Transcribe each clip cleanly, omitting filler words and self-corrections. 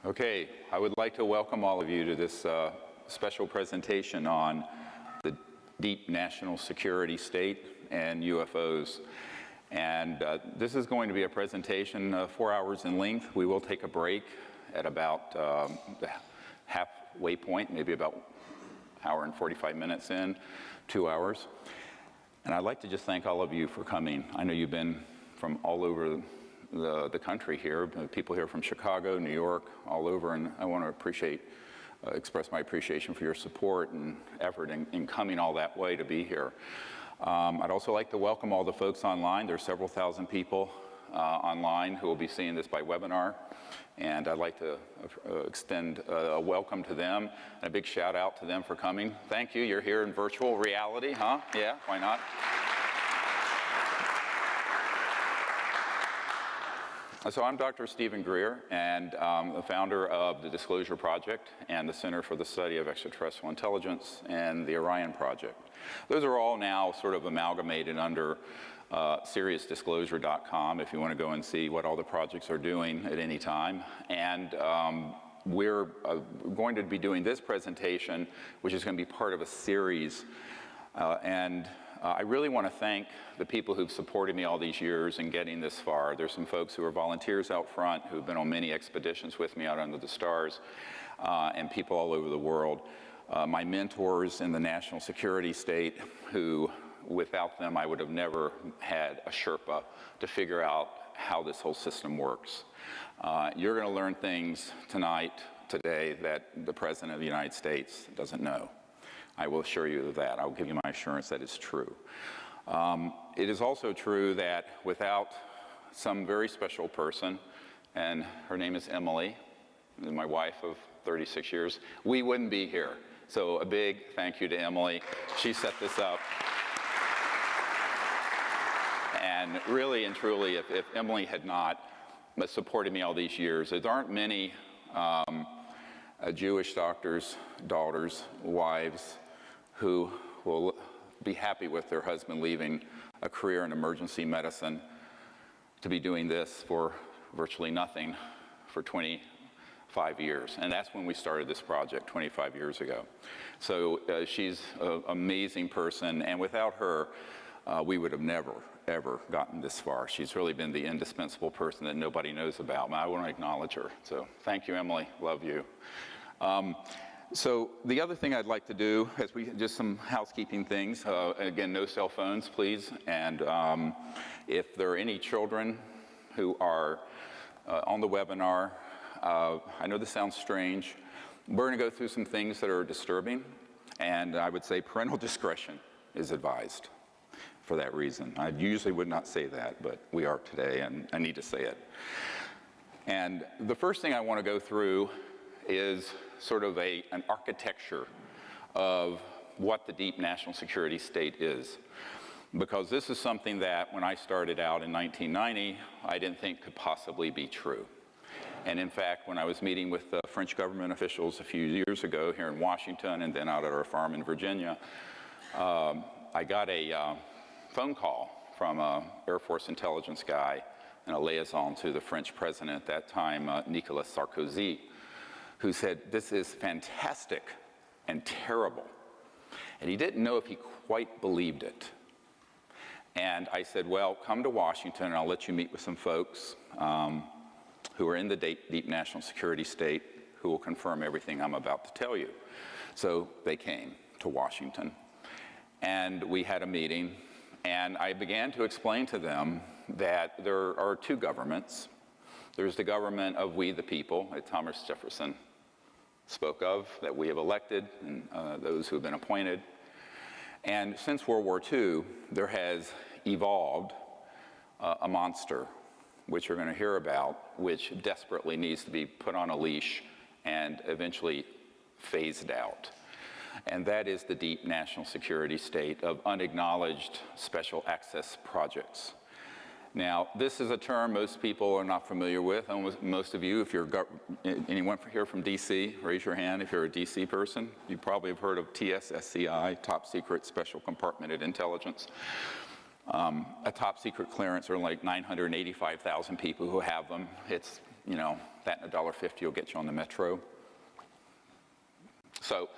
Okay, I would like to welcome all of you to this special presentation on the deep national security state and UFOs. And this is going to be a presentation 4 hours in length. We will take a break at about the halfway point, maybe about an hour and 45 minutes in, 2 hours. And I'd like to just thank all of you for coming. I know you've been from all over the country here, people here from Chicago, New York, all over, and I want to express my appreciation for your support and effort in coming all that way to be here. I'd also like to welcome all the folks online. There's several thousand people online who will be seeing this by webinar, and I'd like to extend a welcome to them and a big shout out to them for coming. Thank you. You're here in virtual reality, huh? Yeah, why not? So I'm Dr. Stephen Greer, and the founder of the Disclosure Project and the Center for the Study of Extraterrestrial Intelligence and the Orion Project. Those are all now sort of amalgamated under SeriousDisclosure.com if you want to go and see what all the projects are doing at any time. And we're going to be doing this presentation, which is going to be part of a series. I really want to thank the people who've supported me all these years in getting this far. There's some folks who are volunteers out front who've been on many expeditions with me out under the stars, and people all over the world. My mentors in the national security state who, without them, I would have never had a Sherpa to figure out how this whole system works. You're going to learn things today, that the President of the United States doesn't know. I will assure you of that. I'll give you my assurance that it's true. It is also true that without some very special person, and her name is Emily, my wife of 36 years, we wouldn't be here. So a big thank you to Emily. She set this up. And really and truly, if Emily had not supported me all these years, there aren't many Jewish doctors, daughters, wives, who will be happy with their husband leaving a career in emergency medicine to be doing this for virtually nothing for 25 years. And that's when we started this project 25 years ago. So she's an amazing person, and without her, we would have never, ever gotten this far. She's really been the indispensable person that nobody knows about, and I want to acknowledge her. So thank you, Emily. Love you. So the other thing I'd like to do is just some housekeeping things. Again, no cell phones, please. And if there are any children who are on the webinar, I know this sounds strange. We're going to go through some things that are disturbing, and I would say parental discretion is advised for that reason. I usually would not say that, but we are today, and I need to say it. And the first thing I want to go through is sort of an architecture of what the deep national security state is. Because this is something that when I started out in 1990, I didn't think could possibly be true. And in fact, when I was meeting with the French government officials a few years ago here in Washington and then out at our farm in Virginia, I got a phone call from an Air Force intelligence guy and a liaison to the French president at that time, Nicolas Sarkozy, who said, "This is fantastic and terrible." And he didn't know if he quite believed it. And I said, well, come to Washington and I'll let you meet with some folks who are in the deep national security state who will confirm everything I'm about to tell you. So they came to Washington and we had a meeting, and I began to explain to them that there are two governments. There's the government of we the people that Thomas Jefferson spoke of, that we have elected, and those who have been appointed. And since World War II, there has evolved a monster, which you're going to hear about, which desperately needs to be put on a leash and eventually phased out. And that is the deep national security state of unacknowledged special access projects. Now, this is a term most people are not familiar with. Most of you, if you're anyone here from DC, raise your hand if you're a DC person. You probably have heard of TSSCI, Top Secret Special Compartmented Intelligence. A top secret clearance are like 985,000 people who have them. It's you know, that and $1.50 will get you on the metro. So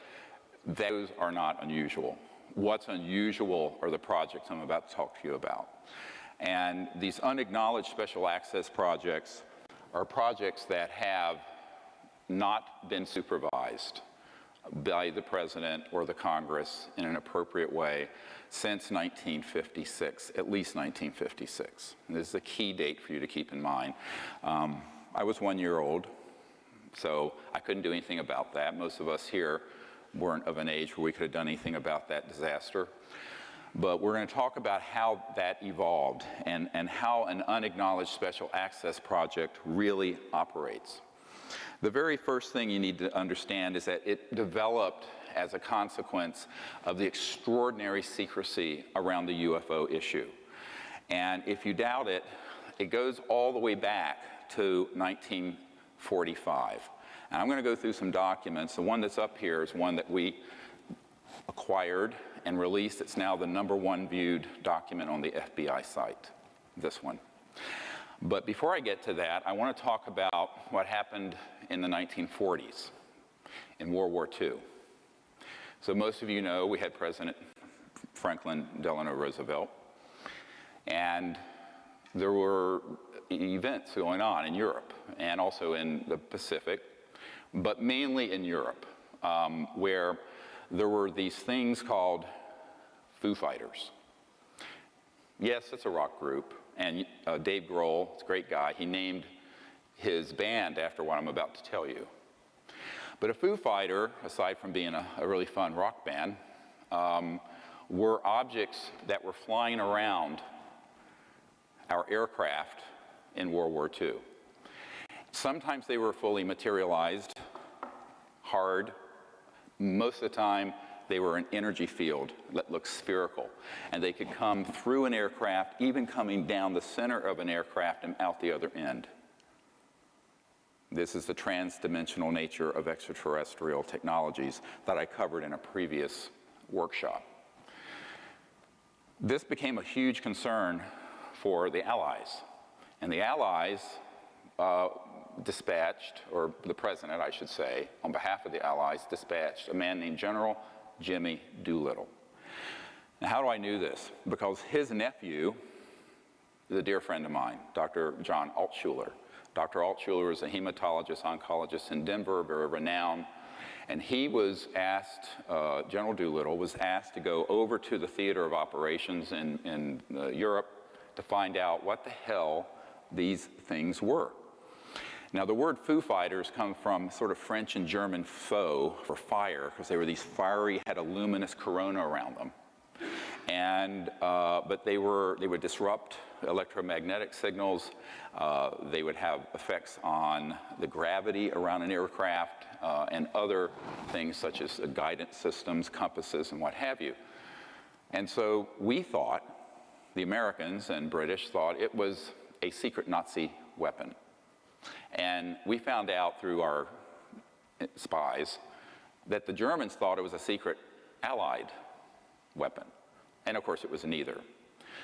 those are not unusual. What's unusual are the projects I'm about to talk to you about. And these unacknowledged special access projects are projects that have not been supervised by the President or the Congress in an appropriate way since 1956, at least 1956. And this is a key date for you to keep in mind. I was 1 year old, so I couldn't do anything about that. Most of us here weren't of an age where we could have done anything about that disaster. But we're going to talk about how that evolved and how an unacknowledged special access project really operates. The very first thing you need to understand is that it developed as a consequence of the extraordinary secrecy around the UFO issue. And if you doubt it, it goes all the way back to 1945. And I'm going to go through some documents. The one that's up here is one that we acquired and released. It's now the #1 viewed document on the FBI site, this one. But before I get to that, I want to talk about what happened in the 1940s, in World War II. So most of you know we had President Franklin Delano Roosevelt, and there were events going on in Europe and also in the Pacific, but mainly in Europe, where there were these things called Foo Fighters. Yes, it's a rock group, and Dave Grohl, it's a great guy, he named his band after what I'm about to tell you. But a Foo Fighter, aside from being a really fun rock band, were objects that were flying around our aircraft in World War II. Sometimes they were fully materialized, hard. Most of the time, they were an energy field that looked spherical, and they could come through an aircraft, even coming down the center of an aircraft and out the other end. This is the trans-dimensional nature of extraterrestrial technologies that I covered in a previous workshop. This became a huge concern for the Allies, and the Allies dispatched, or the President, I should say, on behalf of the Allies, dispatched a man named General Jimmy Doolittle. Now, how do I know this? Because his nephew is a dear friend of mine, Dr. John Altshuler. Dr. Altshuler is a hematologist, oncologist in Denver, very renowned, and he was asked, General Doolittle was asked to go over to the theater of operations in Europe to find out what the hell these things were. Now, the word Foo Fighters come from sort of French and German faux, for fire, because they were these fiery, had a luminous corona around them. And, but they would disrupt electromagnetic signals. They would have effects on the gravity around an aircraft and other things such as guidance systems, compasses, and what have you. And so we thought, the Americans and British thought it was a secret Nazi weapon. And we found out through our spies that the Germans thought it was a secret Allied weapon. And of course it was neither.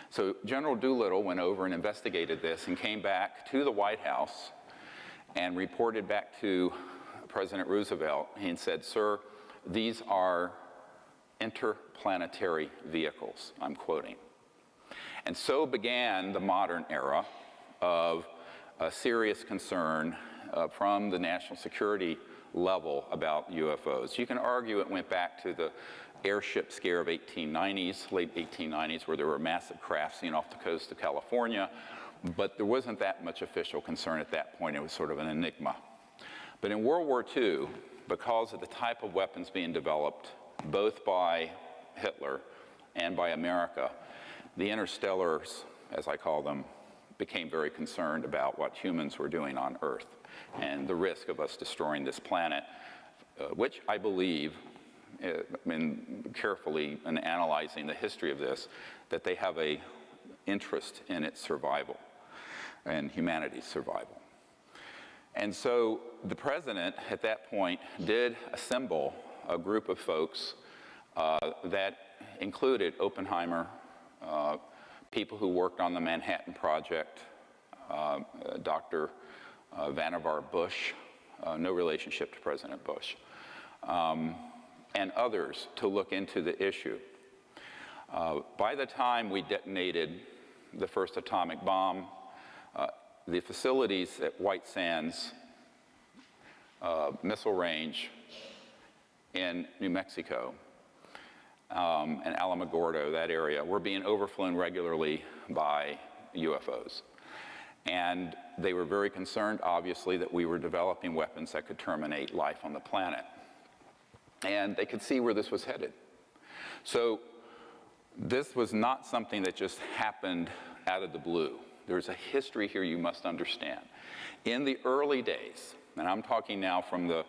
So General Doolittle went over and investigated this and came back to the White House and reported back to President Roosevelt. He said, "Sir, these are interplanetary vehicles," I'm quoting. And so began the modern era of a serious concern from the national security level about UFOs. You can argue it went back to the airship scare of 1890s, late 1890s, where there were massive craft seen off the coast of California, but there wasn't that much official concern at that point. It was sort of an enigma. But in World War II, because of the type of weapons being developed, both by Hitler and by America, the interstellars, as I call them, became very concerned about what humans were doing on Earth and the risk of us destroying this planet, which I believe, carefully in analyzing the history of this, that they have an interest in its survival and humanity's survival. And so the president at that point did assemble a group of folks that included Oppenheimer, people who worked on the Manhattan Project, Dr. Vannevar Bush, no relationship to President Bush, and others to look into the issue. By the time we detonated the first atomic bomb, the facilities at White Sands missile range in New Mexico and Alamogordo, that area, were being overflown regularly by UFOs. And they were very concerned, obviously, that we were developing weapons that could terminate life on the planet. And they could see where this was headed. So this was not something that just happened out of the blue. There's a history here you must understand. In the early days, and I'm talking now from the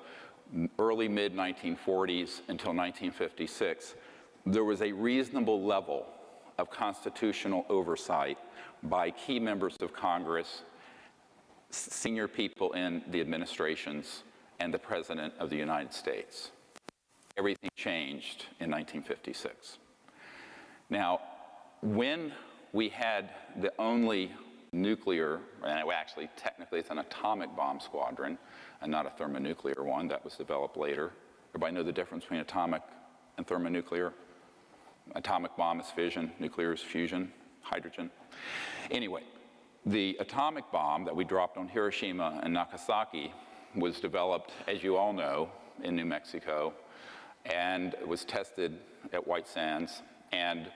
early mid-1940s until 1956, there was a reasonable level of constitutional oversight by key members of Congress, senior people in the administrations, and the President of the United States. Everything changed in 1956. Now, when we had the only nuclear, and actually technically it's an atomic bomb squadron and not a thermonuclear one, that was developed later. Everybody know the difference between atomic and thermonuclear? Atomic bomb is fission, nuclear is fusion, hydrogen. Anyway, the atomic bomb that we dropped on Hiroshima and Nagasaki was developed, as you all know, in New Mexico, and it was tested at White Sands, and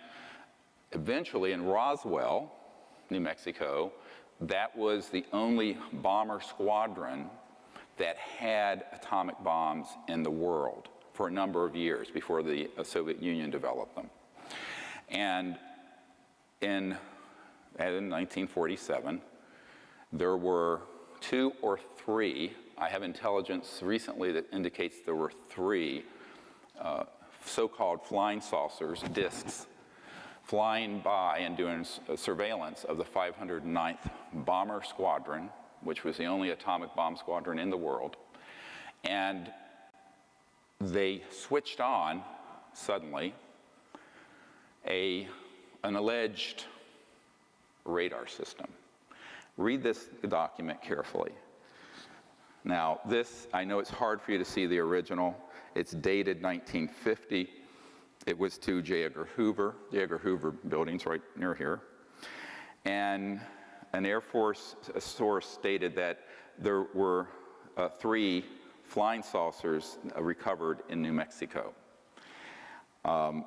eventually in Roswell, New Mexico, that was the only bomber squadron that had atomic bombs in the world for a number of years before the Soviet Union developed them. And in 1947, there were 2 or 3, I have intelligence recently that indicates there were 3 so-called flying saucers, discs, flying by and doing surveillance of the 509th Bomber Squadron, which was the only atomic bomb squadron in the world. And they switched on, suddenly, an alleged radar system. Read this document carefully. Now, this, I know it's hard for you to see the original. It's dated 1950. It was to J. Edgar Hoover. J. Edgar Hoover building's right near here. And an Air Force source stated that there were 3 flying saucers recovered in New Mexico.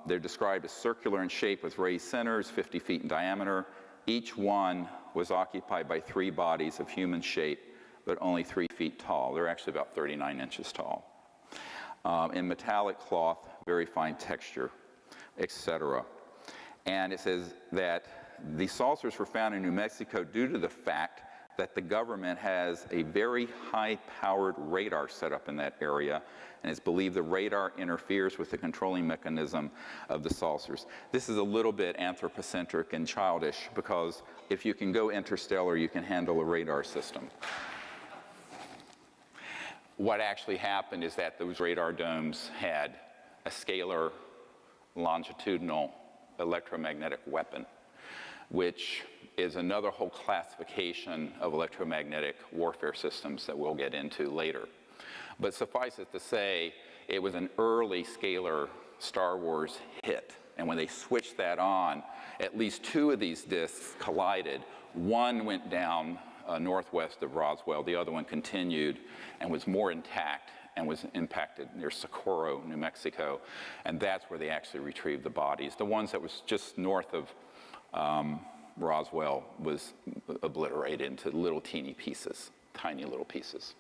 They're described as circular in shape with raised centers, 50 feet in diameter. Each one was occupied by 3 bodies of human shape, but only 3 feet tall. They're actually about 39 inches tall. In metallic cloth, very fine texture, etc. And it says that the saucers were found in New Mexico due to the fact that the government has a very high-powered radar set up in that area, and it's believed the radar interferes with the controlling mechanism of the saucers. This is a little bit anthropocentric and childish, because if you can go interstellar, you can handle a radar system. What actually happened is that those radar domes had a scalar longitudinal electromagnetic weapon, which is another whole classification of electromagnetic warfare systems that we'll get into later. But suffice it to say, it was an early scalar Star Wars hit. And when they switched that on, at least 2 of these disks collided. One went down northwest of Roswell. The other one continued and was more intact and was impacted near Socorro, New Mexico. And that's where they actually retrieved the bodies. The ones that was just north of Roswell was obliterated into little teeny pieces, tiny little pieces.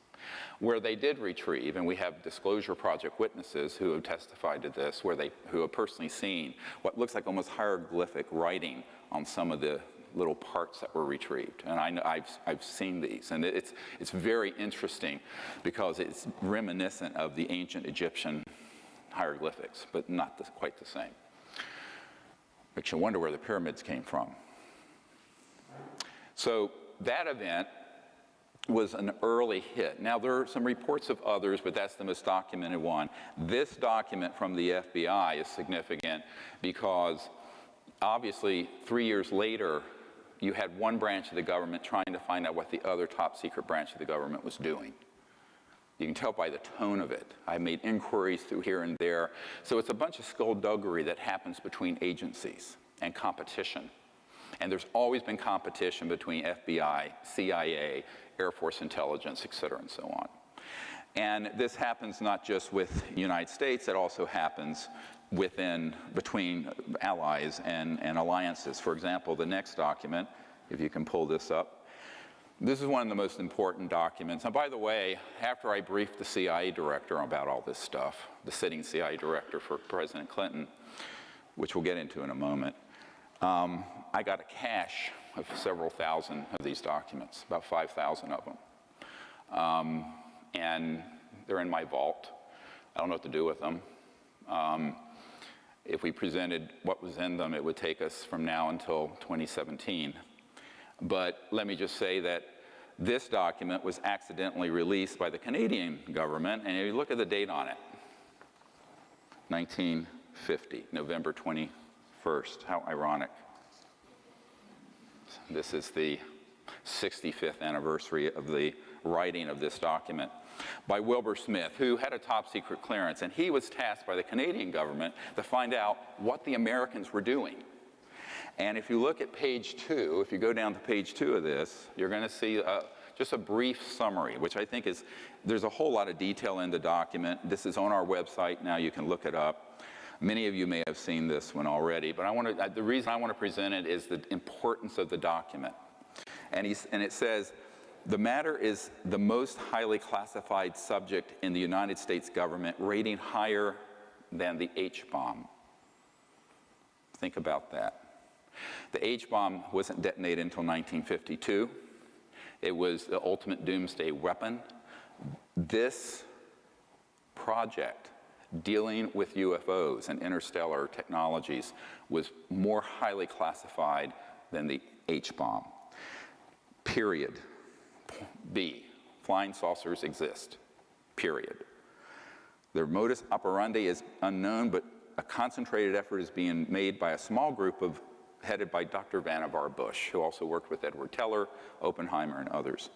Where they did retrieve, and we have Disclosure Project witnesses who have testified to this, who have personally seen what looks like almost hieroglyphic writing on some of the little parts that were retrieved. And I've seen these, and it's very interesting because it's reminiscent of the ancient Egyptian hieroglyphics, but not quite the same. Makes you wonder where the pyramids came from. So that event was an early hit. Now, there are some reports of others, but that's the most documented one. This document from the FBI is significant because, obviously, 3 years later, you had one branch of the government trying to find out what the other top secret branch of the government was doing. You can tell by the tone of it. I made inquiries through here and there. So it's a bunch of skullduggery that happens between agencies and competition. And there's always been competition between FBI, CIA, Air Force intelligence, et cetera, and so on. And this happens not just with the United States, it also happens between allies and alliances. For example, the next document, if you can pull this up, this is one of the most important documents. And by the way, after I briefed the CIA director about all this stuff, the sitting CIA director for President Clinton, which we'll get into in a moment, I got a cache of several thousand of these documents, about 5,000 of them. And they're in my vault. I don't know what to do with them. If we presented what was in them, it would take us from now until 2017. But let me just say that this document was accidentally released by the Canadian government, and if you look at the date on it, 1950, November 21st. How ironic. This is the 65th anniversary of the writing of this document by Wilbur Smith, who had a top secret clearance, and he was tasked by the Canadian government to find out what the Americans were doing. And if you look at page 2, if you go down to page 2 of this, you're going to see just a brief summary, which I think is, there's a whole lot of detail in the document. This is on our website now, you can look it up. Many of you may have seen this one already, but the reason I want to present it is the importance of the document. And it says, the matter is the most highly classified subject in the United States government, rating higher than the H-bomb. Think about that. The H-bomb wasn't detonated until 1952. It was the ultimate doomsday weapon. This project dealing with UFOs and interstellar technologies was more highly classified than the H-bomb. Period. B, flying saucers exist. Period. Their modus operandi is unknown, but a concentrated effort is being made by a small group headed by Dr. Vannevar Bush, who also worked with Edward Teller, Oppenheimer, and others.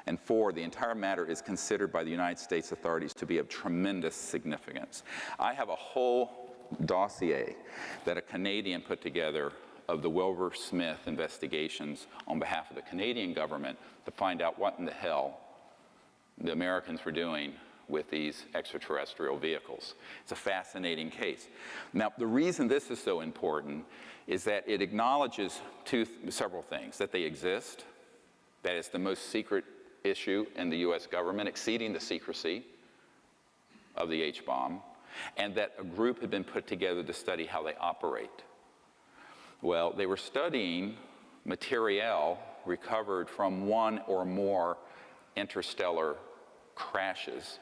And 4, the entire matter is considered by the United States authorities to be of tremendous significance. I have a whole dossier that a Canadian put together of the Wilbur Smith investigations on behalf of the Canadian government to find out what in the hell the Americans were doing with these extraterrestrial vehicles. It's a fascinating case. Now, the reason this is so important is that it acknowledges several things: that they exist, that it's the most secret issue in the US government, exceeding the secrecy of the H-bomb, and that a group had been put together to study how they operate. Well, they were studying material recovered from one or more interstellar crashes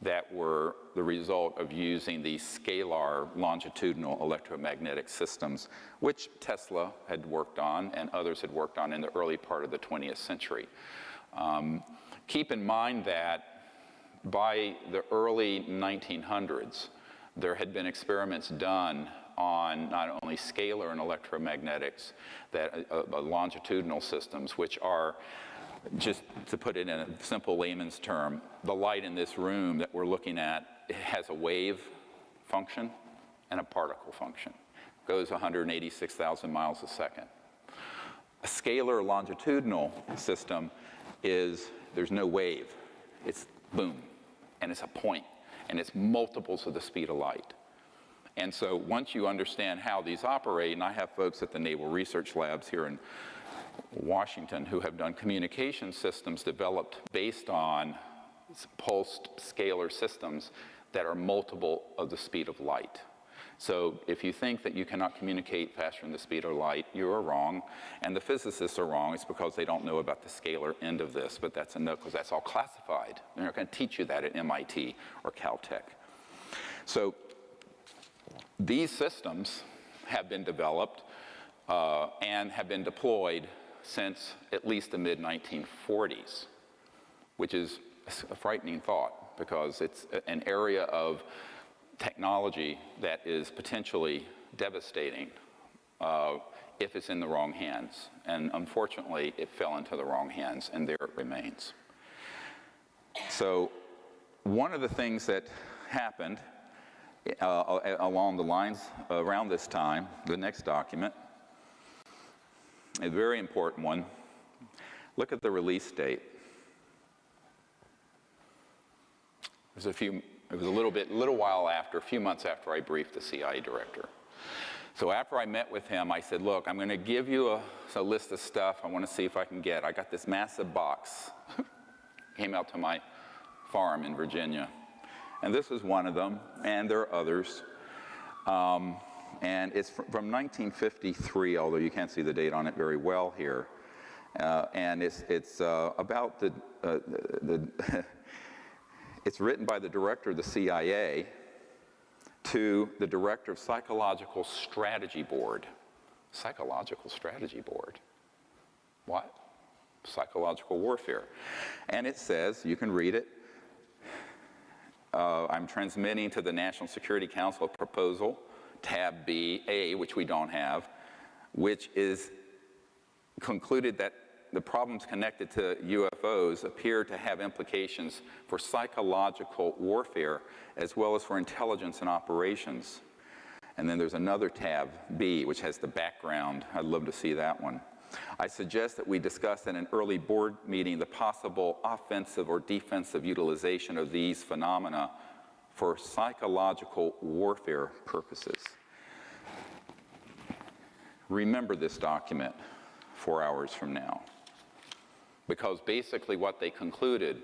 that were the result of using these scalar longitudinal electromagnetic systems, which Tesla had worked on and others had worked on in the early part of the 20th century. Keep in mind that by the early 1900s, there had been experiments done on not only scalar and electromagnetics, that longitudinal systems, which are, just to put it in a simple layman's term, the light in this room that we're looking at has a wave function and a particle function. It goes 186,000 miles a second. A scalar longitudinal system is, there's no wave. It's boom, and it's a point, and it's multiples of the speed of light. And so once you understand how these operate, and I have folks at the Naval Research Labs here in Washington who have done communication systems developed based on pulsed scalar systems that are multiple of the speed of light. So if you think that you cannot communicate faster than the speed of light, you are wrong, and the physicists are wrong. It's because they don't know about the scalar end of this, but that's a no, because that's all classified. They're not going to teach you that at MIT or Caltech. So these systems have been developed and have been deployed since at least the mid-1940s, which is a frightening thought because it's an area of technology that is potentially devastating if it's in the wrong hands. And unfortunately, it fell into the wrong hands, and there it remains. So one of the things that happened along the lines around this time, the next document, a very important one, look at the release date. It was a few months after I briefed the CIA director. So after I met with him, I said, look, I'm going to give you a list of stuff I want to see if I can get. I got this massive box. Came out to my farm in Virginia. And this is one of them, and there are others. And it's from 1953, although you can't see the date on it very well here. And it's about it's written by the director of the CIA to the director of Psychological Strategy Board. Psychological Strategy Board. What? Psychological warfare. And it says, you can read it, I'm transmitting to the National Security Council a proposal, tab B-A, which we don't have, which is concluded that the problems connected to UFOs appear to have implications for psychological warfare as well as for intelligence and operations. And then there's another tab, B, which has the background. I'd love to see that one. I suggest that we discuss in an early board meeting the possible offensive or defensive utilization of these phenomena for psychological warfare purposes. Remember this document 4 hours from now, because basically what they concluded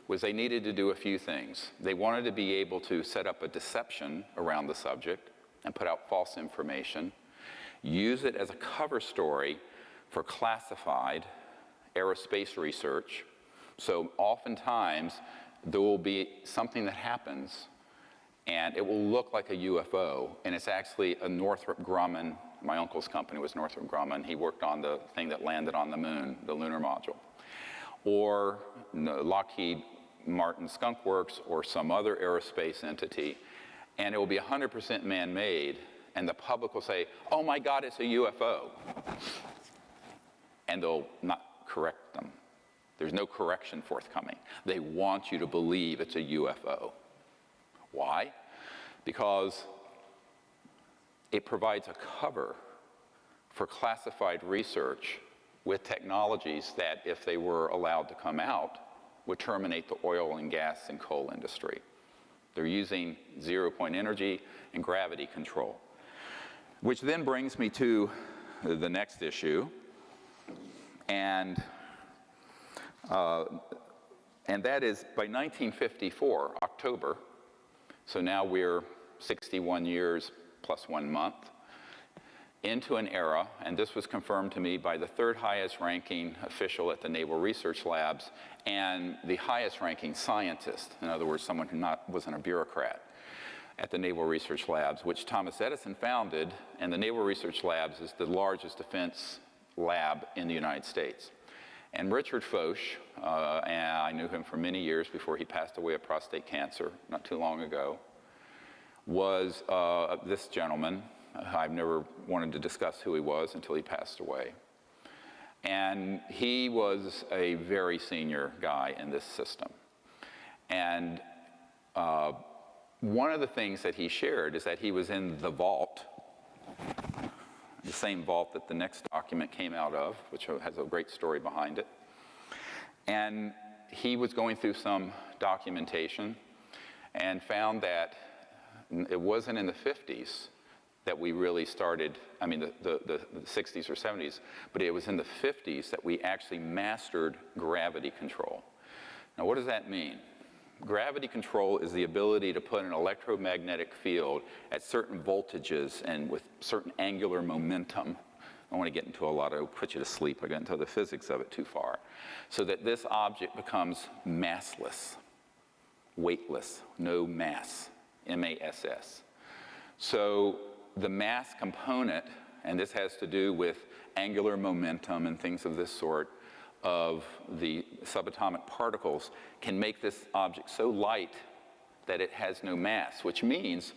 was they needed to do a few things. They wanted to be able to set up a deception around the subject and put out false information, use it as a cover story for classified aerospace research. So oftentimes there will be something that happens and it will look like a UFO, and it's actually a Northrop Grumman. My uncle's company was Northrop Grumman. He worked on the thing that landed on the moon, the lunar module. Or Lockheed Martin Skunk Works or some other aerospace entity, and it will be 100% man-made, and the public will say, oh my God, it's a UFO. And they'll not correct them. There's no correction forthcoming. They want you to believe it's a UFO. Why? Because it provides a cover for classified research with technologies that, if they were allowed to come out, would terminate the oil and gas and coal industry. They're using zero-point energy and gravity control. Which then brings me to the next issue, and that is by 1954, October, so now we're 61 years plus 1 month, into an era, and this was confirmed to me by the third highest ranking official at the Naval Research Labs and the highest ranking scientist, in other words, someone who wasn't a bureaucrat, at the Naval Research Labs, which Thomas Edison founded, and the Naval Research Labs is the largest defense lab in the United States. And Richard Foch, and I knew him for many years before he passed away of prostate cancer not too long ago, was this gentleman. I've never wanted to discuss who he was until he passed away. And he was a very senior guy in this system. And one of the things that he shared is that he was in the vault, the same vault that the next document came out of, which has a great story behind it. And he was going through some documentation and found that it wasn't in the 50s that we really started, I mean the 60s or 70s, but it was in the 50s that we actually mastered gravity control. Now what does that mean? Gravity control is the ability to put an electromagnetic field at certain voltages and with certain angular momentum. I don't want to get into a lot of, put you to sleep, I got into the physics of it too far. So that this object becomes massless, weightless, no mass, M-A-S-S. So the mass component, and this has to do with angular momentum and things of this sort, of the subatomic particles, can make this object so light that it has no mass, which means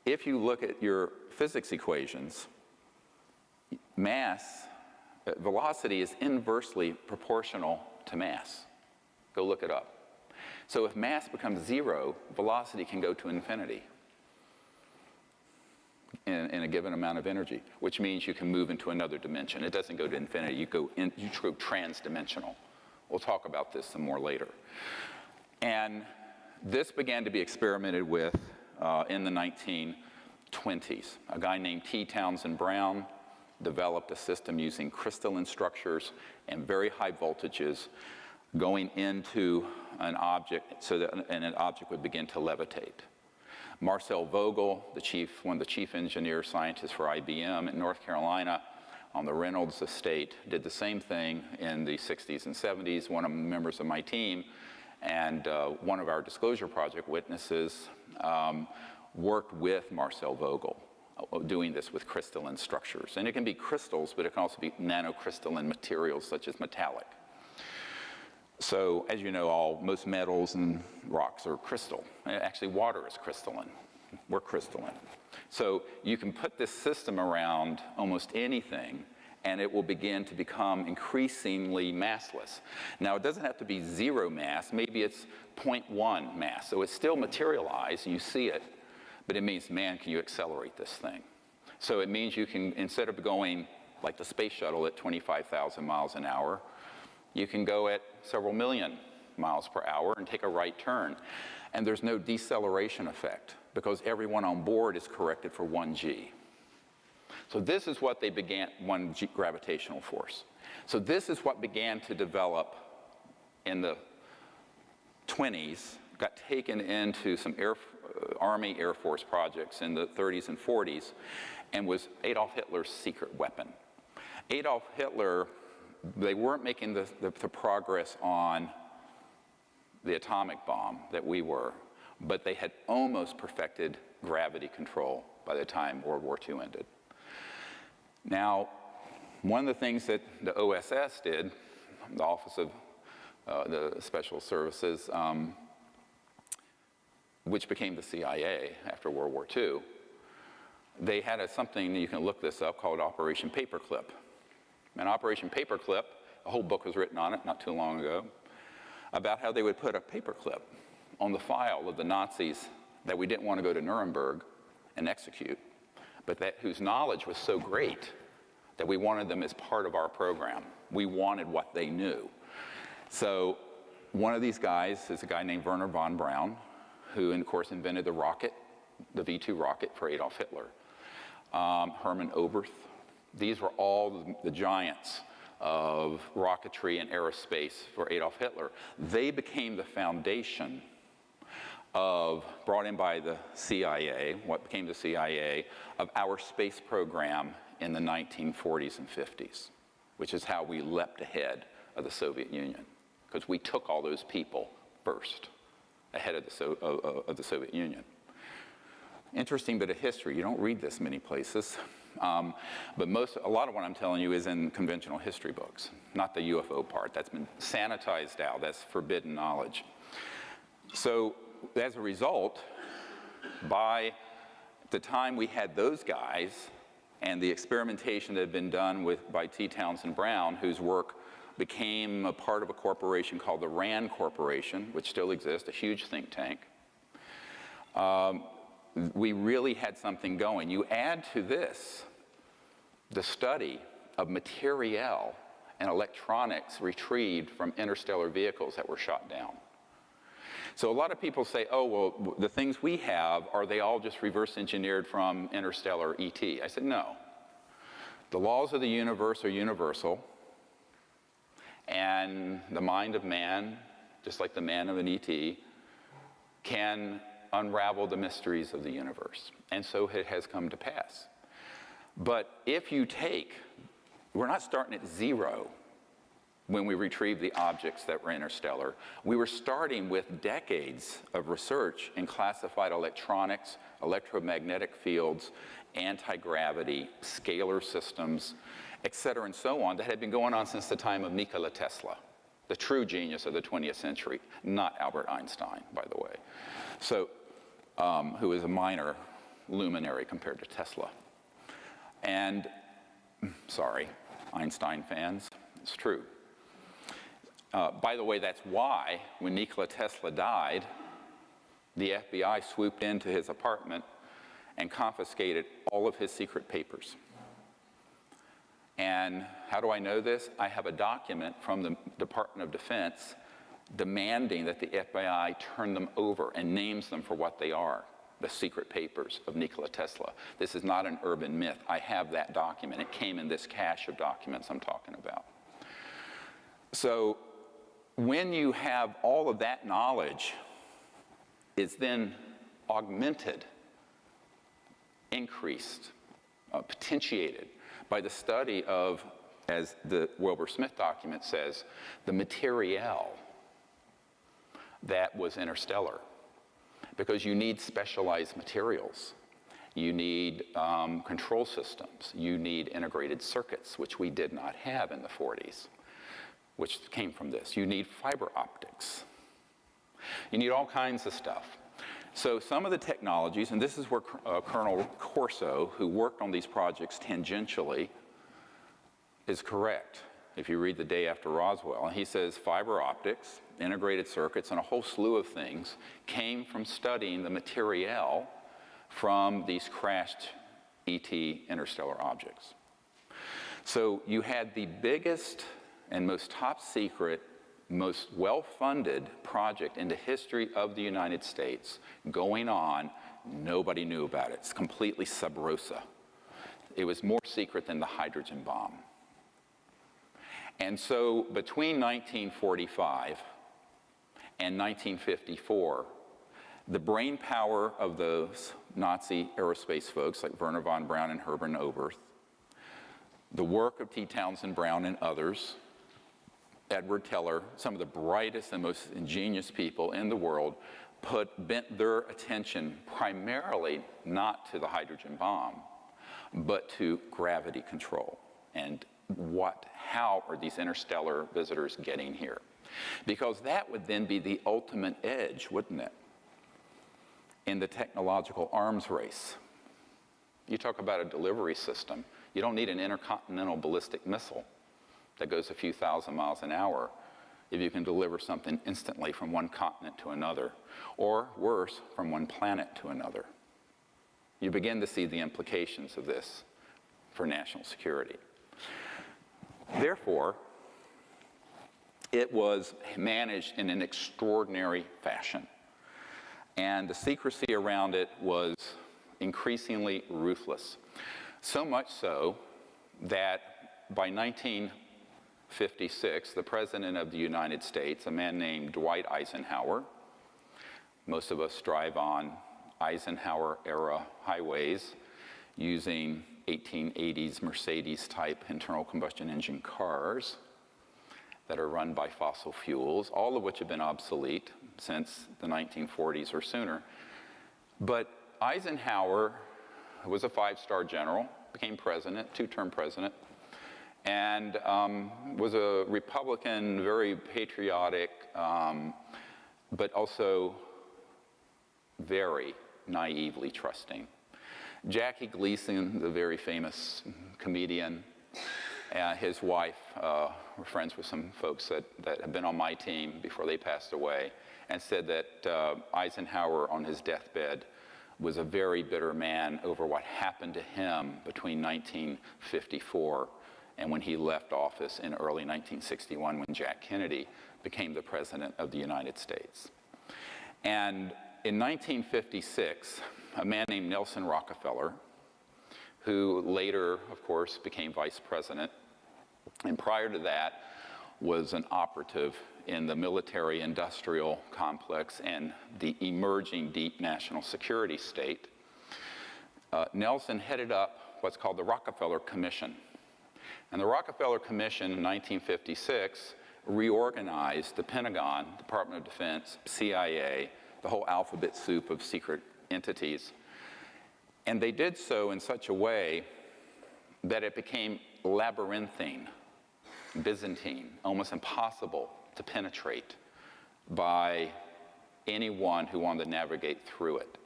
if you look at your physics equations, velocity is inversely proportional to mass. Go look it up. So if mass becomes zero, velocity can go to infinity in a given amount of energy, which means you can move into another dimension. It doesn't go to infinity, you go trans-dimensional. We'll talk about this some more later. And this began to be experimented with in the 1920s. A guy named T. Townsend Brown developed a system using crystalline structures and very high voltages going into an object so that an object would begin to levitate. Marcel Vogel, one of the chief engineer scientists for IBM in North Carolina on the Reynolds estate, did the same thing in the 60s and 70s. One of the members of my team and one of our disclosure project witnesses worked with Marcel Vogel, doing this with crystalline structures. And it can be crystals, but it can also be nanocrystalline materials such as metallic. So, as you know, most metals and rocks are crystal. Actually, water is crystalline. We're crystalline. So you can put this system around almost anything, and it will begin to become increasingly massless. Now, it doesn't have to be zero mass. Maybe it's 0.1 mass. So it's still materialized, and you see it. But it means, man, can you accelerate this thing? So it means you can, instead of going like the space shuttle at 25,000 miles an hour, you can go at several million miles per hour and take a right turn. And there's no deceleration effect because everyone on board is corrected for 1g. So this is what they began, 1g gravitational force. So this is what began to develop in the 20s, got taken into some Army Air Force projects in the 30s and 40s, and was Adolf Hitler's secret weapon. Adolf Hitler, they weren't making the progress on the atomic bomb that we were, but they had almost perfected gravity control by the time World War II ended. Now, one of the things that the OSS did, the Office of the Special Services, which became the CIA after World War II, they had something, you can look this up, called Operation Paperclip. And Operation Paperclip, a whole book was written on it not too long ago, about how they would put a paperclip on the file of the Nazis that we didn't want to go to Nuremberg and execute, but whose knowledge was so great that we wanted them as part of our program. We wanted what they knew. So one of these guys is a guy named Wernher von Braun, who, of course, invented the rocket, the V-2 rocket for Adolf Hitler. Hermann Oberth. These were all the giants of rocketry and aerospace for Adolf Hitler. They became the foundation brought in by the CIA, what became the CIA, of our space program in the 1940s and 50s, which is how we leapt ahead of the Soviet Union, because we took all those people first, ahead of the Soviet Union. Interesting bit of history. You don't read this many places. But a lot of what I'm telling you is in conventional history books, not the UFO part. That's been sanitized out. That's forbidden knowledge. So as a result, by the time we had those guys and the experimentation that had been done by T. Townsend Brown, whose work became a part of a corporation called the RAND Corporation, which still exists, a huge think tank, we really had something going. You add to this the study of material and electronics retrieved from interstellar vehicles that were shot down. So a lot of people say, oh, well, the things we have, are they all just reverse engineered from interstellar ET? I said, no. The laws of the universe are universal, and the mind of man, just like the man of an ET, can unravel the mysteries of the universe. And so it has come to pass. But if you we're not starting at zero when we retrieve the objects that were interstellar. We were starting with decades of research in classified electronics, electromagnetic fields, anti-gravity, scalar systems, et cetera, and so on, that had been going on since the time of Nikola Tesla, the true genius of the 20th century, not Albert Einstein, by the way. So, who is a minor luminary compared to Tesla. And Sorry, Einstein fans, it's true. By the way, that's why when Nikola Tesla died, the FBI swooped into his apartment and confiscated all of his secret papers. And how do I know this? I have a document from the Department of Defense demanding that the FBI turn them over and names them for what they are, the secret papers of Nikola Tesla. This is not an urban myth. I have that document. It came in this cache of documents I'm talking about. So when you have all of that knowledge, it's then augmented, increased, potentiated by the study of, as the Wilbur-Smith document says, the material that was interstellar. Because you need specialized materials. You need control systems. You need integrated circuits, which we did not have in the 40s, which came from this. You need fiber optics. You need all kinds of stuff. So some of the technologies, and this is where Colonel Corso, who worked on these projects tangentially, is correct. If you read The Day After Roswell, he says fiber optics, integrated circuits, and a whole slew of things came from studying the material from these crashed ET interstellar objects. So you had the biggest and most top secret, most well-funded project in the history of the United States going on. Nobody knew about it. It's completely sub rosa. It was more secret than the hydrogen bomb. And so between 1945 and 1954, the brain power of those Nazi aerospace folks like Wernher von Braun and Hermann Oberth, the work of T. Townsend Brown and others, Edward Teller, some of the brightest and most ingenious people in the world, bent their attention primarily not to the hydrogen bomb, but to gravity control and how are these interstellar visitors getting here? Because that would then be the ultimate edge, wouldn't it, in the technological arms race. You talk about a delivery system. You don't need an intercontinental ballistic missile that goes a few thousand miles an hour if you can deliver something instantly from one continent to another, or worse, from one planet to another. You begin to see the implications of this for national security. Therefore, it was managed in an extraordinary fashion. And the secrecy around it was increasingly ruthless. So much so that by 1956, the President of the United States, a man named Dwight Eisenhower, most of us drive on Eisenhower-era highways using 1880s Mercedes-type internal combustion engine cars that are run by fossil fuels, all of which have been obsolete since the 1940s or sooner. But Eisenhower was a five-star general, became president, two-term president, and was a Republican, very patriotic, but also very naively trusting. Jackie Gleason, the very famous comedian, his wife were friends with some folks that had been on my team before they passed away, and said that Eisenhower on his deathbed was a very bitter man over what happened to him between 1954 and when he left office in early 1961 when Jack Kennedy became the President of the United States. And in 1956, a man named Nelson Rockefeller, who later, of course, became vice president, and prior to that was an operative in the military-industrial complex and the emerging deep national security state, Nelson headed up what's called the Rockefeller Commission. And the Rockefeller Commission in 1956 reorganized the Pentagon, Department of Defense, CIA, the whole alphabet soup of secret entities. And they did so in such a way that it became labyrinthine, Byzantine, almost impossible to penetrate by anyone who wanted to navigate through it.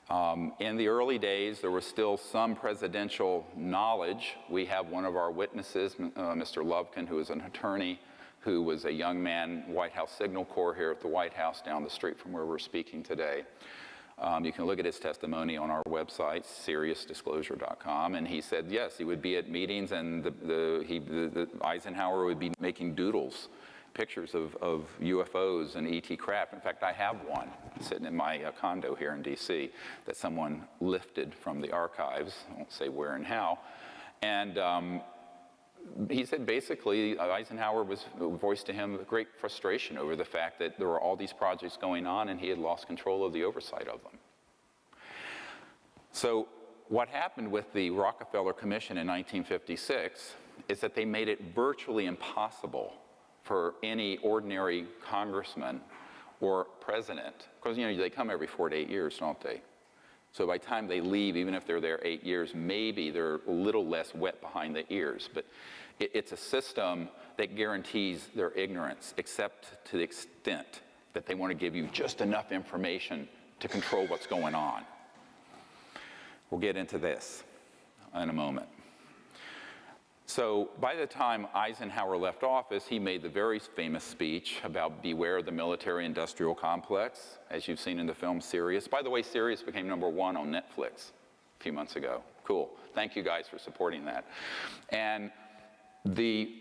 In the early days, there was still some presidential knowledge. We have one of our witnesses, Mr. Lovkin, who is an attorney, who was a young man, White House Signal Corps here at the White House down the street from where we're speaking today. You can look at his testimony on our website, SeriousDisclosure.com, and he said, yes, he would be at meetings, and Eisenhower would be making doodles, pictures of UFOs and ET craft. In fact, I have one sitting in my condo here in D.C. that someone lifted from the archives. I won't say where and how. And he said basically Eisenhower voiced to him great frustration over the fact that there were all these projects going on and he had lost control of the oversight of them. So what happened with the Rockefeller Commission in 1956 is that they made it virtually impossible for any ordinary congressman or president, because they come every 4 to 8 years, don't they? So by the time they leave, even if they're there 8 years, maybe they're a little less wet behind the ears. But it's a system that guarantees their ignorance, except to the extent that they want to give you just enough information to control what's going on. We'll get into this in a moment. So by the time Eisenhower left office, he made the very famous speech about beware the military-industrial complex, as you've seen in the film Sirius. By the way, Sirius became #1 on Netflix a few months ago. Cool. Thank you guys for supporting that. And the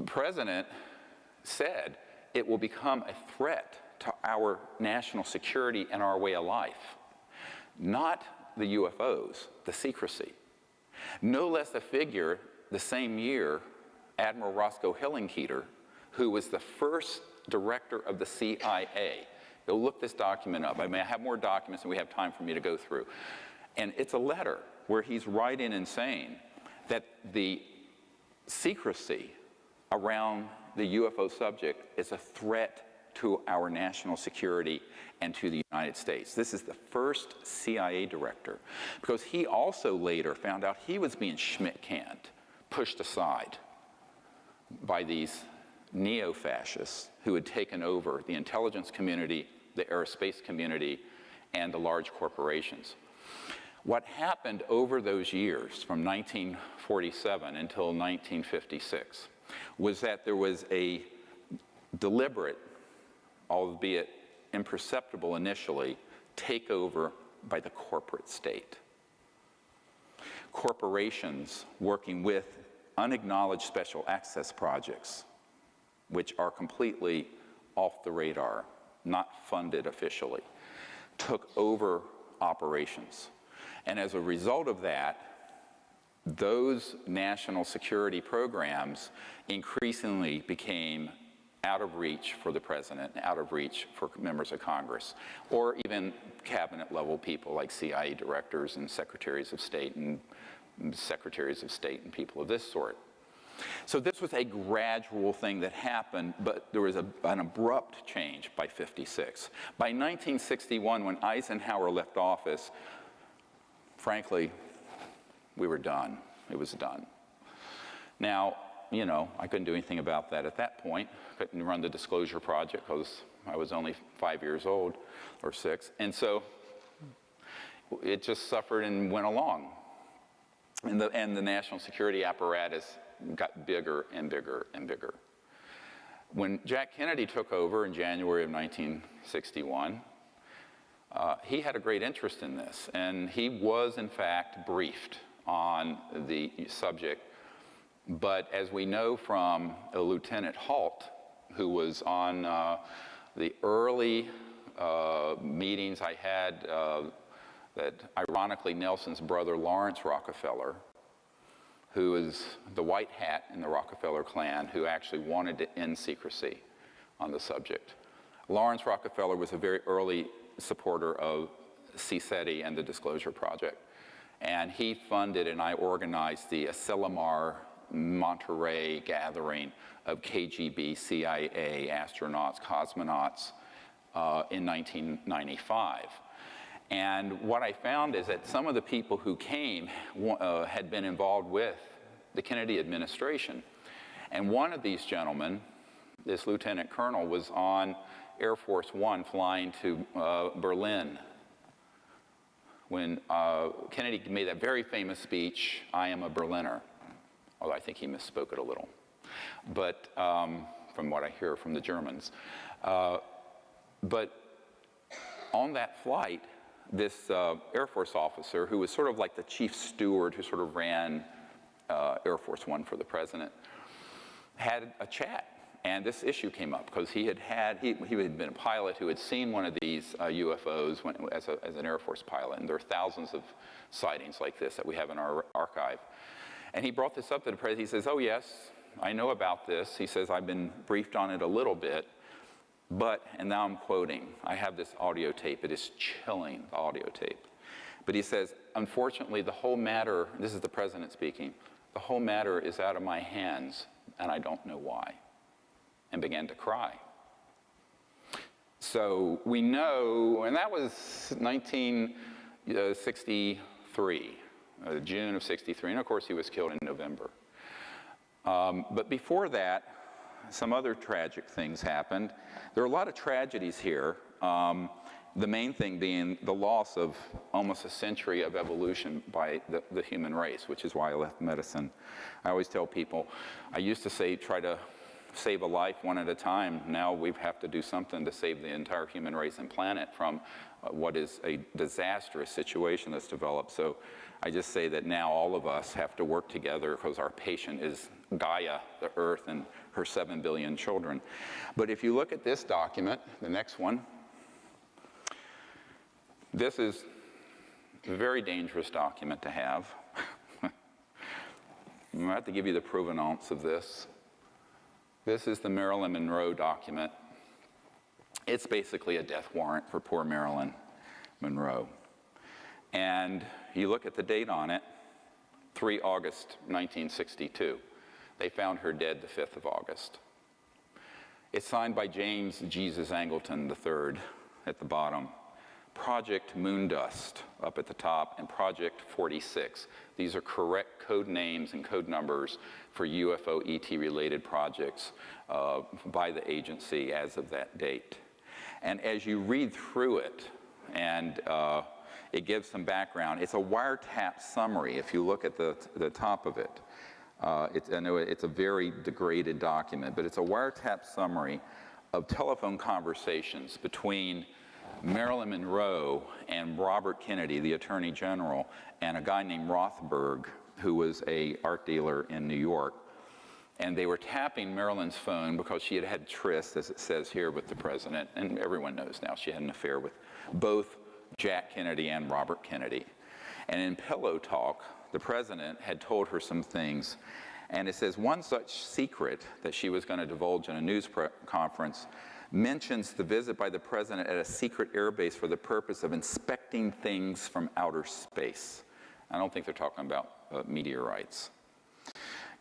president said it will become a threat to our national security and our way of life. Not the UFOs, the secrecy. No less a figure the same year, Admiral Roscoe Hillenkoetter, who was the first director of the CIA. Go look this document up. I mean, I have more documents than we have time for me to go through. And it's a letter where he's writing and saying that the secrecy around the UFO subject is a threat to our national security and to the United States. This is the first CIA director, because he also later found out he was being Schmidt-canned, pushed aside by these neo-fascists who had taken over the intelligence community, the aerospace community, and the large corporations. What happened over those years, from 1947 until 1956, was that there was a deliberate, albeit imperceptible initially, takeover by the corporate state. Corporations working with unacknowledged special access projects, which are completely off the radar, not funded officially, took over operations. And as a result of that, those national security programs increasingly became out of reach for the president, out of reach for members of Congress, or even cabinet level people like CIA directors and secretaries of state and people of this sort. So this was a gradual thing that happened, but there was an abrupt change by 56. By 1961, when Eisenhower left office, frankly, we were done. It was done. Now, I couldn't do anything about that at that point. Couldn't run the Disclosure Project because I was only 5 years old, or 6. And so it just suffered and went along. And the national security apparatus got bigger and bigger and bigger. When Jack Kennedy took over in January of 1961, he had a great interest in this, and he was, in fact, briefed on the subject. But as we know from Lieutenant Halt, who was on the early meetings I had that ironically Nelson's brother Lawrence Rockefeller, who is the white hat in the Rockefeller clan, who actually wanted to end secrecy on the subject. Lawrence Rockefeller was a very early supporter of CSETI and the Disclosure Project. And he funded and I organized the Asilomar Monterey gathering of KGB, CIA, astronauts, cosmonauts in 1995. And what I found is that some of the people who came had been involved with the Kennedy administration. And one of these gentlemen, this lieutenant colonel, was on Air Force One flying to Berlin when Kennedy made that very famous speech, "I am a Berliner," although I think he misspoke it a little, but from what I hear from the Germans. But on that flight, this Air Force officer, who was sort of like the chief steward who sort of ran Air Force One for the president, had a chat. And this issue came up because he had been a pilot who had seen one of these UFOs as an Air Force pilot. And there are thousands of sightings like this that we have in our archive. And he brought this up to the president. He says, "Oh, yes, I know about this." He says, "I've been briefed on it a little bit. But," and now I'm quoting, I have this audio tape. It is chilling, the audio tape. But he says, "Unfortunately, the whole matter," this is the president speaking, "the whole matter is out of my hands, and I don't know why," and began to cry. So we know, and that was 1963, June of 63, and of course he was killed in November. But before that, some other tragic things happened. There are a lot of tragedies here. The main thing being the loss of almost a century of evolution by the human race, which is why I left medicine. I always tell people, I used to say try to save a life one at a time. Now we have to do something to save the entire human race and planet from what is a disastrous situation that's developed. So I just say that now all of us have to work together because our patient is Gaia, the Earth, and her 7 billion children. But if you look at this document, the next one, this is a very dangerous document to have. I'm going to have to give you the provenance of this. This is the Marilyn Monroe document. It's basically a death warrant for poor Marilyn Monroe. And you look at the date on it, 3 August 1962. They found her dead the 5th of August. It's signed by James Jesus Angleton III at the bottom. Project Moondust up at the top, and Project 46. These are correct code names and code numbers for UFO ET related projects by the agency as of that date. And as you read through it, and it gives some background, it's a wiretap summary if you look at the top of it. I know it's a very degraded document, but it's a wiretap summary of telephone conversations between Marilyn Monroe and Robert Kennedy, the Attorney General, and a guy named Rothberg, who was an art dealer in New York. And they were tapping Marilyn's phone because she had had tryst, as it says here, with the president. And everyone knows now she had an affair with both Jack Kennedy and Robert Kennedy. And in pillow talk, the president had told her some things. And it says one such secret that she was going to divulge in a news conference mentions the visit by the president at a secret airbase for the purpose of inspecting things from outer space. I don't think they're talking about meteorites.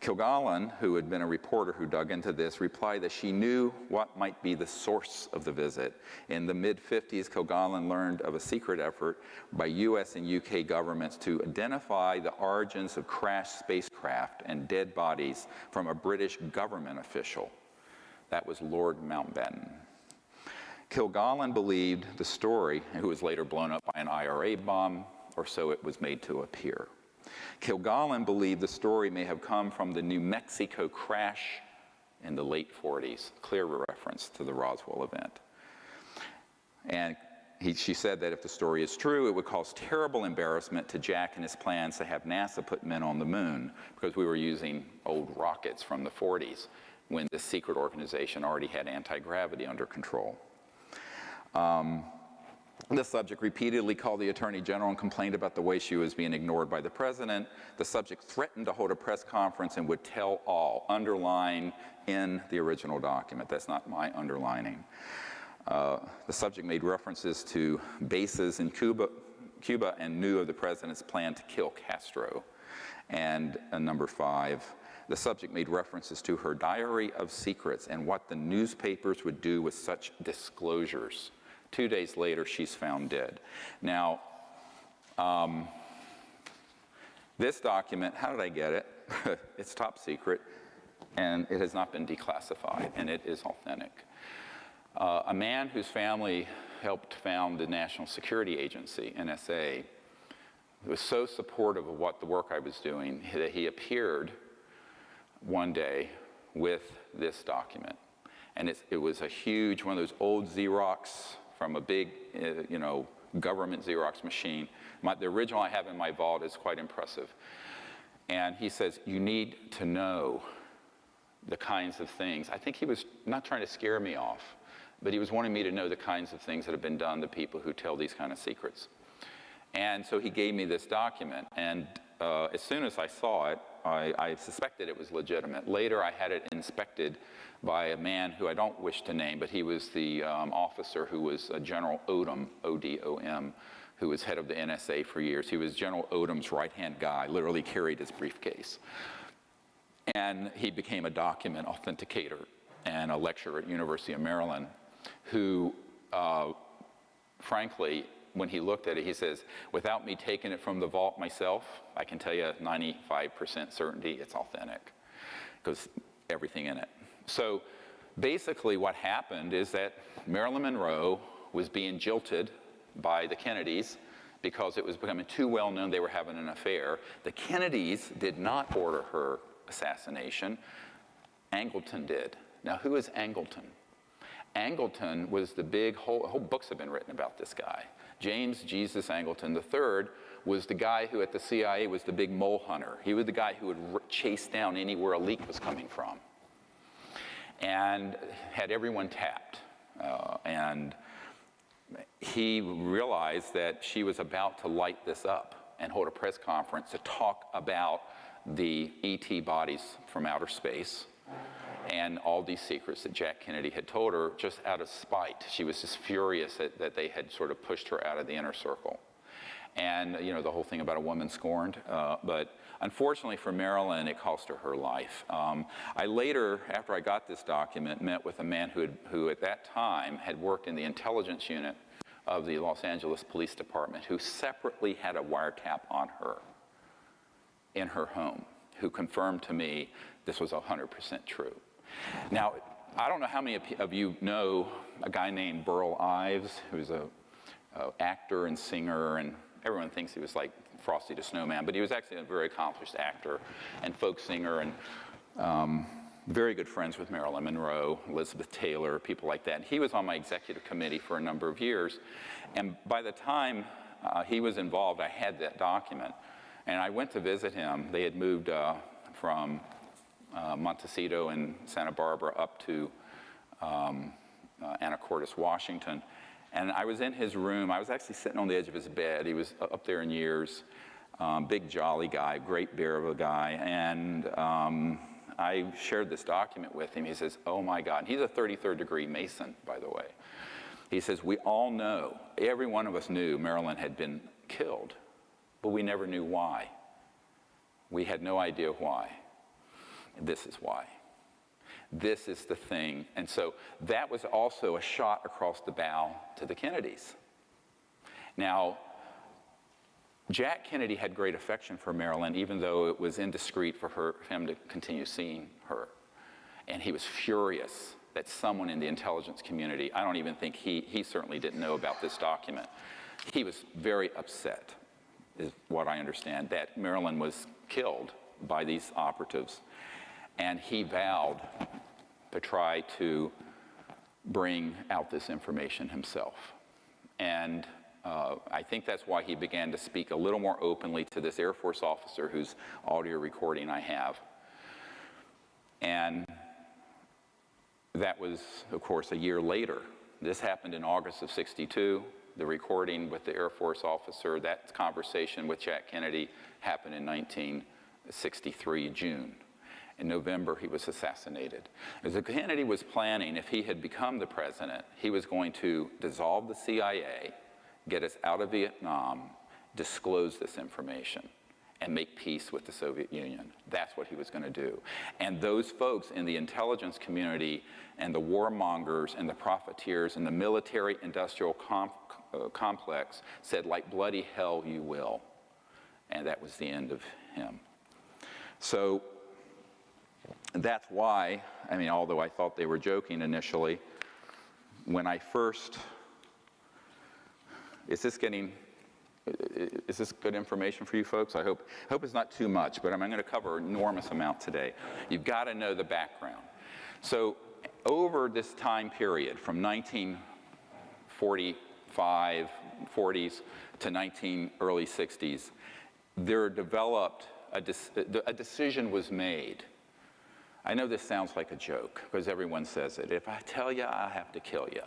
Kilgallen, who had been a reporter who dug into this, replied that she knew what might be the source of the visit. In the mid-50s, Kilgallen learned of a secret effort by US and UK governments to identify the origins of crashed spacecraft and dead bodies from a British government official. That was Lord Mountbatten. Kilgallen believed the story, who was later blown up by an IRA bomb, or so it was made to appear. Kilgallen believed the story may have come from the New Mexico crash in the late 40s, clear reference to the Roswell event. And she said that if the story is true, it would cause terrible embarrassment to Jack and his plans to have NASA put men on the moon, because we were using old rockets from the 40s when the secret organization already had anti-gravity under control. The subject repeatedly called the Attorney General and complained about the way she was being ignored by the president. The subject threatened to hold a press conference and would tell all, underline in the original document. That's not my underlining. The subject made references to bases in Cuba and knew of the president's plan to kill Castro. And number 5, the subject made references to her diary of secrets and what the newspapers would do with such disclosures. 2 days later, she's found dead. Now, this document, how did I get it? It's top secret, and it has not been declassified, and it is authentic. A man whose family helped found the National Security Agency, NSA, was so supportive of what the work I was doing that he appeared one day with this document. And it was a huge, one of those old Xerox from a big, government Xerox machine. The original I have in my vault is quite impressive. And he says, you need to know the kinds of things. I think he was not trying to scare me off, but he was wanting me to know the kinds of things that have been done to people who tell these kind of secrets. And so he gave me this document, and as soon as I saw it, I suspected it was legitimate. Later, I had it inspected by a man who I don't wish to name, but he was the officer who was General Odom, O-D-O-M, who was head of the NSA for years. He was General Odom's right-hand guy, literally carried his briefcase. And he became a document authenticator and a lecturer at University of Maryland who, frankly, when he looked at it, he says, without me taking it from the vault myself, I can tell you 95% certainty it's authentic, because everything in it. So basically what happened is that Marilyn Monroe was being jilted by the Kennedys because it was becoming too well known they were having an affair. The Kennedys did not order her assassination. Angleton did. Now, who is Angleton? Angleton was the big, whole books have been written about this guy. James Jesus Angleton III was the guy who at the CIA was the big mole hunter. He was the guy who would chase down anywhere a leak was coming from and had everyone tapped. And he realized that she was about to light this up and hold a press conference to talk about the ET bodies from outer space and all these secrets that Jack Kennedy had told her just out of spite. She was just furious that they had sort of pushed her out of the inner circle. And, the whole thing about a woman scorned. But unfortunately for Marilyn, it cost her her life. I later, after I got this document, met with a man who at that time had worked in the intelligence unit of the Los Angeles Police Department, who separately had a wiretap on her in her home, who confirmed to me this was 100% true. Now, I don't know how many of you know a guy named Burl Ives, who's an actor and singer, and everyone thinks he was like Frosty the Snowman, but he was actually a very accomplished actor and folk singer, and very good friends with Marilyn Monroe, Elizabeth Taylor, people like that. And he was on my executive committee for a number of years, and by the time he was involved, I had that document, and I went to visit him. They had moved from Montecito and Santa Barbara up to Anacortes, Washington. And I was in his room. I was actually sitting on the edge of his bed. He was up there in years, big jolly guy, great bear of a guy. And I shared this document with him. He says, oh my God. And he's a 33rd degree Mason, by the way. He says, we all know, every one of us knew Marilyn had been killed, but we never knew why. We had no idea why. This is why. This is the thing. And so that was also a shot across the bow to the Kennedys. Now, Jack Kennedy had great affection for Marilyn, even though it was indiscreet for him to continue seeing her. And he was furious that someone in the intelligence community, I don't even think he certainly didn't know about this document. He was very upset, is what I understand, that Marilyn was killed by these operatives. And he vowed to try to bring out this information himself. And I think that's why he began to speak a little more openly to this Air Force officer whose audio recording I have. And that was, of course, a year later. This happened in August of '62. The recording with the Air Force officer, that conversation with Jack Kennedy happened in 1963, June. In November, he was assassinated. As Kennedy was planning, if he had become the president, he was going to dissolve the CIA, get us out of Vietnam, disclose this information, and make peace with the Soviet Union. That's what he was going to do. And those folks in the intelligence community and the warmongers and the profiteers and the military-industrial complex said, like bloody hell you will. And that was the end of him. So that's why, although I thought they were joking initially, when I first, is is this good information for you folks? I hope it's not too much, but I'm going to cover an enormous amount today. You've got to know the background. So over this time period, from 1945, 40s to early 60s, there developed a decision was made. I know this sounds like a joke because everyone says it. If I tell you, I have to kill you.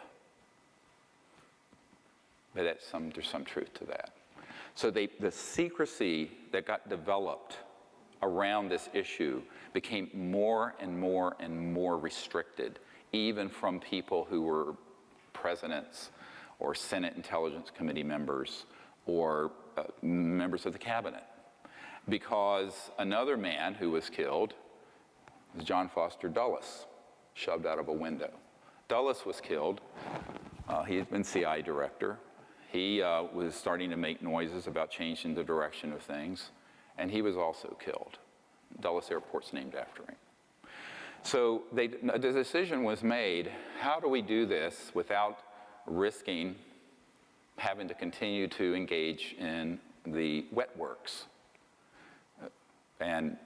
But there's some truth to that. So the secrecy that got developed around this issue became more and more and more restricted, even from people who were presidents or Senate Intelligence Committee members or members of the cabinet. Because another man who was killed was John Foster Dulles, shoved out of a window. Dulles was killed. He had been CIA director. He was starting to make noises about changing the direction of things, and he was also killed. Dulles Airport's named after him. So the decision was made, how do we do this without risking having to continue to engage in the wet works? And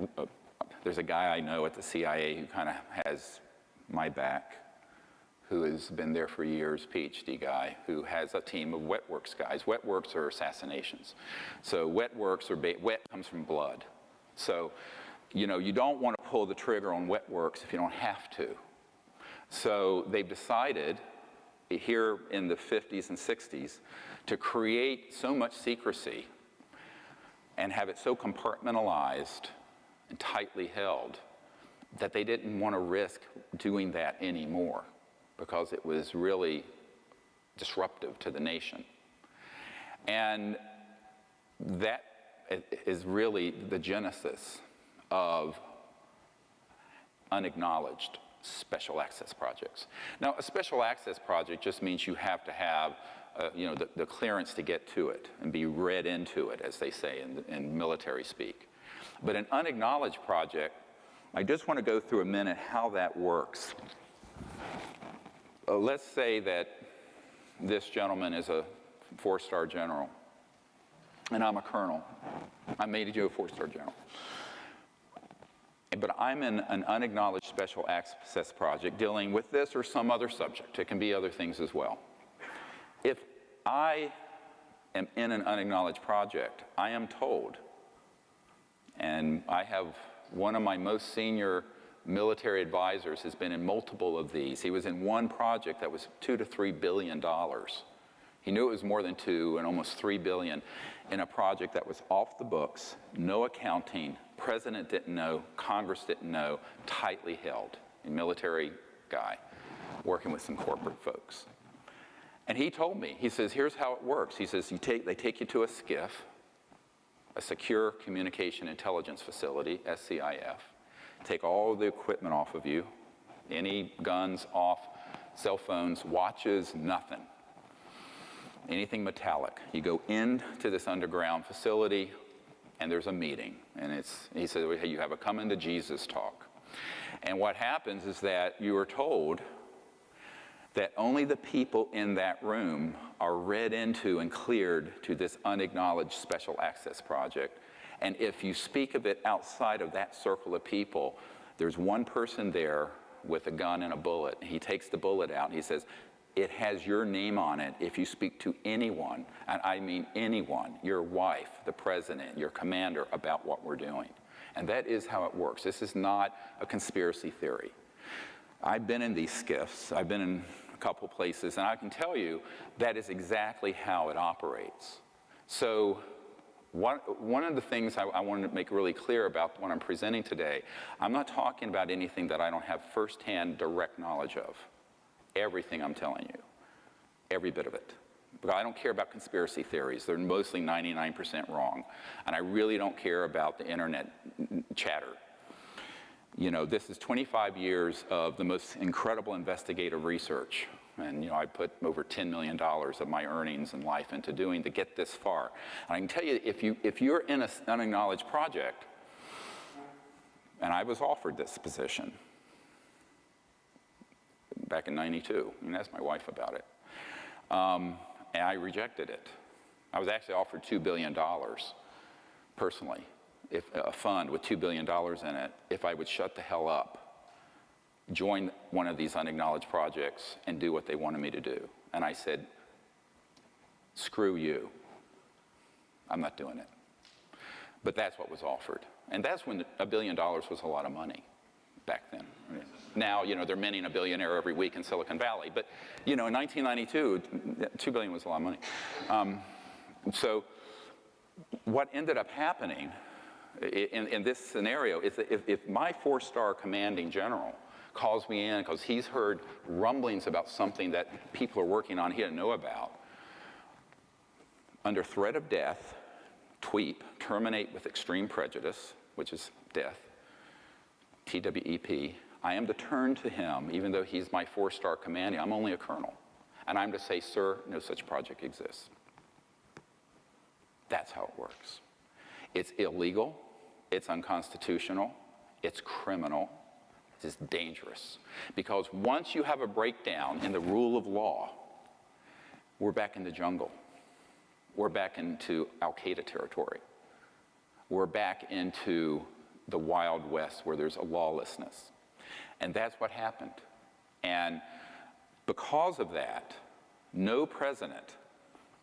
there's a guy I know at the CIA who kind of has my back, who has been there for years, PhD guy, who has a team of wet works guys. Wet works are assassinations. So wet works wet comes from blood. So, you don't want to pull the trigger on wet works if you don't have to. So they've decided here in the 50s and 60s to create so much secrecy and have it so compartmentalized and tightly held that they didn't want to risk doing that anymore because it was really disruptive to the nation. And that is really the genesis of unacknowledged special access projects. Now, a special access project just means you have to have the clearance to get to it and be read into it, as they say in military speak. But an unacknowledged project, I just want to go through a minute how that works. Let's say that this gentleman is a 4-star general, and I'm a colonel. I made you a 4-star general. But I'm in an unacknowledged special access project dealing with this or some other subject. It can be other things as well. If I am in an unacknowledged project, I am told, and I have one of my most senior military advisors has been in multiple of these. He was in one project that was $2 to $3 billion. He knew it was more than 2 and almost 3 billion in a project that was off the books, no accounting, president didn't know, Congress didn't know, tightly held. A military guy working with some corporate folks. And he told me, he says, here's how it works. He says, they take you to a SCIF, a Secure Communication Intelligence Facility, SCIF, take all the equipment off of you, any guns off, cell phones, watches, nothing. Anything metallic. You go into this underground facility, and there's a meeting. And he said, hey, you have a come into Jesus talk. And what happens is that you are told that only the people in that room are read into and cleared to this unacknowledged special access project. And if you speak of it outside of that circle of people, there's one person there with a gun and a bullet. He takes the bullet out and he says, it has your name on it if you speak to anyone, and I mean anyone, your wife, the president, your commander, about what we're doing. And that is how it works. This is not a conspiracy theory. I've been in these SCIFs. I've been in a couple places, and I can tell you that is exactly how it operates. So one of the things I wanted to make really clear about what I'm presenting today, I'm not talking about anything that I don't have firsthand direct knowledge of. Everything I'm telling you, every bit of it. But I don't care about conspiracy theories. They're mostly 99% wrong. And I really don't care about the internet chatter. This is 25 years of the most incredible investigative research. And, I put over $10 million of my earnings and life into to get this far. And I can tell you, if you're in an unacknowledged project, and I was offered this position back in '92, and asked my wife about it, and I rejected it I was actually offered $2 billion personally, if a fund with $2 billion in it, if I would shut the hell up, join one of these unacknowledged projects, and do what they wanted me to do. And I said, screw you. I'm not doing it. But that's what was offered. And that's when $1 billion was a lot of money back then. Now, they're minting a billionaire every week in Silicon Valley. But, in 1992, $2 billion was a lot of money. So what ended up happening in this scenario is that if my 4-star commanding general calls me in because he's heard rumblings about something that people are working on he didn't know about, under threat of death, TWEEP, terminate with extreme prejudice, which is death, TWEP, I am to turn to him, even though he's my 4-star commanding, I'm only a colonel, and I'm to say, sir, no such project exists. That's how it works. It's illegal, it's unconstitutional, it's criminal, it's dangerous. Because once you have a breakdown in the rule of law, we're back in the jungle. We're back into Al-Qaeda territory. We're back into the Wild West where there's a lawlessness. And that's what happened. And because of that, no president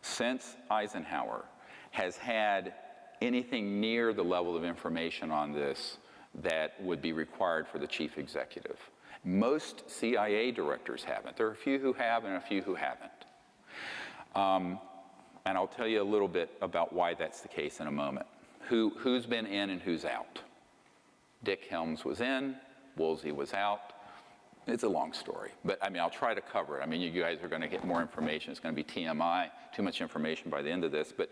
since Eisenhower has had anything near the level of information on this that would be required for the chief executive. Most CIA directors haven't. There are a few who have and a few who haven't. And I'll tell you a little bit about why that's the case in a moment. Who's been in and who's out? Dick Helms was in, Woolsey was out. It's a long story, but I'll try to cover it. You guys are going to get more information. It's going to be TMI, too much information by the end of this. But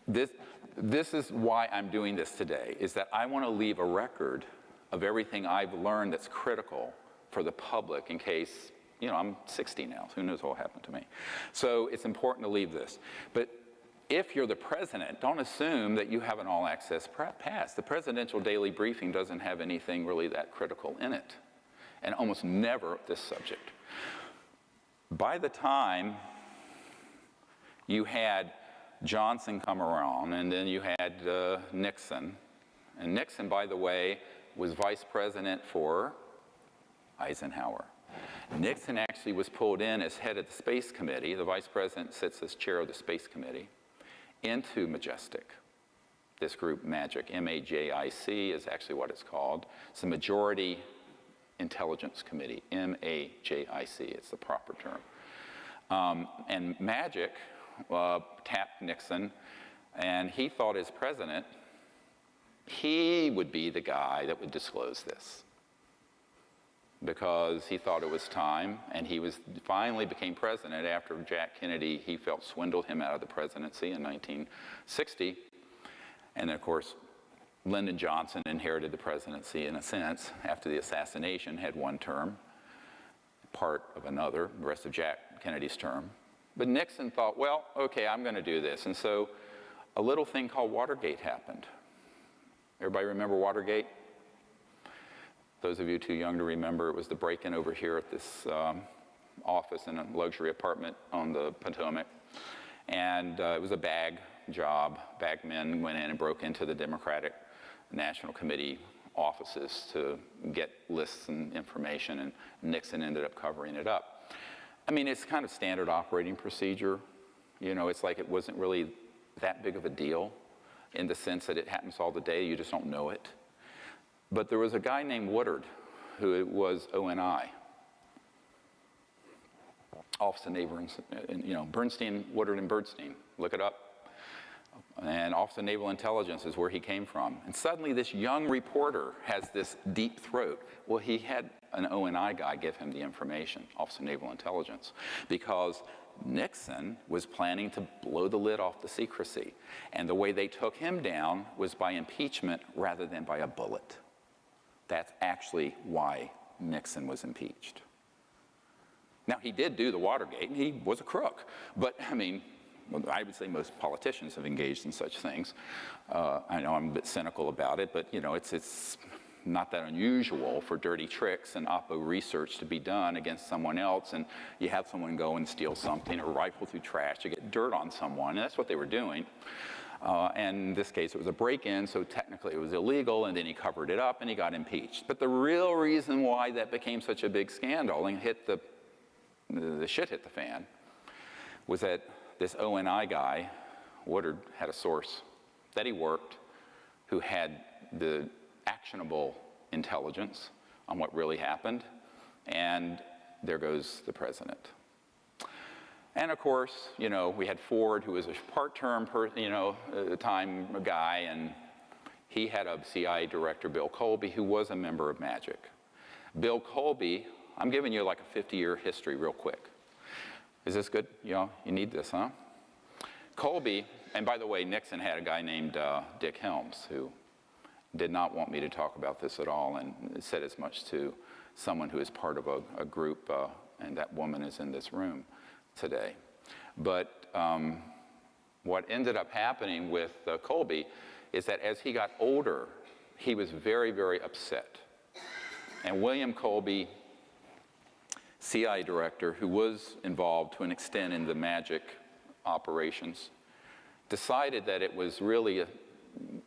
this is why I'm doing this today, is that I want to leave a record of everything I've learned that's critical for the public in case, I'm 60 now, so who knows what will happen to me. So it's important to leave this. But if you're the president, don't assume that you have an all-access pass. The presidential daily briefing doesn't have anything really that critical in it, and almost never this subject. By the time you had Johnson come around, and then you had Nixon, and Nixon, by the way, was vice president for Eisenhower. Nixon actually was pulled in as head of the Space Committee. The vice president sits as chair of the Space Committee, into Majestic. This group, MAJIC, M-A-J-I-C, is actually what it's called. It's the Majority Intelligence Committee, M-A-J-I-C, it's the proper term. And MAJIC tapped Nixon, and he thought as president, he would be the guy that would disclose this, because he thought it was time, and he finally became president after Jack Kennedy, he felt, swindled him out of the presidency in 1960. And then, of course, Lyndon Johnson inherited the presidency in a sense after the assassination, had one term, part of another, the rest of Jack Kennedy's term. But Nixon thought, well, okay, I'm going to do this. And so a little thing called Watergate happened. Everybody remember Watergate? Those of you too young to remember, it was the break-in over here at this office in a luxury apartment on the Potomac. And it was a bag job. Bagmen went in and broke into the Democratic National Committee offices to get lists and information, and Nixon ended up covering it up. It's kind of standard operating procedure. It's like it wasn't really that big of a deal in the sense that it happens all the day, you just don't know it. But there was a guy named Woodard who was ONI, Office of Naval, Bernstein, Woodard and Bernstein, look it up. And Office of Naval Intelligence is where he came from. And suddenly this young reporter has this deep throat. Well, he had an ONI guy give him the information, Office of Naval Intelligence, because Nixon was planning to blow the lid off the secrecy. And the way they took him down was by impeachment rather than by a bullet. That's actually why Nixon was impeached. Now, he did do the Watergate, and he was a crook. But, I would say most politicians have engaged in such things. I know I'm a bit cynical about it, but, it's not that unusual for dirty tricks and oppo research to be done against someone else, and you have someone go and steal something or rifle through trash to get dirt on someone, and that's what they were doing. And in this case, it was a break-in, so technically it was illegal, and then he covered it up and he got impeached. But the real reason why that became such a big scandal and the shit hit the fan was that this ONI guy, Woodard, had a source that he worked who had the actionable intelligence on what really happened, and there goes the president. And of course, you know, we had Ford, who was a part-term, time guy, and he had a CIA director, Bill Colby, who was a member of MAGIC. Bill Colby, I'm giving you like a 50-year history real quick. Is this good? You need this, huh? Colby, and by the way, Nixon had a guy named Dick Helms, who did not want me to talk about this at all, and said as much to someone who is part of a group, and that woman is in this room today. But what ended up happening with Colby is that as he got older, he was very, very upset. And William Colby, CIA director, who was involved to an extent in the MAGIC operations, decided that it was really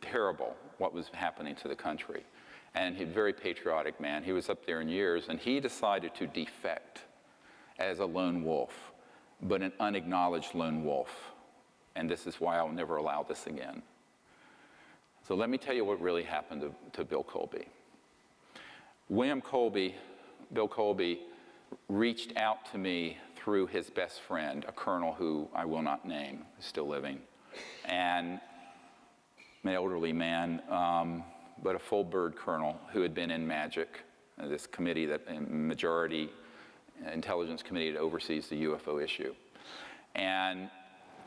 terrible what was happening to the country. And he's a very patriotic man. He was up there in years, and he decided to defect as a lone wolf, but an unacknowledged lone wolf. And this is why I'll never allow this again. So let me tell you what really happened to Bill Colby. Bill Colby, reached out to me through his best friend, a colonel who I will not name, is still living, and an elderly man, but a full-bird colonel who had been in MAGIC, this committee, that majority intelligence committee that oversees the UFO issue. And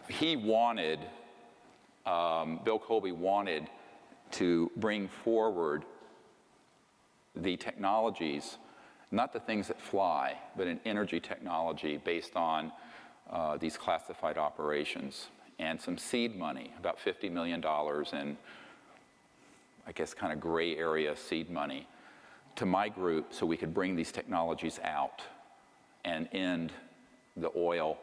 he wanted, Bill Colby wanted to bring forward the technologies, not the things that fly, but an energy technology based on these classified operations, and some seed money, about $50 million in, I guess, kind of gray area seed money, to my group so we could bring these technologies out and end the oil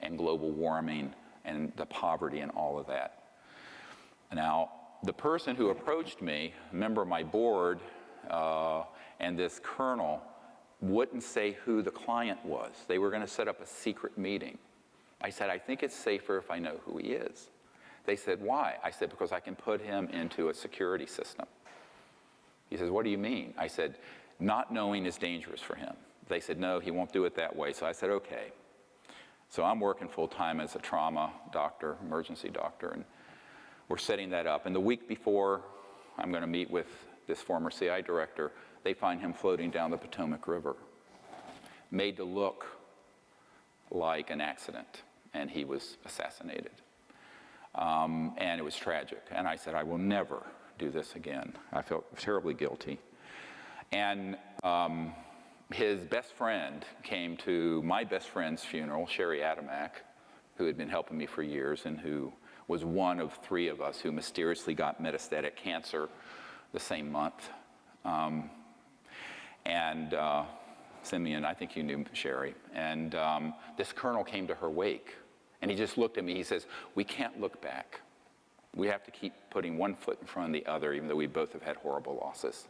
and global warming and the poverty and all of that. Now, the person who approached me, a member of my board, and this colonel, wouldn't say who the client was. They were going to set up a secret meeting. I said, I think it's safer if I know who he is. They said, why? I said, because I can put him into a security system. He says, what do you mean? I said, not knowing is dangerous for him. They said, no, he won't do it that way. So I said, okay. So I'm working full-time as a trauma doctor, emergency doctor, and we're setting that up. And the week before I'm going to meet with this former CIA director, they find him floating down the Potomac River, made to look like an accident, and he was assassinated. And it was tragic. And I said, I will never do this again. I felt terribly guilty. And his best friend came to my best friend's funeral, Sherry Adamak, who had been helping me for years and who was one of 3 of us who mysteriously got metastatic cancer the same month. Simeon, I think you knew Sherry. And this colonel came to her wake, and he just looked at me. He says, we can't look back. We have to keep putting one foot in front of the other, even though we both have had horrible losses.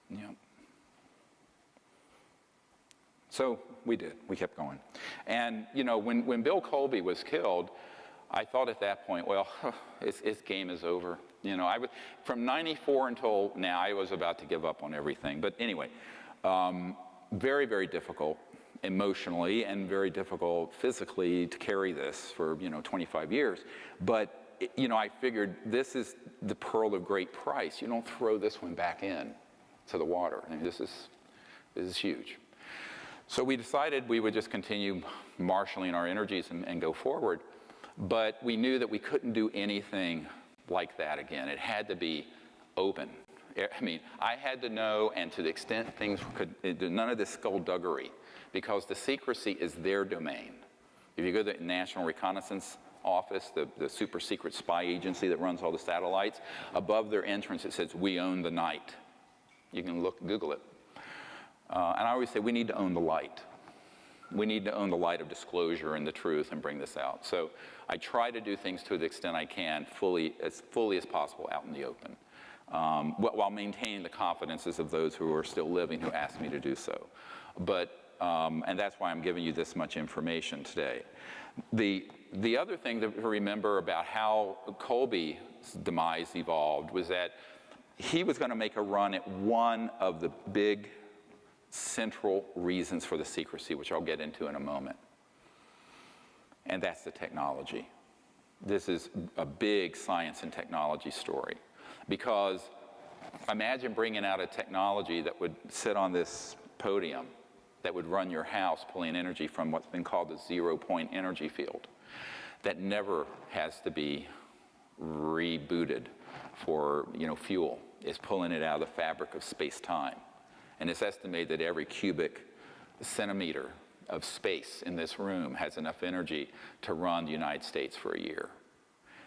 Yeah. So we did. We kept going. And, you know, when Bill Colby was killed, I thought at that point, well, his game is over. You know, from 94 until now, I was about to give up on everything. But anyway, very, very difficult emotionally and very difficult physically to carry this for, 25 years. But, I figured this is the pearl of great price. You don't throw this one back in to the water. I mean, this is huge. So we decided we would just continue marshaling our energies and go forward. But we knew that we couldn't do anything like that again. It had to be open. I mean, I had to know, and to the extent things could, none of this skullduggery, because the secrecy is their domain. If you go to the National Reconnaissance office, the super secret spy agency that runs all the satellites. Above their entrance, it says, "We own the night." You can Google it. And I always say, we need to own the light. We need to own the light of disclosure and the truth and bring this out. So I try to do things to the extent I can, as fully as possible out in the open, while maintaining the confidences of those who are still living who ask me to do so. And that's why I'm giving you this much information today. The other thing to remember about how Colby's demise evolved was that he was going to make a run at one of the big central reasons for the secrecy, which I'll get into in a moment. And that's the technology. This is a big science and technology story. Because imagine bringing out a technology that would sit on this podium, that would run your house, pulling energy from what's been called the zero-point energy field, that never has to be rebooted for fuel. It's pulling it out of the fabric of space-time. And it's estimated that every cubic centimeter of space in this room has enough energy to run the United States for a year,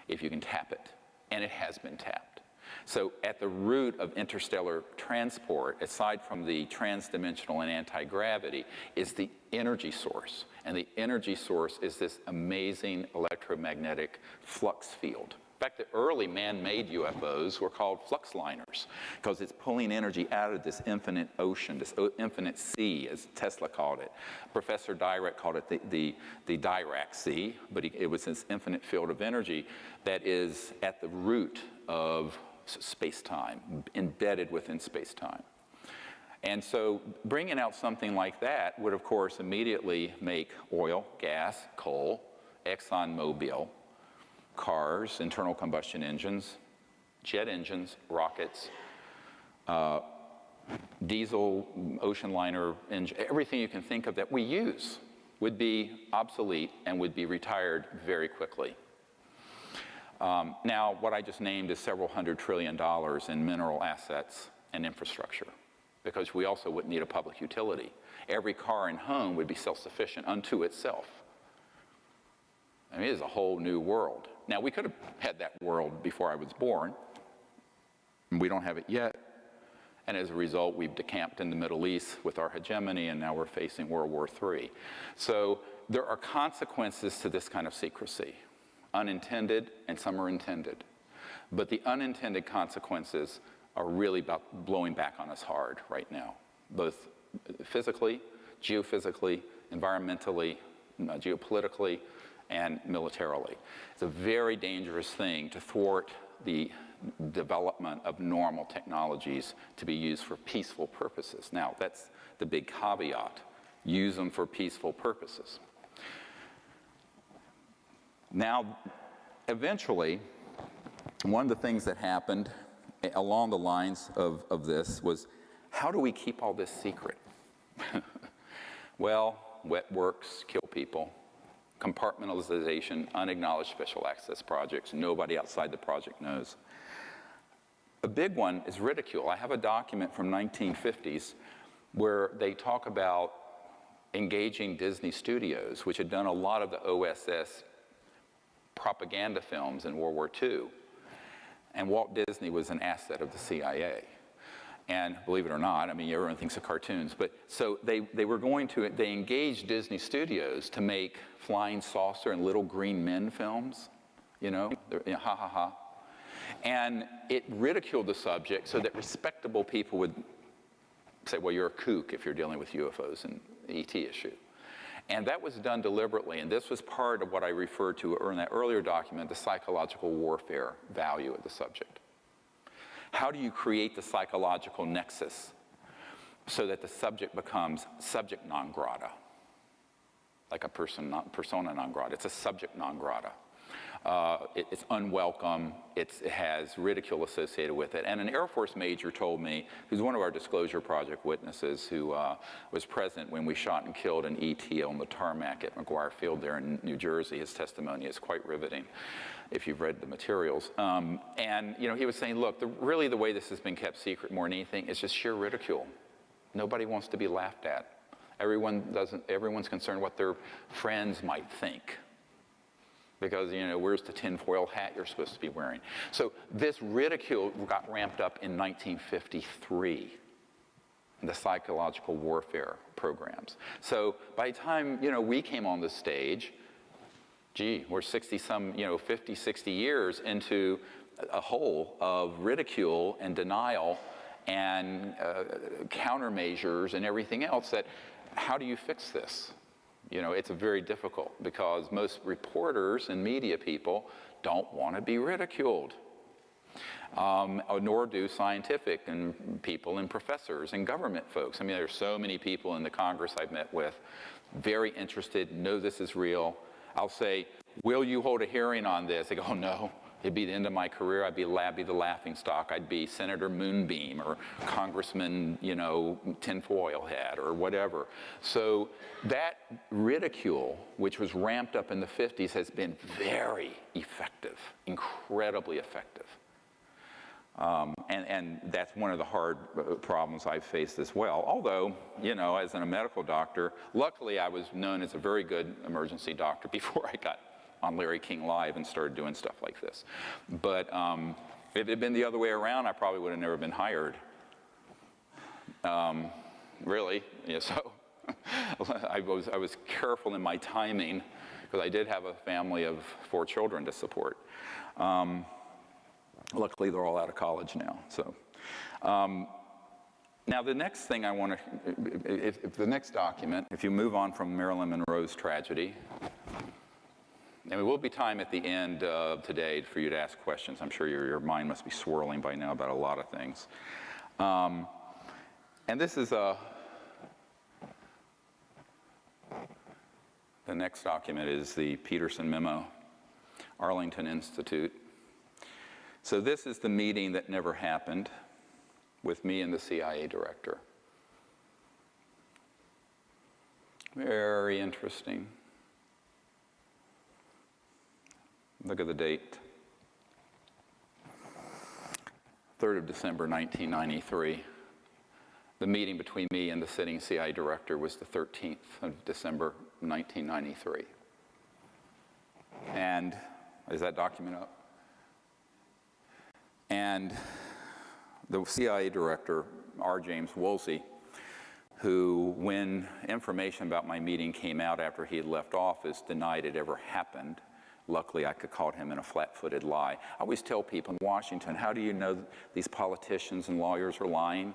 if you can tap it. And it has been tapped. So at the root of interstellar transport, aside from the transdimensional and anti-gravity, is the energy source. And the energy source is this amazing electromagnetic flux field. In fact, the early man-made UFOs were called flux liners because it's pulling energy out of this infinite ocean, this infinite sea, as Tesla called it. Professor Dirac called it the Dirac Sea, but it was this infinite field of energy that is at the root of space-time, embedded within space-time. And so bringing out something like that would, of course, immediately make oil, gas, coal, ExxonMobil, cars, internal combustion engines, jet engines, rockets, diesel, ocean liner engine, everything you can think of that we use would be obsolete and would be retired very quickly. Now, what I just named is several $100 trillion in mineral assets and infrastructure, because we also wouldn't need a public utility. Every car and home would be self-sufficient unto itself. I mean, it is a whole new world. Now, we could have had that world before I was born, and we don't have it yet. And as a result, we've decamped in the Middle East with our hegemony, and now we're facing World War III. So there are consequences to this kind of secrecy, unintended, and some are intended. But the unintended consequences are really about blowing back on us hard right now, both physically, geophysically, environmentally, geopolitically, and militarily. It's a very dangerous thing to thwart the development of normal technologies to be used for peaceful purposes. Now, that's the big caveat. Use them for peaceful purposes. Now, eventually, one of the things that happened along the lines of this was, how do we keep all this secret? Well, wet works kill people. Compartmentalization, unacknowledged special access projects. Nobody outside the project knows. A big one is ridicule. I have a document from 1950s where they talk about engaging Disney Studios, which had done a lot of the OSS propaganda films in World War II. And Walt Disney was an asset of the CIA. And believe it or not, I mean, everyone thinks of cartoons, but so they engaged Disney Studios to make Flying Saucer and Little Green Men films, ha ha ha. And it ridiculed the subject so that respectable people would say, well, you're a kook if you're dealing with UFOs and the ET issue. And that was done deliberately, and this was part of what I referred to in that earlier document, the psychological warfare value of the subject. How do you create the psychological nexus so that the subject becomes subject non grata? Like a persona non grata. It's a subject non grata. It's unwelcome. It has ridicule associated with it. And an Air Force major told me, who's one of our Disclosure Project witnesses, who was present when we shot and killed an ET on the tarmac at McGuire Field there in New Jersey. His testimony is quite riveting, if you've read the materials. And he was saying, look, really the way this has been kept secret more than anything is just sheer ridicule. Nobody wants to be laughed at. Everyone's concerned what their friends might think. because, where's the tinfoil hat you're supposed to be wearing? So this ridicule got ramped up in 1953, the psychological warfare programs. So by the time, we came on the stage, we're 50, 60 years into a hole of ridicule and denial and countermeasures and everything else that, how do you fix this? It's very difficult because most reporters and media people don't want to be ridiculed, nor do scientific and people and professors and government folks. I mean, there's so many people in the Congress I've met with, very interested, know this is real. I'll say, will you hold a hearing on this? They go, oh, no. It'd be the end of my career. I'd be the laughing stock. I'd be Senator Moonbeam or Congressman, Tinfoil Hat or whatever. So that ridicule, which was ramped up in the 50s, has been very effective, incredibly effective. And that's one of the hard problems I've faced as well. Although, as a medical doctor, luckily I was known as a very good emergency doctor before I got on Larry King Live and started doing stuff like this. But if it had been the other way around, I probably would have never been hired. Really, so I was careful in my timing because I did have a family of 4 children to support. Luckily, they're all out of college now. So now the next thing I want to, if the next document, if you move on from Marilyn Monroe's tragedy, and there will be time at the end of today for you to ask questions. I'm sure your mind must be swirling by now about a lot of things. And this is the next document is the Peterson Memo, Arlington Institute. So this is the meeting that never happened with me and the CIA director. Very interesting. Look at the date. 3rd of December, 1993. The meeting between me and the sitting CIA director was the 13th of December, 1993. And is that document up? And the CIA director, R. James Woolsey, who, when information about my meeting came out after he had left office, denied it ever happened. Luckily, I could caught him in a flat-footed lie. I always tell people in Washington, how do you know these politicians and lawyers are lying?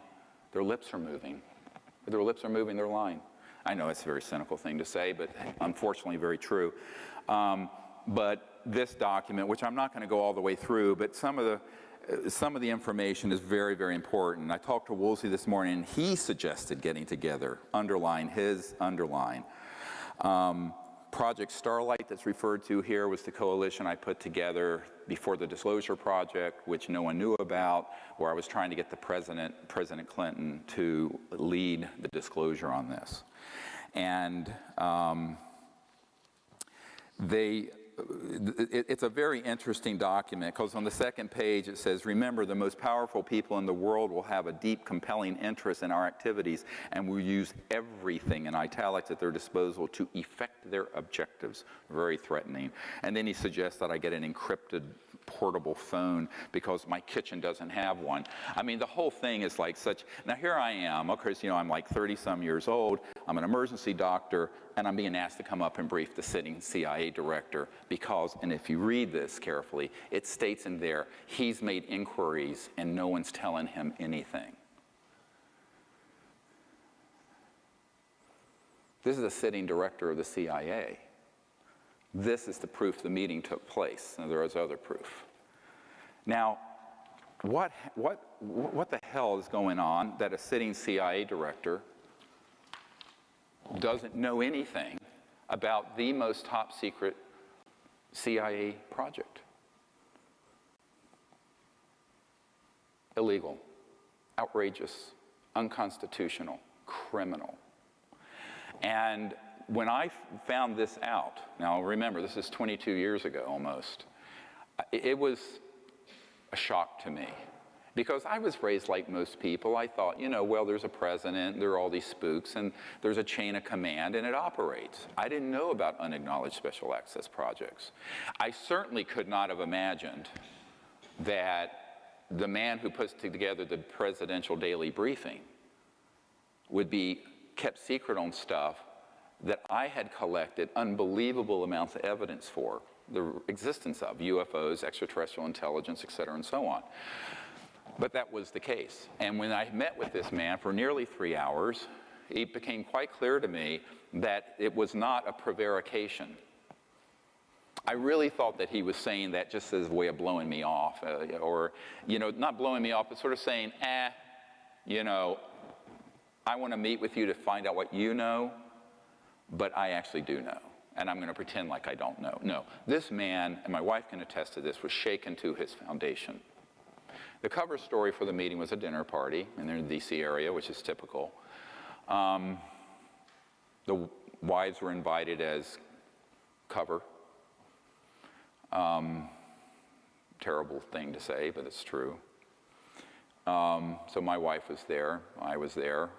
Their lips are moving. If their lips are moving, they're lying. I know it's a very cynical thing to say, but unfortunately very true. But this document, which I'm not going to go all the way through, but some of the information is very, very important. I talked to Woolsey this morning, and he suggested getting together, underline. Project Starlight that's referred to here was the coalition I put together before the Disclosure Project, which no one knew about, where I was trying to get the President Clinton, to lead the disclosure on this. And it's a very interesting document because on the second page it says, remember, the most powerful people in the world will have a deep, compelling interest in our activities and will use everything in italics at their disposal to effect their objectives. Very threatening. And then he suggests that I get an encrypted portable phone because my kitchen doesn't have one. I mean, the whole thing is like such. Now here I am, of course, I'm like 30-some years old. I'm an emergency doctor, and I'm being asked to come up and brief the sitting CIA director because, and if you read this carefully, it states in there, he's made inquiries and no one's telling him anything. This is the sitting director of the CIA. This is the proof the meeting took place, and there is other proof. Now, what the hell is going on that a sitting CIA director doesn't know anything about the most top secret CIA project? Illegal, outrageous, unconstitutional, criminal. And when I found this out, now remember, this is 22 years ago almost, it was a shock to me. Because I was raised like most people. I thought, well, there's a president, there are all these spooks, and there's a chain of command, and it operates. I didn't know about unacknowledged special access projects. I certainly could not have imagined that the man who puts together the presidential daily briefing would be kept secret on stuff that I had collected unbelievable amounts of evidence for the existence of UFOs, extraterrestrial intelligence, et cetera, and so on. But that was the case. And when I met with this man for nearly 3 hours, it became quite clear to me that it was not a prevarication. I really thought that he was saying that just as a way of blowing me off, or, not blowing me off, but sort of saying, I want to meet with you to find out what you know, but I actually do know, and I'm going to pretend like I don't know. No, this man, and my wife can attest to this, was shaken to his foundation. The cover story for the meeting was a dinner party in the D.C. area, which is typical. The wives were invited as cover. Terrible thing to say, but it's true. So my wife was there. I was there.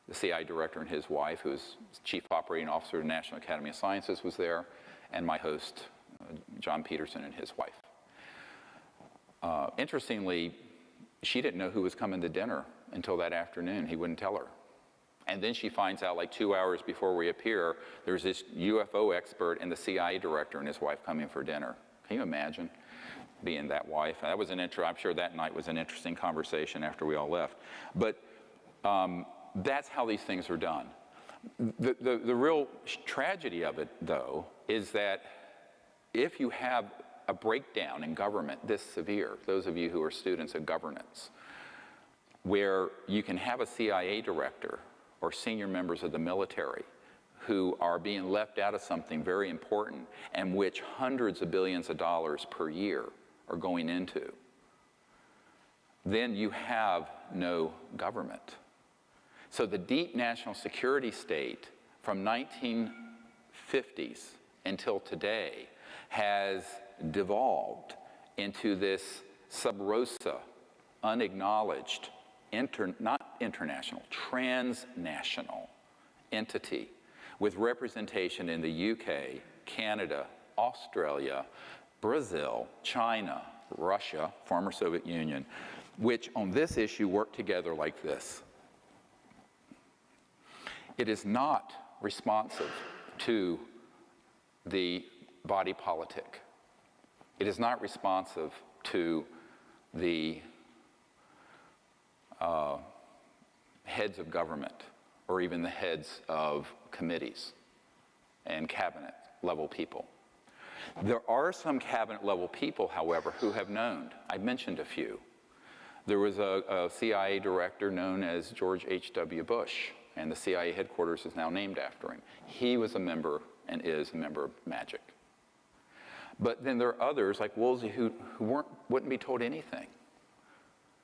The CI director and his wife, who was chief operating officer of the National Academy of Sciences, was there, and my host, John Peterson, and his wife. Interestingly, she didn't know who was coming to dinner until that afternoon. He wouldn't tell her. And then she finds out like 2 hours before we appear, there's this UFO expert and the CIA director and his wife coming for dinner. Can you imagine being that wife? That was I'm sure that night was an interesting conversation after we all left. But that's how these things are done. The real tragedy of it, though, is that if you have a breakdown in government this severe, those of you who are students of governance, where you can have a CIA director or senior members of the military who are being left out of something very important and which hundreds of billions of dollars per year are going into, then you have no government. So the deep national security state from 1950s until today has devolved into this sub rosa, unacknowledged, not international, transnational entity with representation in the UK, Canada, Australia, Brazil, China, Russia, former Soviet Union, which on this issue work together like this. It is not responsive to the body politic. It is not responsive to the heads of government or even the heads of committees and cabinet level people. There are some cabinet level people, however, who have known. I mentioned a few. There was a CIA director known as George H.W. Bush, and the CIA headquarters is now named after him. He was a member and is a member of MAGIC. But then there are others like Woolsey who wouldn't be told anything.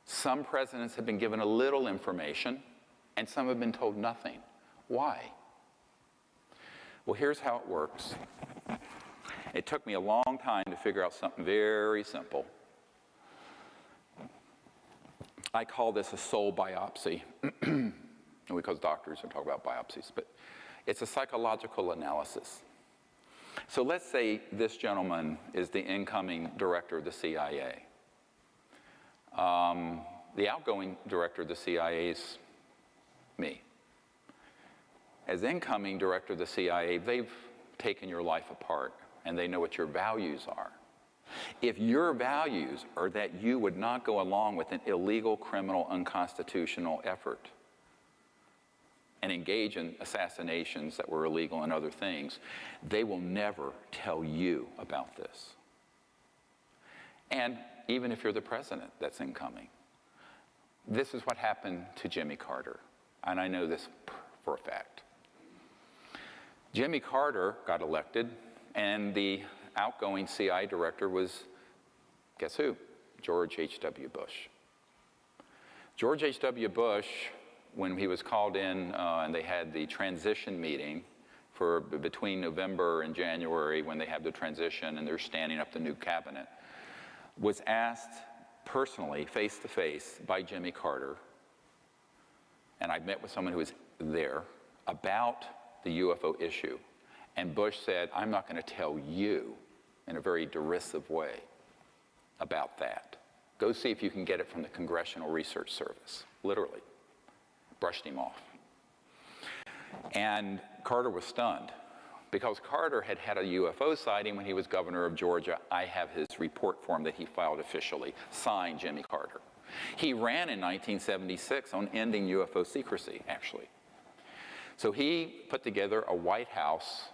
Some presidents have been given a little information, and some have been told nothing. Why? Well, here's how it works. It took me a long time to figure out something very simple. I call this a soul biopsy. Because doctors don't talk about biopsies, but it's a psychological analysis. So let's say this gentleman is the incoming director of the CIA. The outgoing director of the CIA is me. As incoming director of the CIA, they've taken your life apart, and they know what your values are. If your values are that you would not go along with an illegal, criminal, unconstitutional effort and engage in assassinations that were illegal and other things, they will never tell you about this. And even if you're the president that's incoming, this is what happened to Jimmy Carter, and I know this for a fact. Jimmy Carter got elected, and the outgoing CI director was, guess who? George H.W. Bush. George H.W. Bush, when he was called in and they had the transition meeting for between November and January when they have the transition and they're standing up the new cabinet, was asked personally, face-to-face, by Jimmy Carter, and I met with someone who was there, about the UFO issue. And Bush said, I'm not going to tell you, in a very derisive way, about that. Go see if you can get it from the Congressional Research Service. Literally. Brushed him off. And Carter was stunned, because Carter had had a UFO sighting when he was governor of Georgia. I have his report form that he filed officially, signed Jimmy Carter. He ran in 1976 on ending UFO secrecy, actually. So he put together a White House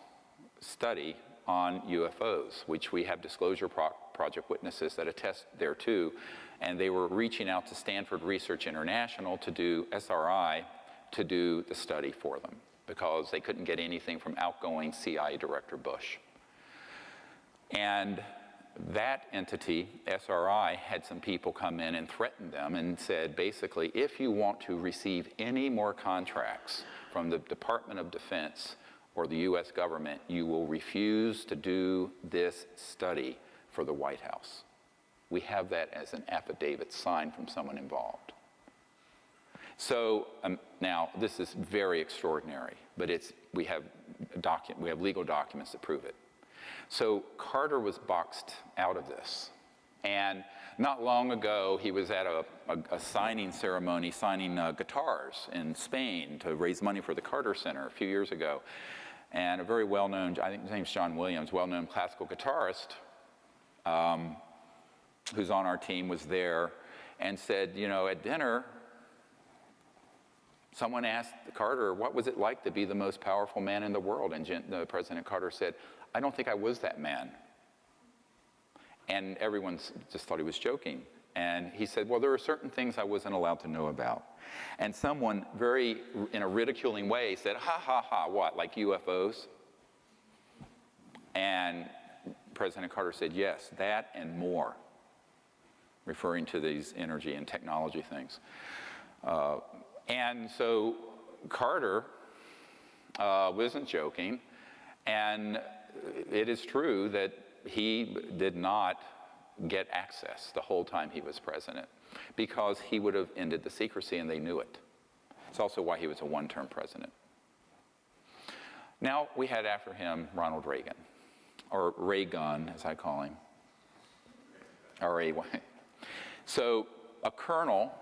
study on UFOs, which we have Disclosure Project witnesses that attest thereto, and they were reaching out to Stanford Research International to do SRI, to do the study for them, because they couldn't get anything from outgoing CIA Director Bush. And that entity, SRI, had some people come in and threaten them and said, basically, if you want to receive any more contracts from the Department of Defense or the US government, you will refuse to do this study for the White House. We have that as an affidavit signed from someone involved. So now, this is very extraordinary, but we have legal documents that prove it. So Carter was boxed out of this. And not long ago, he was at a signing ceremony, signing guitars in Spain to raise money for the Carter Center a few years ago. And a very well-known, I think his name's John Williams, well-known classical guitarist, who's on our team, was there and said, you know, at dinner, someone asked Carter, what was it like to be the most powerful man in the world? And President Carter said, I don't think I was that man. And everyone just thought he was joking. And he said, well, there are certain things I wasn't allowed to know about. And someone very, in a ridiculing way, said, ha, ha, ha, what, like UFOs? And President Carter said, yes, that and more, referring to these energy and technology things. And so Carter wasn't joking, and it is true that he did not get access the whole time he was president, because he would have ended the secrecy, and they knew it. It's also why he was a one-term president. Now we had after him Ronald Reagan, or Ray-Gun, as I call him, R-A-Y. So a colonel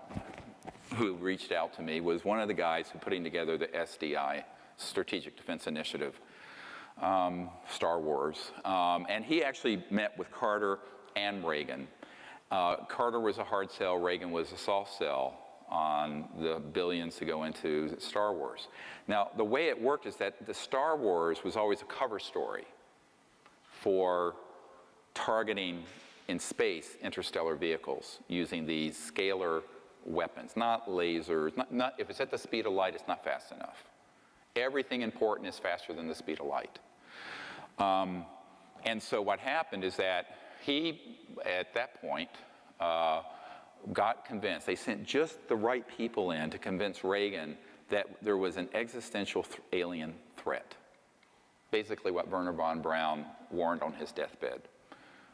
who reached out to me was one of the guys who putting together the SDI, Strategic Defense Initiative, Star Wars. And he actually met with Carter and Reagan. Carter was a hard sell, Reagan was a soft sell on the billions to go into Star Wars. Now, the way it worked is that the Star Wars was always a cover story for targeting in space interstellar vehicles using these scalar weapons, not lasers, not if it's at the speed of light, it's not fast enough. Everything important is faster than the speed of light. And so what happened is that he, at that point, got convinced. They sent just the right people in to convince Reagan that there was an existential alien threat. Basically what Wernher von Braun warned on his deathbed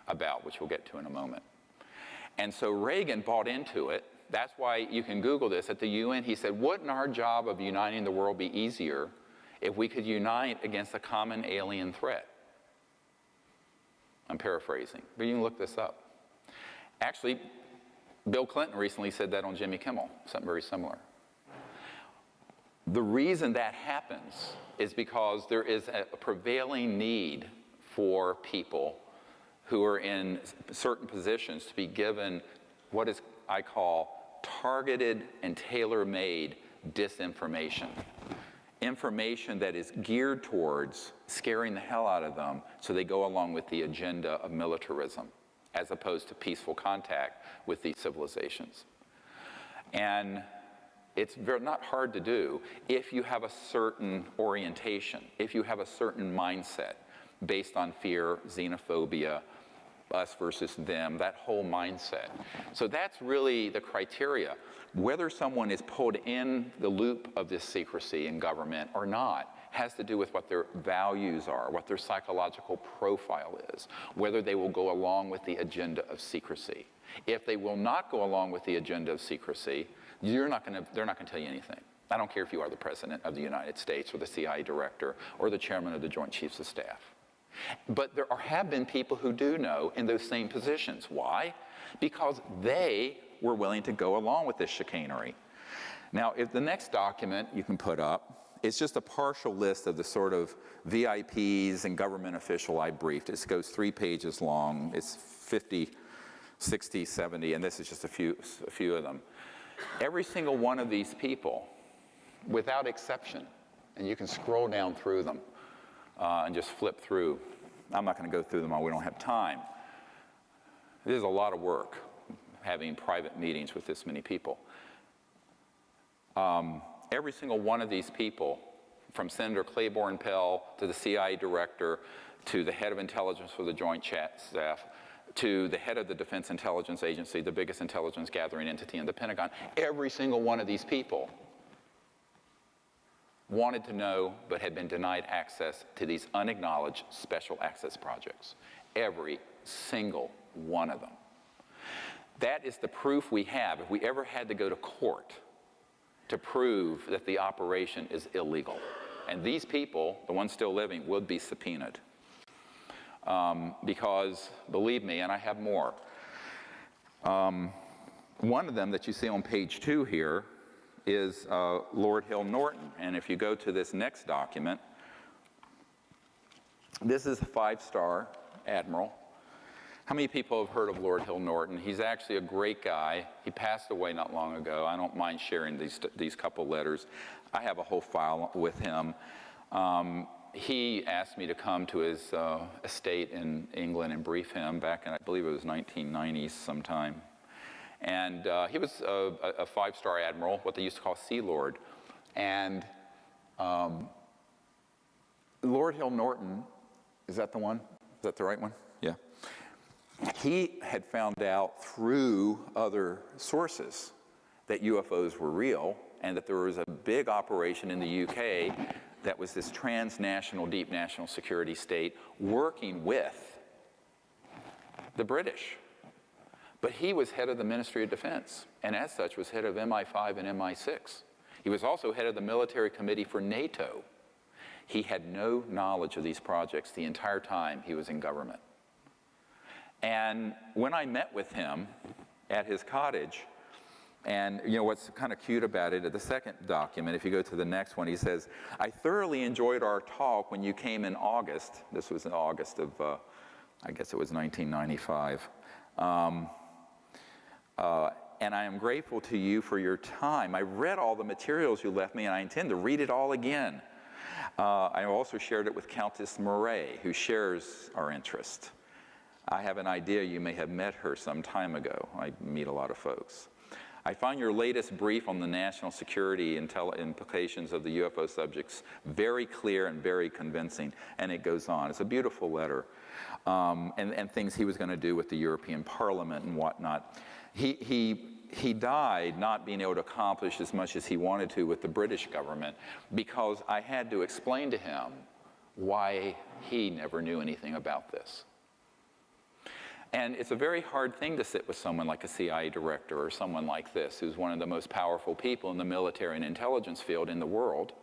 about, which we'll get to in a moment. And so Reagan bought into it. That's why you can Google this. At the UN, he said, wouldn't our job of uniting the world be easier if we could unite against a common alien threat? I'm paraphrasing, but you can look this up. Actually, Bill Clinton recently said that on Jimmy Kimmel, something very similar. The reason that happens is because there is a prevailing need for people who are in certain positions to be given what is, I call, targeted and tailor-made disinformation. Information that is geared towards scaring the hell out of them so they go along with the agenda of militarism as opposed to peaceful contact with these civilizations. And it's not hard to do if you have a certain orientation, if you have a certain mindset based on fear, xenophobia, us versus them, that whole mindset. So that's really the criteria. Whether someone is pulled in the loop of this secrecy in government or not has to do with what their values are, what their psychological profile is, whether they will go along with the agenda of secrecy. If they will not go along with the agenda of secrecy, they're not going to tell you anything. I don't care if you are the President of the United States or the CIA Director or the Chairman of the Joint Chiefs of Staff. But there have been people who do know in those same positions. Why? Because they were willing to go along with this chicanery. Now, if the next document you can put up, it's just a partial list of the sort of VIPs and government official I briefed. It goes 3 pages long. It's 50, 60, 70, and this is just a few of them. Every single one of these people, without exception, and you can scroll down through them and just flip through. I'm not going to go through them all. We don't have time. It is a lot of work having private meetings with this many people. Every single one of these people, from Senator Claiborne Pell to the CIA Director to the head of intelligence for the Joint Staff to the head of the Defense Intelligence Agency, the biggest intelligence gathering entity in the Pentagon, every single one of these people wanted to know but had been denied access to these unacknowledged special access projects. Every single one of them. That is the proof we have. If we ever had to go to court to prove that the operation is illegal. And these people, the ones still living, would be subpoenaed. Because, believe me, and I have more, one of them that you see on page 2 here is Lord Hill Norton. And if you go to this next document, this is a 5-star admiral. How many people have heard of Lord Hill Norton? He's actually a great guy. He passed away not long ago. I don't mind sharing these couple letters. I have a whole file with him. He asked me to come to his estate in England and brief him back in, I believe it was 1990s sometime. And he was a 5-star admiral, what they used to call Sea Lord. And Lord Hill Norton, is that the one? Is that the right one? Yeah. He had found out through other sources that UFOs were real and that there was a big operation in the UK that was this transnational, deep national security state working with the British. But he was head of the Ministry of Defense, and as such was head of MI5 and MI6. He was also head of the military committee for NATO. He had no knowledge of these projects the entire time he was in government. And when I met with him at his cottage, and you know what's kind of cute about it, at the second document, if you go to the next one, he says, I thoroughly enjoyed our talk when you came in August. This was in August of, I guess it was 1995. And I am grateful to you for your time. I read all the materials you left me, and I intend to read it all again. I also shared it with Countess Murray, who shares our interest. I have an idea you may have met her some time ago. I meet a lot of folks. I find your latest brief on the national security implications of the UFO subjects very clear and very convincing, and it goes on. It's a beautiful letter, and things he was going to do with the European Parliament and whatnot. He died not being able to accomplish as much as he wanted to with the British government because I had to explain to him why he never knew anything about this. And it's a very hard thing to sit with someone like a CIA director or someone like this, who's one of the most powerful people in the military and intelligence field in the world,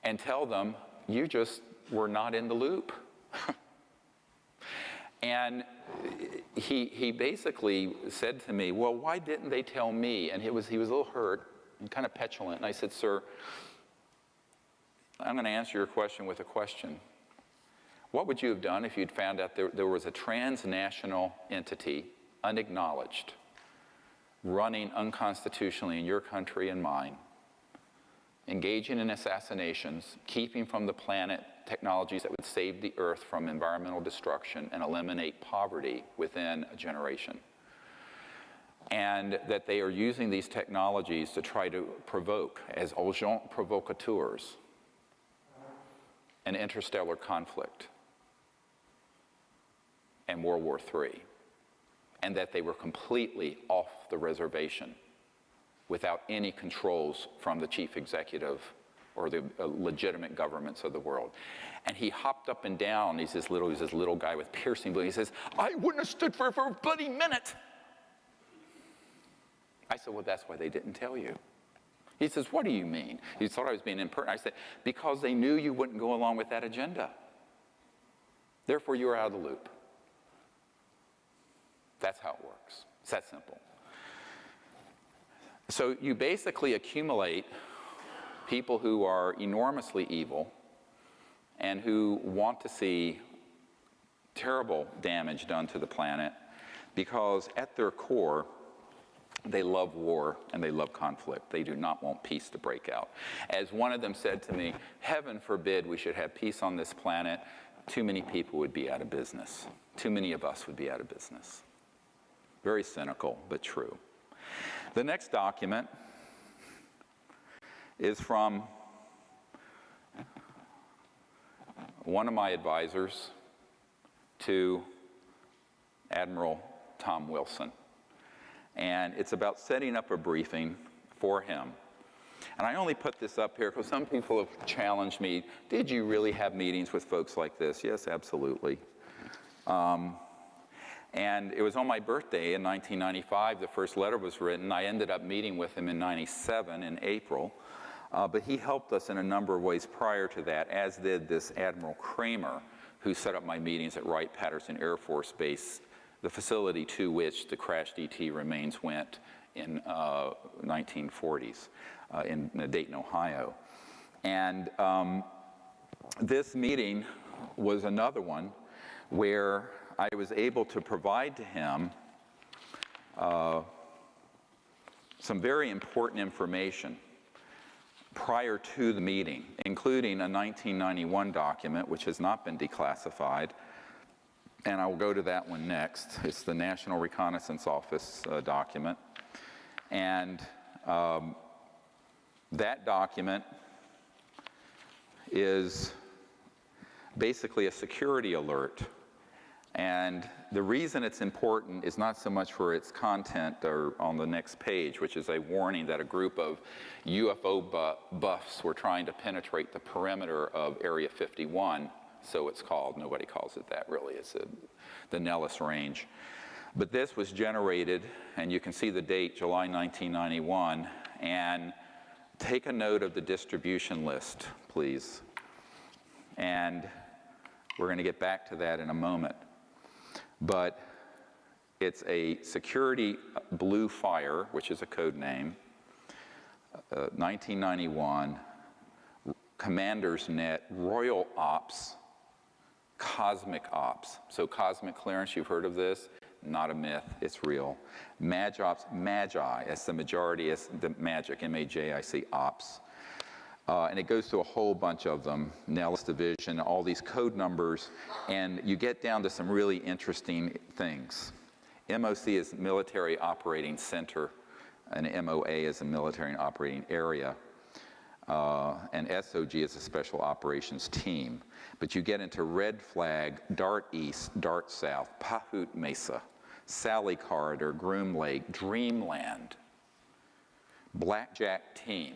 and tell them, you just were not in the loop. And he basically said to me, well, why didn't they tell me? And he was a little hurt and kind of petulant. And I said, sir, I'm going to answer your question with a question. What would you have done if you'd found out there was a transnational entity, unacknowledged, running unconstitutionally in your country and mine, engaging in assassinations, keeping from the planet technologies that would save the earth from environmental destruction and eliminate poverty within a generation? And that they are using these technologies to try to provoke, as agents provocateurs, an interstellar conflict and World War III, and that they were completely off the reservation without any controls from the chief executive or the legitimate governments of the world. And he hopped up and down. He's this little guy with piercing blue. He says, I wouldn't have stood for it for a bloody minute. I said, well, that's why they didn't tell you. He says, what do you mean? He thought I was being impertinent. I said, because they knew you wouldn't go along with that agenda. Therefore, you are out of the loop. That's how it works. It's that simple. So you basically accumulate people who are enormously evil and who want to see terrible damage done to the planet because at their core, they love war and they love conflict. They do not want peace to break out. As one of them said to me, heaven forbid we should have peace on this planet. Too many people would be out of business. Too many of us would be out of business. Very cynical, but true. The next document is from one of my advisors to Admiral Tom Wilson. And it's about setting up a briefing for him. And I only put this up here because some people have challenged me, did you really have meetings with folks like this? Yes, absolutely. And it was on my birthday in 1995, the first letter was written. I ended up meeting with him in 97 in April. But he helped us in a number of ways prior to that, as did this Admiral Kramer, who set up my meetings at Wright-Patterson Air Force Base, the facility to which the crashed ET remains went in 1940s in Dayton, Ohio. And this meeting was another one where I was able to provide to him some very important information prior to the meeting, including a 1991 document, which has not been declassified, and I will go to that one next. It's the National Reconnaissance Office document. And that document is basically a security alert. And the reason it's important is not so much for its content or on the next page, which is a warning that a group of UFO buffs were trying to penetrate the perimeter of Area 51, so it's called. Nobody calls it that, really. It's the Nellis Range. But this was generated, and you can see the date, July 1991, and take a note of the distribution list, please. And we're going to get back to that in a moment. But it's a security blue fire, which is a code name, 1991, Commander's Net, Royal Ops, Cosmic Ops. So cosmic clearance, you've heard of this? Not a myth, it's real. Magi Ops, Magi, as the majority, as the magic, M-A-J-I-C, Ops. And it goes through a whole bunch of them, Nellis Division, all these code numbers, and you get down to some really interesting things. MOC is Military Operating Center, and MOA is a Military Operating Area, and SOG is a Special Operations Team. But you get into Red Flag, Dart East, Dart South, Pahut Mesa, Sally Corridor, Groom Lake, Dreamland, Blackjack Team.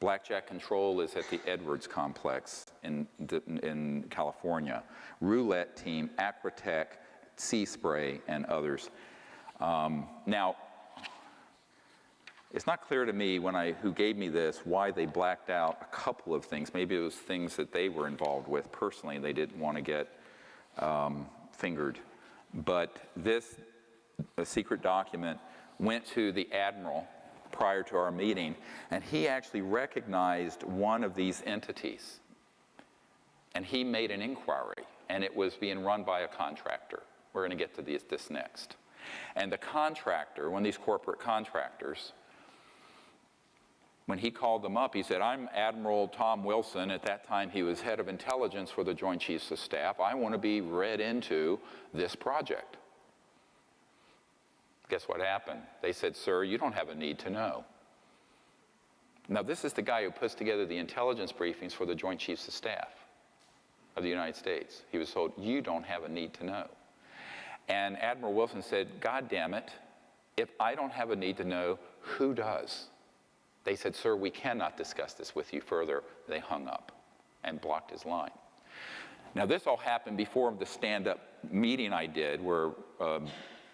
Blackjack Control is at the Edwards Complex in California. Roulette Team, Aquatech, Sea Spray, and others. Now, it's not clear to me who gave me this why they blacked out a couple of things. Maybe it was things that they were involved with personally. They didn't want to get fingered. But this secret document went to the Admiral prior to our meeting, and he actually recognized one of these entities. And he made an inquiry, and it was being run by a contractor. We're going to get to this next. And the contractor, one of these corporate contractors, when he called them up, he said, I'm Admiral Tom Wilson. At that time, he was head of intelligence for the Joint Chiefs of Staff. I want to be read into this project. Guess what happened? They said, sir, you don't have a need to know. Now, this is the guy who puts together the intelligence briefings for the Joint Chiefs of Staff of the United States. He was told, you don't have a need to know. And Admiral Wilson said, God damn it, if I don't have a need to know, who does? They said, "Sir, we cannot discuss this with you further." They hung up and blocked his line. Now, this all happened before the stand-up meeting I did, where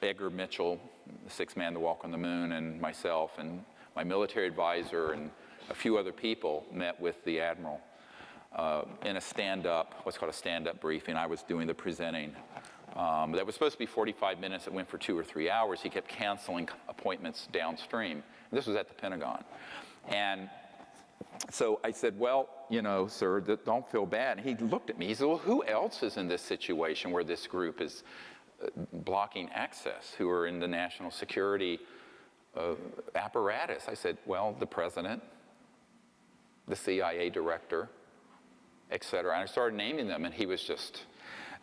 Edgar Mitchell, the sixth man to walk on the moon, and myself and my military advisor and a few other people met with the admiral in a stand-up, what's called a stand-up briefing. I was doing the presenting. That was supposed to be 45 minutes. It went for 2 or 3 hours. He kept canceling appointments downstream. This was at the Pentagon. And so I said, "Well, you know, sir, don't feel bad." And he looked at me. He said, "Well, who else is in this situation where this group is blocking access, who are in the national security apparatus?" I said, "Well, the president, the CIA director, et cetera." And I started naming them, and he was just,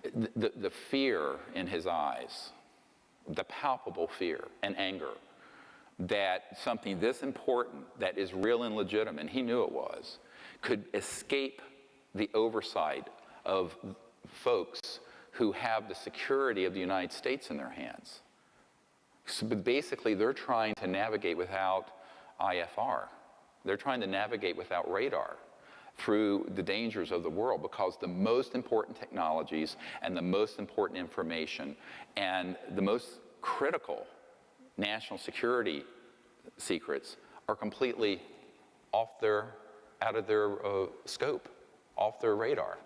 the fear in his eyes, the palpable fear and anger that something this important, that is real and legitimate, and he knew it was, could escape the oversight of folks who have the security of the United States in their hands. So basically, they're trying to navigate without IFR. They're trying to navigate without radar through the dangers of the world, because the most important technologies and the most important information and the most critical national security secrets are completely out of their scope, off their radar.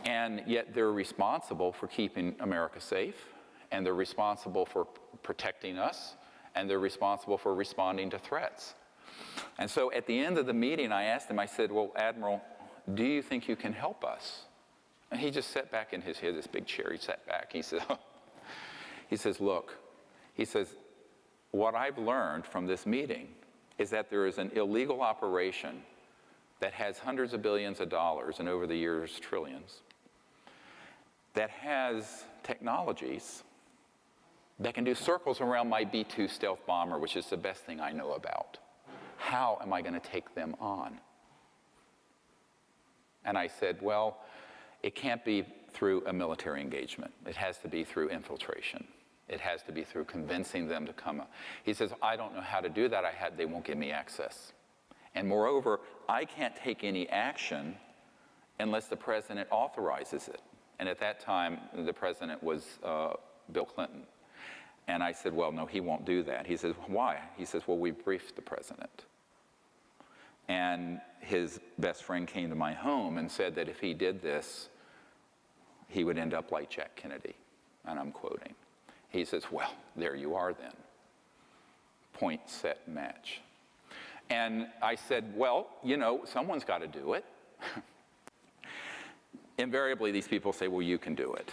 And yet they're responsible for keeping America safe, and they're responsible for protecting us, and they're responsible for responding to threats. And so at the end of the meeting, I asked him, I said, "Well, Admiral, do you think you can help us?" And he just sat back in his head, this big chair. He sat back. He said, he says, "Look," he says, "what I've learned from this meeting is that there is an illegal operation that has hundreds of billions of dollars, and over the years, trillions, that has technologies that can do circles around my B-2 stealth bomber, which is the best thing I know about. How am I going to take them on?" And I said, "Well, it can't be through a military engagement. It has to be through infiltration. It has to be through convincing them to come." He says, "I don't know how to do that. They won't give me access. And moreover, I can't take any action unless the president authorizes it." And at that time, the president was Bill Clinton. And I said, "Well, no, he won't do that." He says, "Why?" He says, "Well, we briefed the president. And his best friend came to my home and said that if he did this, he would end up like Jack Kennedy." And I'm quoting. He says, "Well, there you are then. Point, set, match." And I said, "Well, you know, someone's got to do it." Invariably, these people say, "Well, you can do it."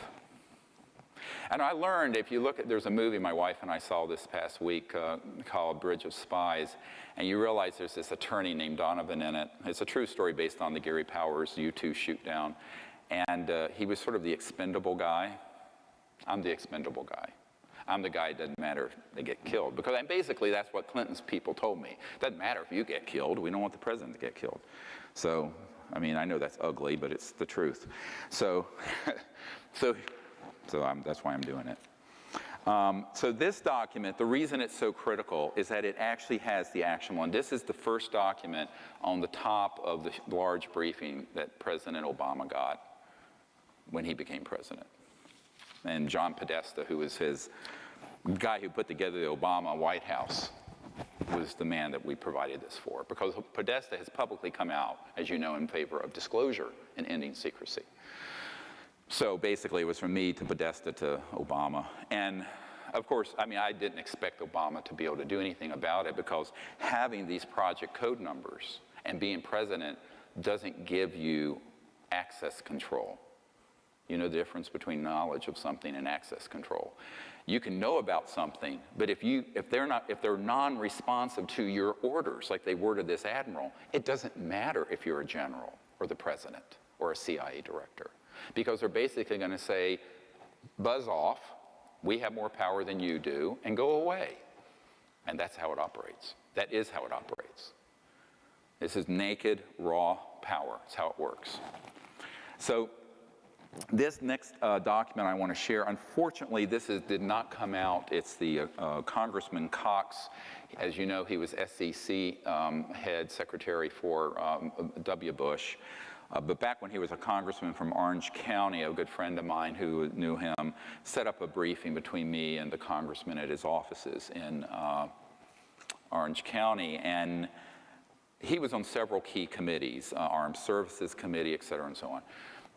And I learned, if you look at, there's a movie my wife and I saw this past week called Bridge of Spies, and you realize there's this attorney named Donovan in it. It's a true story based on the Gary Powers U-2 shoot down. And he was sort of the expendable guy. I'm the expendable guy. I'm the guy, it doesn't matter if they get killed. Because basically that's what Clinton's people told me. It doesn't matter if you get killed. We don't want the president to get killed. So, I mean, I know that's ugly, but it's the truth. So that's why I'm doing it. So this document, the reason it's so critical is that it actually has the actionable. And this is the first document on the top of the large briefing that President Obama got when he became president. And John Podesta, who was his guy who put together the Obama White House, was the man that we provided this for. Because Podesta has publicly come out, as you know, in favor of disclosure and ending secrecy. So basically, it was from me to Podesta to Obama. And of course, I mean, I didn't expect Obama to be able to do anything about it, because having these project code numbers and being president doesn't give you access control. You know the difference between knowledge of something and access control. You can know about something, but if they're non-responsive to your orders, like they were to this admiral, it doesn't matter if you're a general or the president or a CIA director. Because they're basically going to say, buzz off, we have more power than you do, and go away. And that's how it operates. That is how it operates. This is naked, raw power. It's how it works. So This next document I want to share, unfortunately, did not come out. It's the Congressman Cox. As you know, he was SEC head secretary for W. Bush. But back when he was a congressman from Orange County, a good friend of mine who knew him set up a briefing between me and the congressman at his offices in Orange County. And he was on several key committees, Armed Services Committee, et cetera, and so on.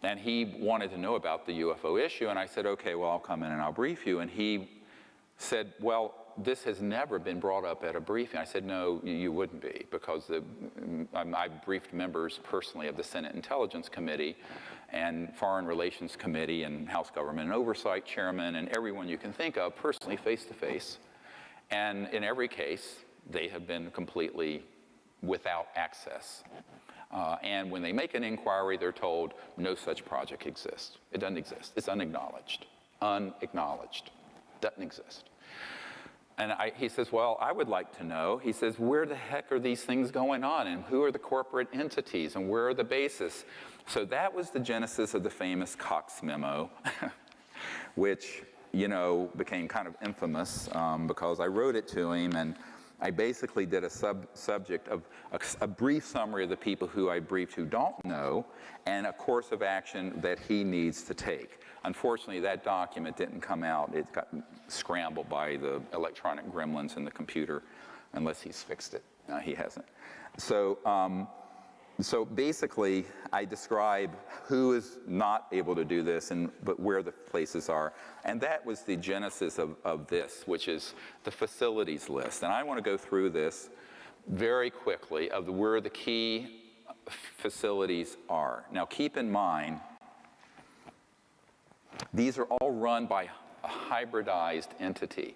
And he wanted to know about the UFO issue, and I said, okay, well, I'll come in and I'll brief you. And he said, well, this has never been brought up at a briefing. I said, no, you wouldn't be, because I briefed members personally of the Senate Intelligence Committee and Foreign Relations Committee and House Government and Oversight Chairman and everyone you can think of personally, face-to-face. And in every case, they have been completely without access. And when they make an inquiry, they're told no such project exists. It doesn't exist. It's unacknowledged. Unacknowledged. Doesn't exist. And he says, well, I would like to know. He says, where the heck are these things going on? And who are the corporate entities? And where are the bases? So that was the genesis of the famous Cox memo, which, you know, became kind of infamous because I wrote it to him, and I basically did a subject of a brief summary of the people who I briefed who don't know, and a course of action that he needs to take. Unfortunately, that document didn't come out. It got scrambled by the electronic gremlins in the computer, unless he's fixed it. No, he hasn't. So basically, I describe who is not able to do this, but where the places are. And that was the genesis of this, which is the facilities list. And I want to go through this very quickly of where the key facilities are. Now, keep in mind, these are all run by a hybridized entity.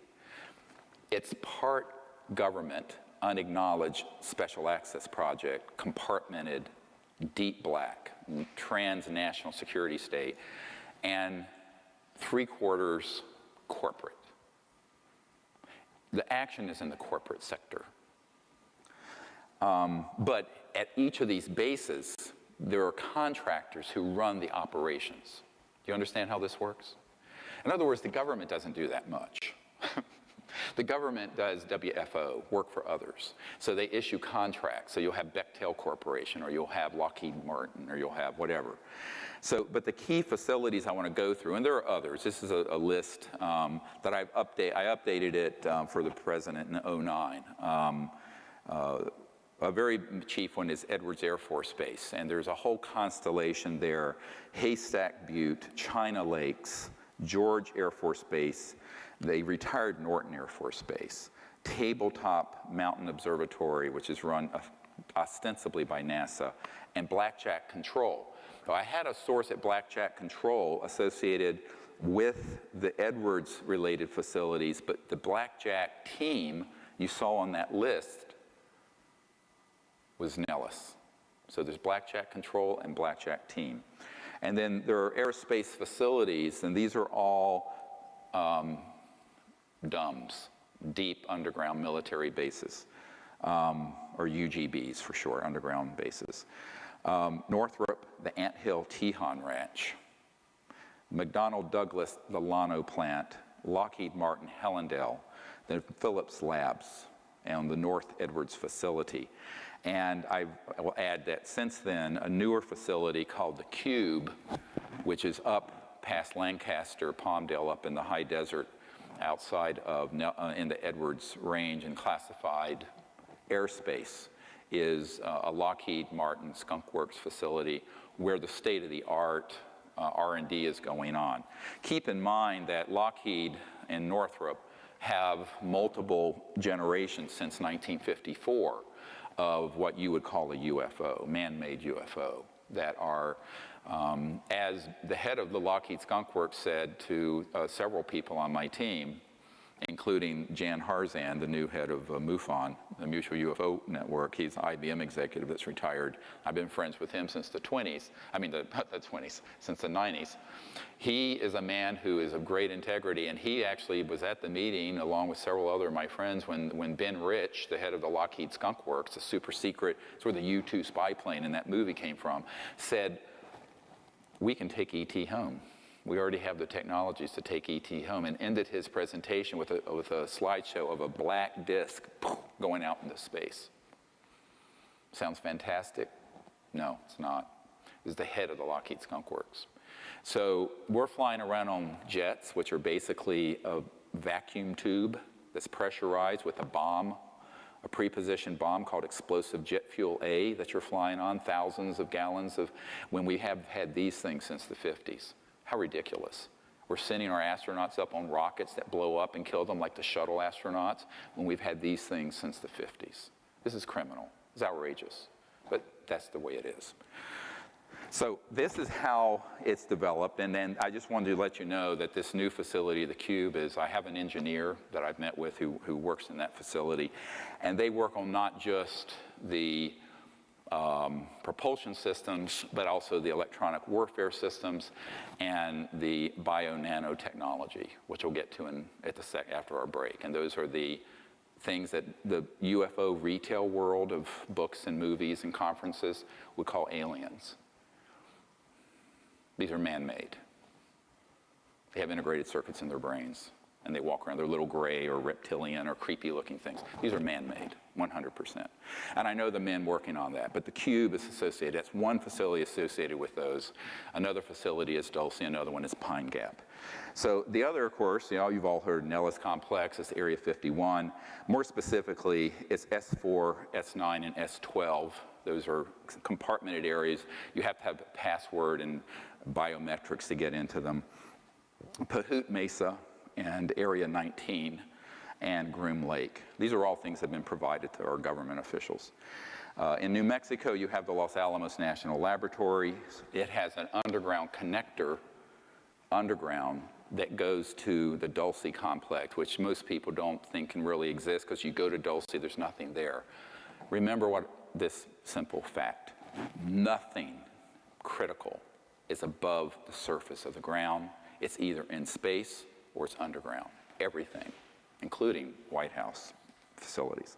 It's part government, unacknowledged special access project, compartmented, deep black, transnational security state, and 3/4 corporate. The action is in the corporate sector. But at each of these bases, there are contractors who run the operations. Do you understand how this works? In other words, the government doesn't do that much. The government does WFO, work for others. So they issue contracts. So you'll have Bechtel Corporation, or you'll have Lockheed Martin, or you'll have whatever. So, but the key facilities I want to go through, and there are others. This is a list that I updated it for the president in 2009. A very chief one is Edwards Air Force Base, and there's a whole constellation there. Haystack Butte, China Lakes, George Air Force Base, the retired Norton Air Force Base, Tabletop Mountain Observatory, which is run ostensibly by NASA, and Blackjack Control. So I had a source at Blackjack Control associated with the Edwards-related facilities, but the Blackjack team you saw on that list was Nellis. So there's Blackjack Control and Blackjack Team. And then there are airspace facilities, and these are all DUMBs, Deep Underground Military Bases, or UGBs for short, underground bases. Northrop, the Anthill Tejon Ranch, McDonnell Douglas, the Llano Plant, Lockheed Martin, Hellendale, the Phillips Labs, and the North Edwards facility. And I will add that since then, a newer facility called the Cube, which is up past Lancaster, Palmdale, up in the high desert outside of, in the Edwards Range and classified airspace, is a Lockheed Martin Skunk Works facility where the state-of-the-art R&D is going on. Keep in mind that Lockheed and Northrop have multiple generations since 1954 of what you would call a UFO, man-made UFO, that are, as the head of the Lockheed Skunk Works said to several people on my team, including Jan Harzan, the new head of MUFON, the Mutual UFO Network. He's an IBM executive that's retired. I've been friends with him since the 20s, since the 90s. He is a man who is of great integrity, and he actually was at the meeting along with several other of my friends when Ben Rich, the head of the Lockheed Skunk Works, a super secret, it's where the U-2 spy plane in that movie came from, said, we can take ET home. We already have the technologies to take ET home, and ended his presentation with a slideshow of a black disc going out into space. Sounds fantastic? No, it's not. It's the head of the Lockheed Skunk Works. So we're flying around on jets, which are basically a vacuum tube that's pressurized with a bomb, a pre-positioned bomb called explosive jet fuel A that you're flying on, thousands of gallons of, when we have had these things since the 50s. How ridiculous. We're sending our astronauts up on rockets that blow up and kill them like the shuttle astronauts when we've had these things since the 50s. This is criminal. It's outrageous. But that's the way it is. So this is how it's developed, and then I just wanted to let you know that this new facility, the Cube, is, I have an engineer that I've met with who works in that facility, and they work on not just the propulsion systems, but also the electronic warfare systems and the bio-nanotechnology, which we'll get to after our break. And those are the things that the UFO retail world of books and movies and conferences would call aliens. These are man-made. They have integrated circuits in their brains, and they walk around. They're little gray or reptilian or creepy-looking things. These are man-made, 100%. And I know the men working on that, but the Cube is associated. That's one facility associated with those. Another facility is Dulce, another one is Pine Gap. So the other, of course, you've all heard Nellis Complex, it's Area 51. More specifically, it's S4, S9, and S12. Those are compartmented areas. You have to have a password and biometrics to get into them. Pahut Mesa and Area 19 and Groom Lake. These are all things that have been provided to our government officials. In New Mexico, you have the Los Alamos National Laboratory. It has an underground connector, that goes to the Dulce complex, which most people don't think can really exist, because you go to Dulce, there's nothing there. Remember this simple fact: nothing critical is above the surface of the ground. It's either in space or it's underground. Everything, including White House facilities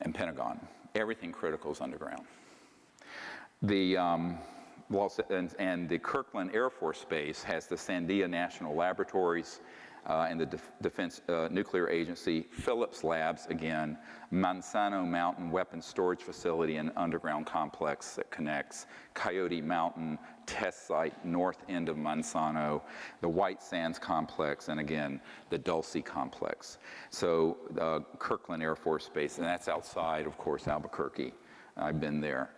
and Pentagon. Everything critical is underground. The Kirkland Air Force Base has the Sandia National Laboratories and the Defense Nuclear Agency, Phillips Labs again, Manzano Mountain Weapons Storage Facility and underground complex that connects, Coyote Mountain Test Site, north end of Manzano, the White Sands Complex, and again, the Dulce Complex. So Kirkland Air Force Base, and that's outside, of course, Albuquerque. I've been there.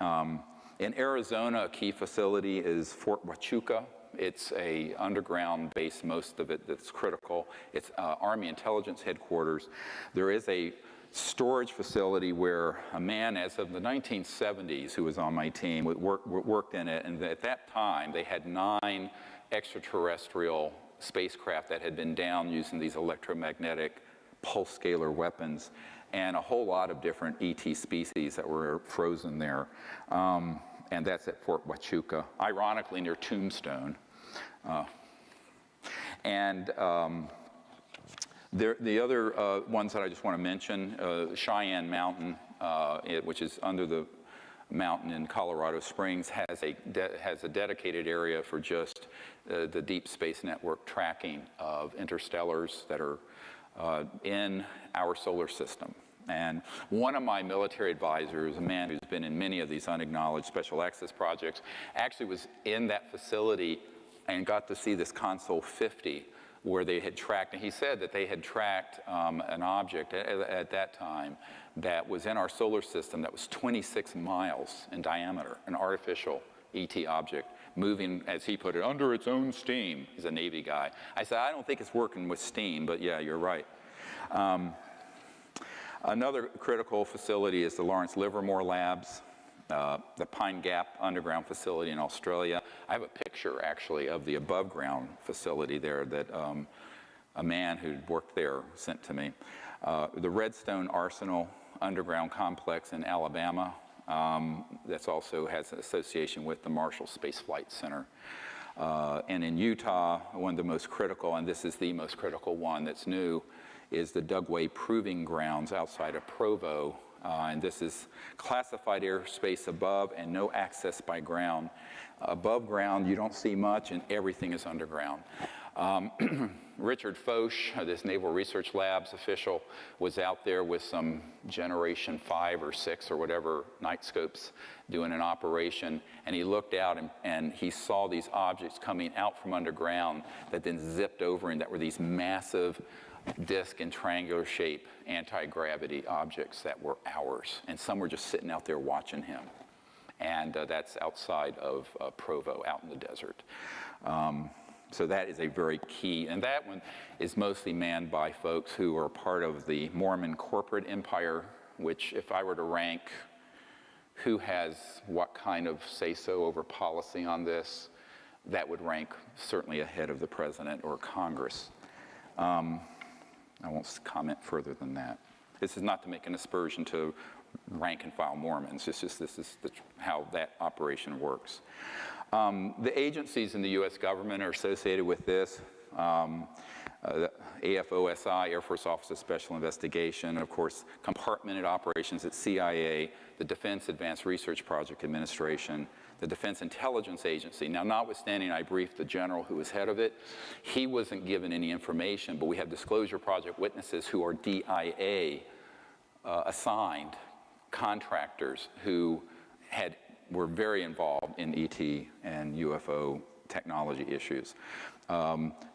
In Arizona, a key facility is Fort Huachuca. It's a underground base, most of it, that's critical. It's Army Intelligence Headquarters. There is a storage facility where a man, as of the 1970s, who was on my team, worked in it, and at that time, they had 9 extraterrestrial spacecraft that had been down using these electromagnetic pulse scalar weapons, and a whole lot of different ET species that were frozen there. And that's at Fort Huachuca, ironically near Tombstone. The other ones that I just want to mention, Cheyenne Mountain, which is under the mountain in Colorado Springs, has a dedicated area for just the Deep Space Network tracking of interstellars that are in our solar system. And one of my military advisors, a man who's been in many of these unacknowledged special access projects, actually was in that facility and got to see this Console 50, where they had tracked, and he said that they had tracked an object at that time that was in our solar system that was 26 miles in diameter, an artificial ET object, moving, as he put it, under its own steam. He's a Navy guy. I said, I don't think it's working with steam, but yeah, you're right. Another critical facility is the Lawrence Livermore Labs, the Pine Gap underground facility in Australia. I have a picture, actually, of the above ground facility there that a man who'd worked there sent to me. The Redstone Arsenal underground complex in Alabama, that also has an association with the Marshall Space Flight Center. And in Utah, one of the most critical, and this is the most critical one that's new, is the Dugway Proving Grounds outside of Provo, and this is classified airspace above and no access by ground. Above ground, you don't see much, and everything is underground. Richard Foch, this Naval Research Labs official, was out there with some Generation 5 or 6 or whatever night scopes doing an operation, and he looked out and he saw these objects coming out from underground that then zipped over, and that were these massive disc and triangular shape anti-gravity objects that were ours, and some were just sitting out there watching him. And that's outside of Provo, out in the desert. So that is a very key, and that one is mostly manned by folks who are part of the Mormon corporate empire, which, if I were to rank who has what kind of say-so over policy on this, that would rank certainly ahead of the president or Congress. I won't comment further than that. This is not to make an aspersion to rank and file Mormons. It's just this is how that operation works. The agencies in the U.S. government are associated with this. The AFOSI, Air Force Office of Special Investigation, and of course, compartmented operations at CIA, the Defense Advanced Research Project Administration, the Defense Intelligence Agency. Now, notwithstanding I briefed the general who was head of it, he wasn't given any information, but we have Disclosure Project witnesses who are DIA assigned contractors who were very involved in ET and UFO technology issues.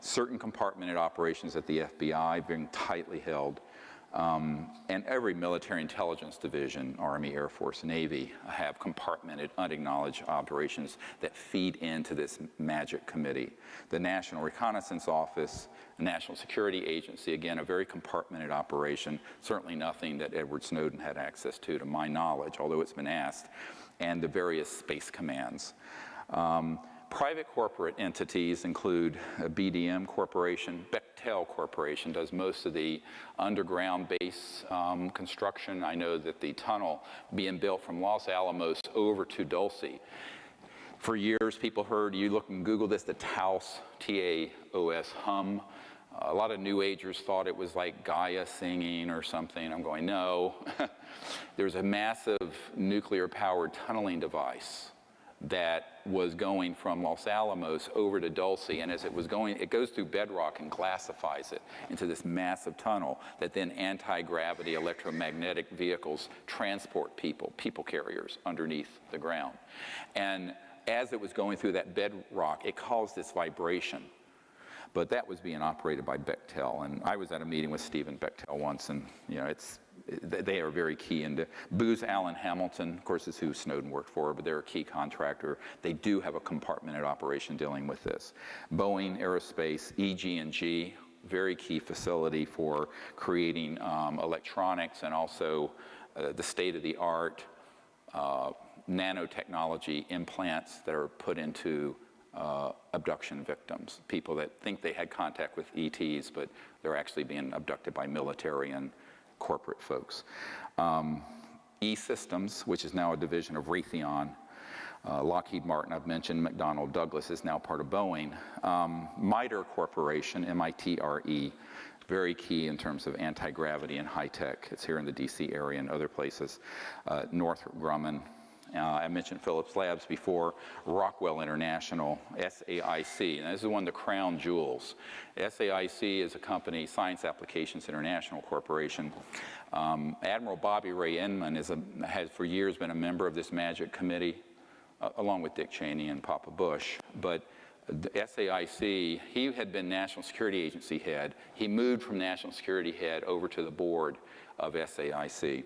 Certain compartmented operations at the FBI being tightly held, and every military intelligence division, Army, Air Force, Navy, have compartmented, unacknowledged operations that feed into this magic committee. The National Reconnaissance Office, the National Security Agency, again, a very compartmented operation, certainly nothing that Edward Snowden had access to my knowledge, although it's been asked, and the various space commands. Private corporate entities include BDM Corporation. Bechtel Corporation does most of the underground base construction. I know that the tunnel being built from Los Alamos over to Dulce. For years, people heard, you look and Google this, the Taos, T-A-O-S, hum. A lot of New Agers thought it was like Gaia singing or something. I'm going, no. There's a massive nuclear-powered tunneling device that was going from Los Alamos over to Dulce, and as it was going, it goes through bedrock and glassifies it into this massive tunnel that then anti-gravity electromagnetic vehicles transport people carriers underneath the ground. And as it was going through that bedrock, it caused this vibration. But that was being operated by Bechtel, and I was at a meeting with Stephen Bechtel once, and they are very key. And Booz Allen Hamilton, of course, is who Snowden worked for, but they're a key contractor. They do have a compartmented operation dealing with this. Boeing Aerospace, EG&G, very key facility for creating electronics and also the state-of-the-art nanotechnology implants that are put into abduction victims, people that think they had contact with ETs, but they're actually being abducted by military and corporate folks. E-Systems, which is now a division of Raytheon. Lockheed Martin, I've mentioned. McDonnell Douglas is now part of Boeing. MITRE Corporation, M-I-T-R-E, very key in terms of anti-gravity and high-tech. It's here in the DC area and other places. Northrop Grumman. I mentioned Phillips Labs before, Rockwell International, SAIC, and this is one of the crown jewels. SAIC is a company, Science Applications International Corporation. Admiral Bobby Ray Inman has for years been a member of this magic committee, along with Dick Cheney and Papa Bush. But the SAIC, he had been National Security Agency head. He moved from National Security head over to the board of SAIC.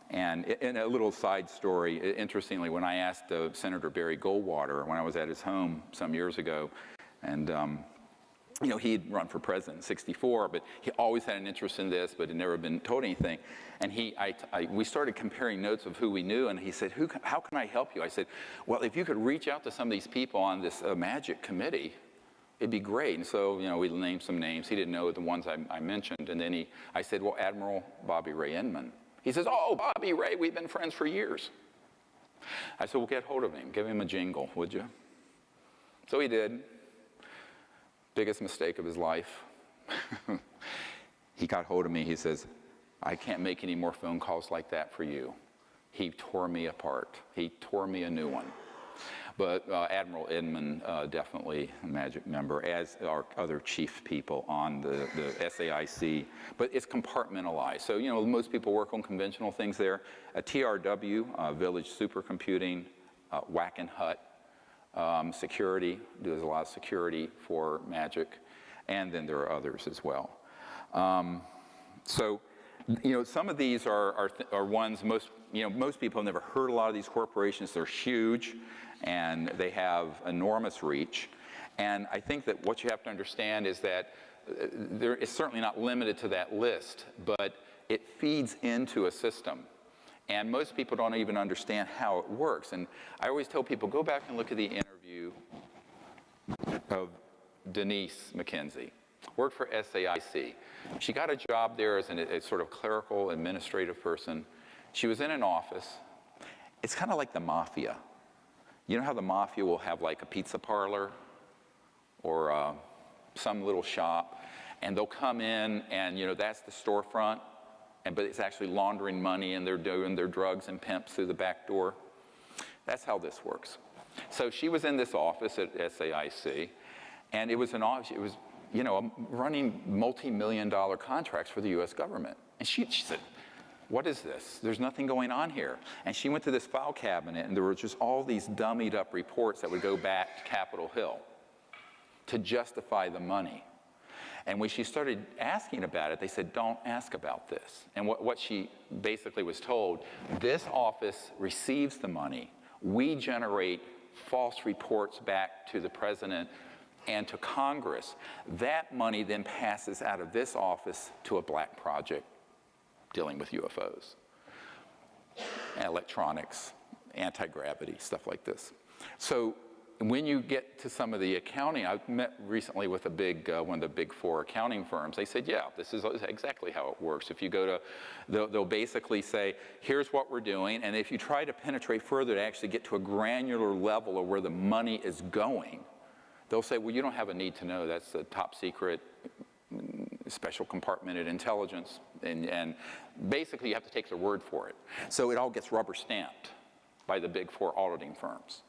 And in a little side story, interestingly, when I asked Senator Barry Goldwater, when I was at his home some years ago, and he'd run for president in '64, but he always had an interest in this, but had never been told anything. And we started comparing notes of who we knew, and he said, how can I help you? I said, well, if you could reach out to some of these people on this magic committee, it'd be great. And so, we named some names. He didn't know the ones I mentioned. And then I said, well, Admiral Bobby Ray Inman. He says, oh, Bobby Ray, we've been friends for years. I said, well, get hold of him. Give him a jingle, would you? So he did. Biggest mistake of his life. He got hold of me. He says, I can't make any more phone calls like that for you. He tore me apart. He tore me a new one. But Admiral Edmund, definitely a magic member, as are other chief people on the SAIC. But it's compartmentalized. So, you know, most people work on conventional things there. A TRW, Village Supercomputing, Wackenhut, security, does a lot of security for magic. And then there are others as well. So, you know, some of these are ones most people have never heard a lot of these corporations. They're huge, and they have enormous reach. And I think that what you have to understand is that there is certainly not limited to that list, but it feeds into a system. And most people don't even understand how it works. And I always tell people, go back and look at the interview of Denise McKenzie. Worked for SAIC. She got a job there as a sort of clerical administrative person. She was in an office. It's kind of like the mafia. You know how the mafia will have like a pizza parlor or some little shop, and they'll come in and, you know, that's the storefront, but it's actually laundering money, and they're doing their drugs and pimps through the back door. That's how this works. So she was in this office at SAIC, and it was an office, it was, you know, running multi-million-dollar contracts for the U.S. government. And she said, what is this? There's nothing going on here. And she went to this file cabinet, and there were just all these dummied up reports that would go back to Capitol Hill to justify the money. And when she started asking about it, they said, don't ask about this. And what she basically was told, this office receives the money. We generate false reports back to the president and to Congress. That money then passes out of this office to a black project dealing with UFOs, electronics, anti-gravity, stuff like this. So when you get to some of the accounting, I met recently with one of the big four accounting firms. They said, yeah, this is exactly how it works. If you go to, they'll basically say, here's what we're doing, and if you try to penetrate further to actually get to a granular level of where the money is going, they'll say, well, you don't have a need to know. That's the top secret, special compartmented intelligence, and basically you have to take their word for it. So it all gets rubber stamped by the big four auditing firms.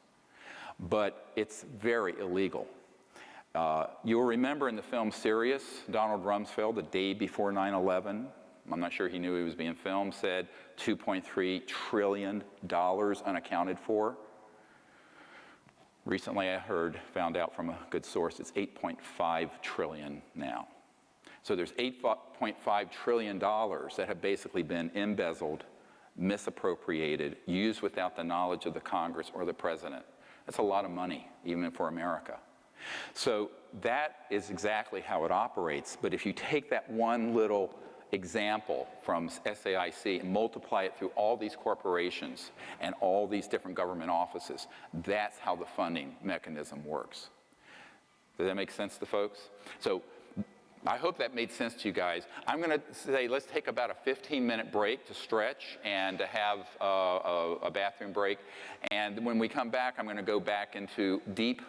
But it's very illegal. You'll remember in the film Sirius, Donald Rumsfeld, the day before 9/11, I'm not sure he knew he was being filmed, said $2.3 trillion unaccounted for. Recently I found out from a good source, it's 8.5 trillion now. So there's $8.5 trillion that have basically been embezzled, misappropriated, used without the knowledge of the Congress or the president. That's a lot of money, even for America. So that is exactly how it operates. But if you take that one little example from SAIC and multiply it through all these corporations and all these different government offices, that's how the funding mechanism works. Does that make sense to folks? So I hope that made sense to you guys. I'm going to say let's take about a 15-minute break to stretch and to have a bathroom break. And when we come back, I'm going to go back into deep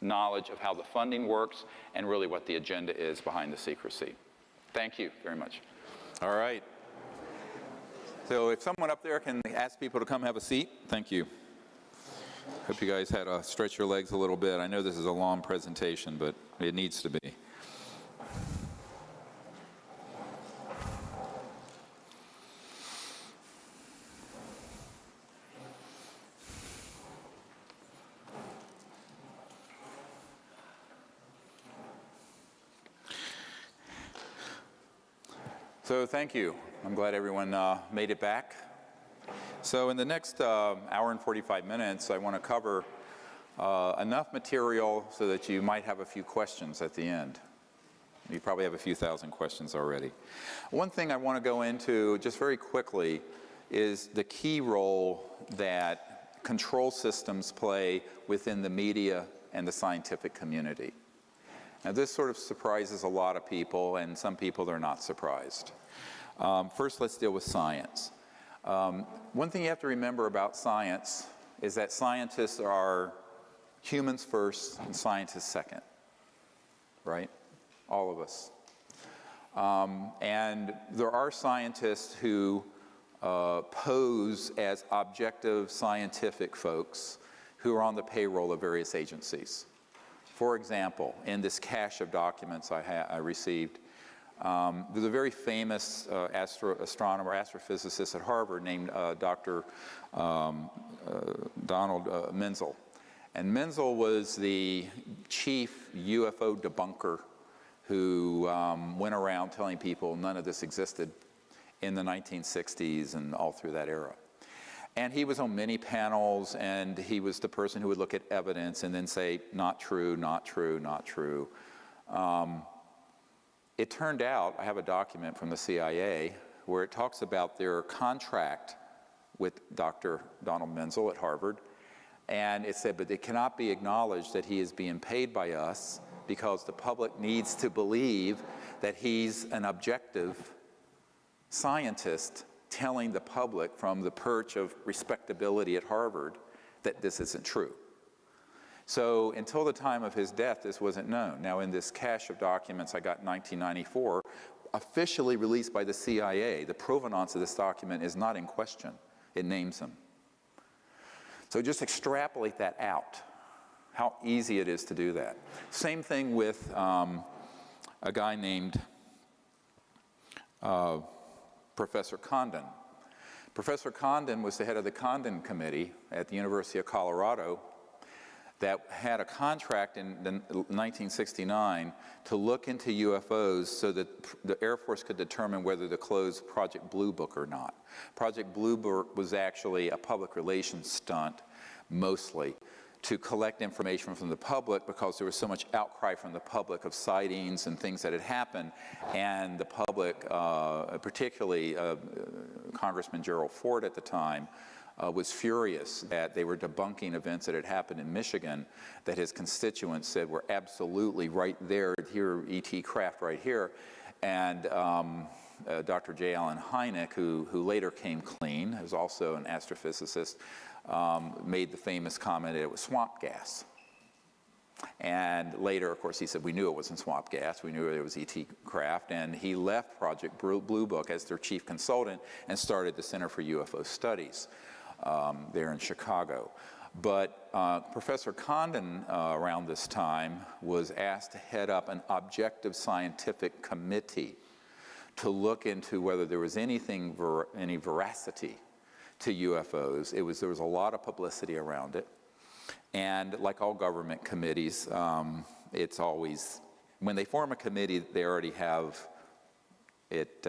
knowledge of how the funding works and really what the agenda is behind the secrecy. Thank you very much. All right. So if someone up there can ask people to come have a seat, thank you. Hope you guys had to stretch your legs a little bit. I know this is a long presentation, but it needs to be. So thank you. I'm glad everyone made it back. So in the next hour and 45 minutes, I want to cover enough material so that you might have a few questions at the end. You probably have a few thousand questions already. One thing I want to go into just very quickly is the key role that control systems play within the media and the scientific community. Now this sort of surprises a lot of people, and some people they're not surprised. First, let's deal with science. One thing you have to remember about science is that scientists are humans first and scientists second, right? All of us. And there are scientists who pose as objective scientific folks who are on the payroll of various agencies. For example, in this cache of documents I received, there's a very famous astronomer, astrophysicist at Harvard named Dr. Donald Menzel. And Menzel was the chief UFO debunker who went around telling people none of this existed in the 1960s and all through that era. And he was on many panels, and he was the person who would look at evidence and then say, not true, not true, not true. It turned out, I have a document from the CIA where it talks about their contract with Dr. Donald Menzel at Harvard, and it said, but it cannot be acknowledged that he is being paid by us because the public needs to believe that he's an objective scientist telling the public from the perch of respectability at Harvard that this isn't true. So until the time of his death, this wasn't known. Now in this cache of documents I got in 1994, officially released by the CIA, the provenance of this document is not in question. It names him. So just extrapolate that out, how easy it is to do that. Same thing with a guy named Professor Condon. Professor Condon was the head of the Condon Committee at the University of Colorado that had a contract in 1969 to look into UFOs so that the Air Force could determine whether to close Project Blue Book or not. Project Blue Book was actually a public relations stunt, mostly, to collect information from the public because there was so much outcry from the public of sightings and things that had happened, and the public, particularly Congressman Gerald Ford at the time, was furious that they were debunking events that had happened in Michigan that his constituents said were absolutely right there, here, E.T. craft right here. And Dr. J. Allen Hynek, who later came clean, was also an astrophysicist, made the famous comment that it was swamp gas. And later, of course, he said, we knew it wasn't swamp gas, we knew it was E.T. craft, and he left Project Blue Book as their chief consultant and started the Center for UFO Studies there in Chicago. But Professor Condon, around this time, was asked to head up an objective scientific committee to look into whether there was any veracity to UFOs. There was a lot of publicity around it. And like all government committees, it's always, when they form a committee, they already have it,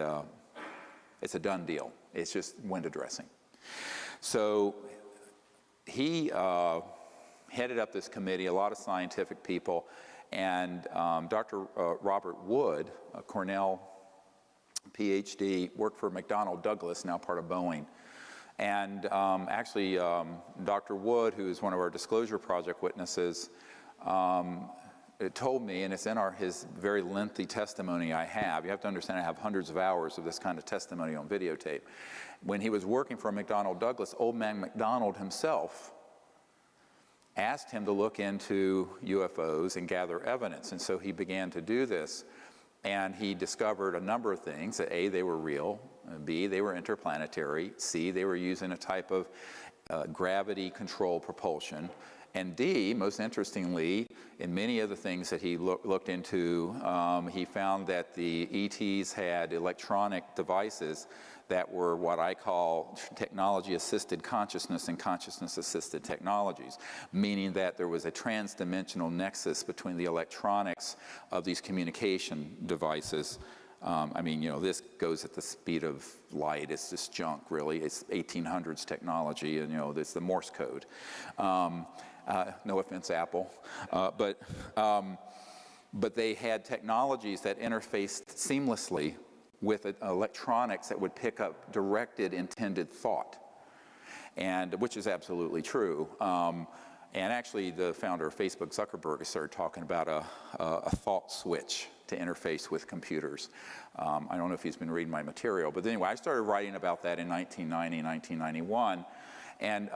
it's a done deal. It's just window dressing. So he headed up this committee, a lot of scientific people, and Dr. Robert Wood, a Cornell PhD, worked for McDonnell Douglas, now part of Boeing. And actually, Dr. Wood, who is one of our Disclosure Project witnesses, told me, and it's in his very lengthy testimony I have. You have to understand I have hundreds of hours of this kind of testimony on videotape. When he was working for McDonnell Douglas, old man McDonald himself asked him to look into UFOs and gather evidence. And so he began to do this. And he discovered a number of things. That A, they were real. B, they were interplanetary. C, they were using a type of gravity-controlled propulsion. And D, most interestingly, in many of the things that he looked into, he found that the ETs had electronic devices that were what I call technology-assisted consciousness and consciousness-assisted technologies, meaning that there was a trans-dimensional nexus between the electronics of these communication devices. I mean, you know, this goes at the speed of light. It's just junk, really. It's 1800s technology, and, you know, it's the Morse code. No offense, Apple. But they had technologies that interfaced seamlessly with electronics that would pick up directed, intended thought, and which is absolutely true. And actually, the founder of Facebook, Zuckerberg, started talking about a thought switch to interface with computers. I don't know if he's been reading my material, but anyway, I started writing about that in 1990, 1991, and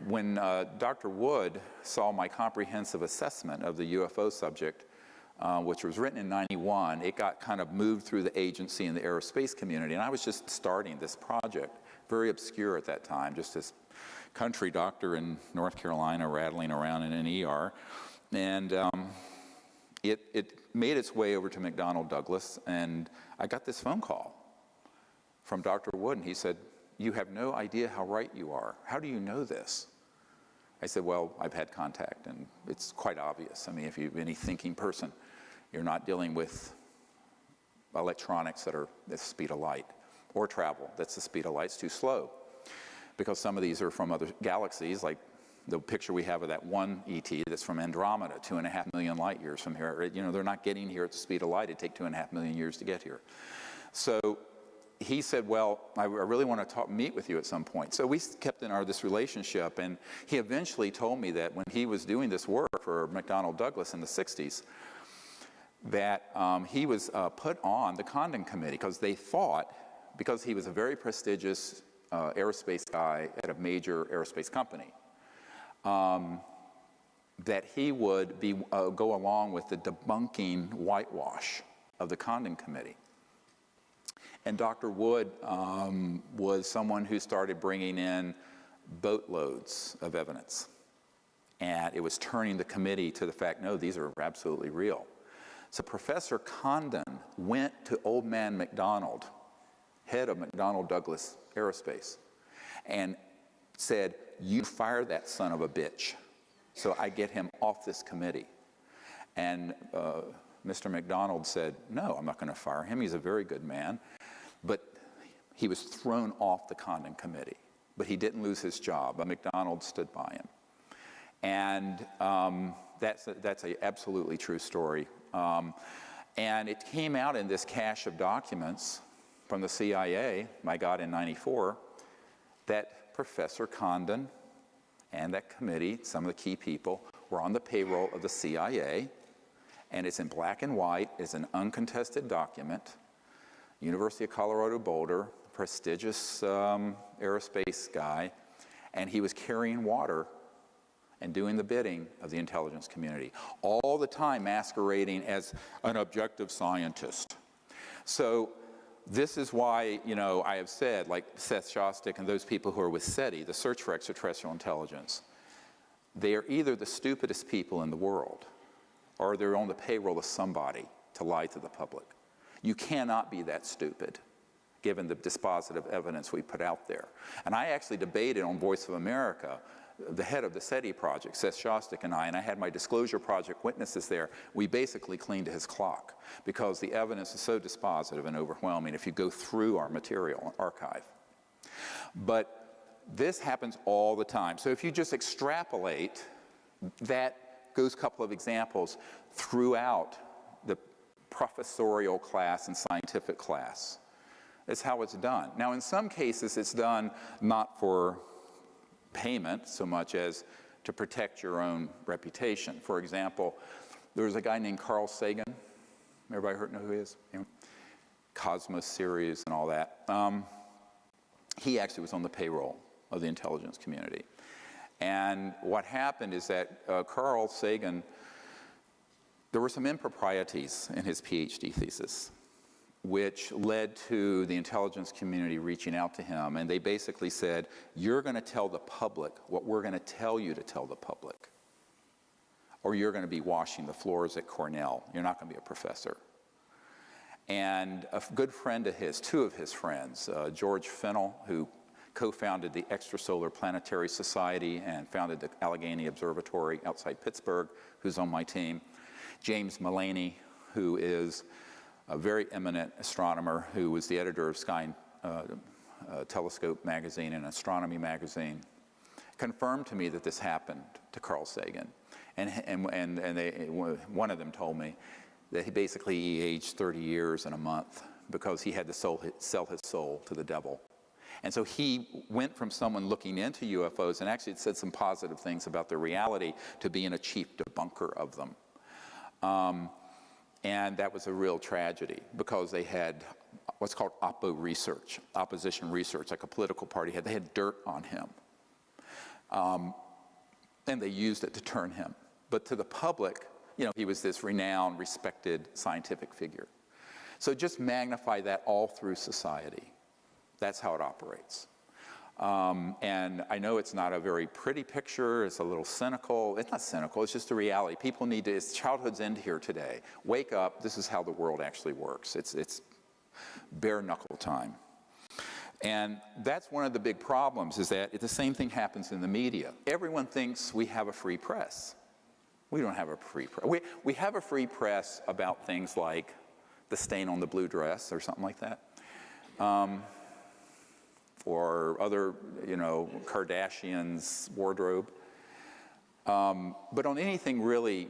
when Dr. Wood saw my comprehensive assessment of the UFO subject, which was written in '91, it got kind of moved through the agency and the aerospace community, and I was just starting this project, very obscure at that time, just this country doctor in North Carolina rattling around in an ER, and it made its way over to McDonnell Douglas, and I got this phone call from Dr. Wood, and he said, "You have no idea how right you are. How do you know this?" I said, "Well, I've had contact, and it's quite obvious. I mean, if you're any thinking person, you're not dealing with electronics that are the speed of light, or travel that's the speed of light. It's too slow, because some of these are from other galaxies, like the picture we have of that one ET that's from Andromeda, 2.5 million light years from here. You know, they're not getting here at the speed of light. It'd take 2.5 million years to get here." So he said, "Well, I really want to meet with you at some point." So we kept in this relationship, and he eventually told me that when he was doing this work for McDonnell Douglas in the 60s, that he was put on the Condon Committee because they thought, because he was a very prestigious aerospace guy at a major aerospace company, that he would go along with the debunking whitewash of the Condon Committee. And Dr. Wood was someone who started bringing in boatloads of evidence. And it was turning the committee to the fact, no, these are absolutely real. So Professor Condon went to Old Man McDonald, head of McDonnell Douglas Aerospace, and said, "You fire that son of a bitch so I get him off this committee." And Mr. McDonald said, "No, I'm not going to fire him. He's a very good man." But he was thrown off the Condon Committee. But he didn't lose his job. McDonald stood by him. And that's an absolutely true story. And it came out in this cache of documents from the CIA, I got in '94, that Professor Condon and that committee, some of the key people, were on the payroll of the CIA. And it's in black and white. It's an uncontested document. University of Colorado Boulder, prestigious aerospace guy, and he was carrying water and doing the bidding of the intelligence community, all the time masquerading as an objective scientist. So this is why, you know, I have said, like Seth Shostak and those people who are with SETI, the Search for Extraterrestrial Intelligence, they are either the stupidest people in the world, or they're on the payroll of somebody to lie to the public. You cannot be that stupid, given the dispositive evidence we put out there. And I actually debated on Voice of America, the head of the SETI project, Seth Shostak, and I had my disclosure project witnesses there. We basically cleaned his clock, because the evidence is so dispositive and overwhelming if you go through our material archive. But this happens all the time. So if you just extrapolate, that goes a couple of examples throughout the professorial class and scientific class. It's how it's done. Now, in some cases, it's done not for payment so much as to protect your own reputation. For example, there was a guy named Carl Sagan. Everybody know who he is? You know, Cosmos series and all that. He actually was on the payroll of the intelligence community. And what happened is that Carl Sagan, there were some improprieties in his PhD thesis, which led to the intelligence community reaching out to him. And they basically said, "You're going to tell the public what we're going to tell you to tell the public, or you're going to be washing the floors at Cornell. You're not going to be a professor." And a good friend of his, two of his friends, George Fennell, who co-founded the Extrasolar Planetary Society and founded the Allegheny Observatory outside Pittsburgh, who's on my team, James Mullaney, who is a very eminent astronomer who was the editor of Sky Telescope magazine and Astronomy magazine, confirmed to me that this happened to Carl Sagan. And one of them told me that he aged 30 years in a month because he had to sell his soul to the devil. And so he went from someone looking into UFOs and actually said some positive things about their reality to being a chief debunker of them. And that was a real tragedy because they had what's called opposition research, like a political party had. They had dirt on him. And they used it to turn him. But to the public, he was this renowned, respected scientific figure. So just magnify that all through society. That's how it operates. And I know it's not a very pretty picture. It's a little cynical. It's not cynical. It's just a reality. People need to, it's childhood's end here today. Wake up. This is how the world actually works. It's bare knuckle time. And that's one of the big problems, is that the same thing happens in the media. Everyone thinks we have a free press. We don't have a free press. We have a free press about things like the stain on the blue dress or something like that. Or other, Kardashian's wardrobe. But on anything really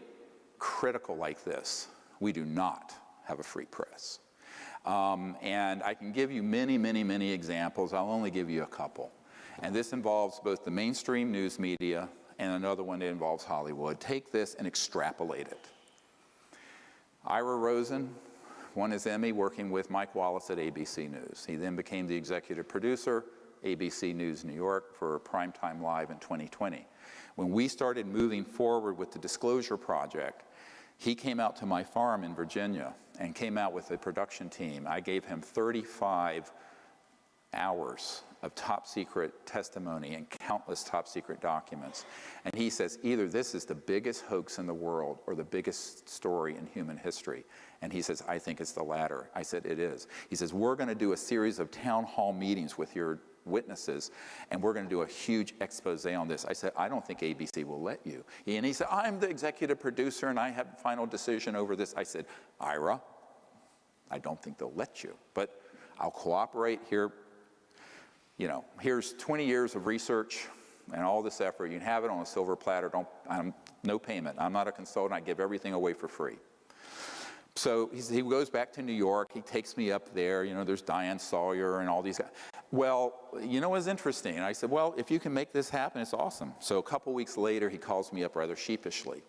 critical like this, we do not have a free press. And I can give you many, many, many examples. I'll only give you a couple. And this involves both the mainstream news media and another one that involves Hollywood. Take this and extrapolate it. Ira Rosen won his Emmy working with Mike Wallace at ABC News. He then became the executive producer, ABC News New York, for Primetime Live in 2020. When we started moving forward with the Disclosure Project, he came out to my farm in Virginia and came out with a production team. I gave him 35 hours of top secret testimony and countless top secret documents. And he says, either this is the biggest hoax in the world or the biggest story in human history. And he says, I think it's the latter. I said, it is. He says, we're going to do a series of town hall meetings with your witnesses, and we're going to do a huge expose on this. I said, I don't think ABC will let you. And he said, I'm the executive producer and I have final decision over this. I said, Ira, I don't think they'll let you, but I'll cooperate here. Here's 20 years of research and all this effort. You can have it on a silver platter. No payment. I'm not a consultant. I give everything away for free. So he goes back to New York. He takes me up there. There's Diane Sawyer and all these guys. Well, what's interesting? And I said, well, if you can make this happen, it's awesome. So a couple weeks later, he calls me up rather sheepishly.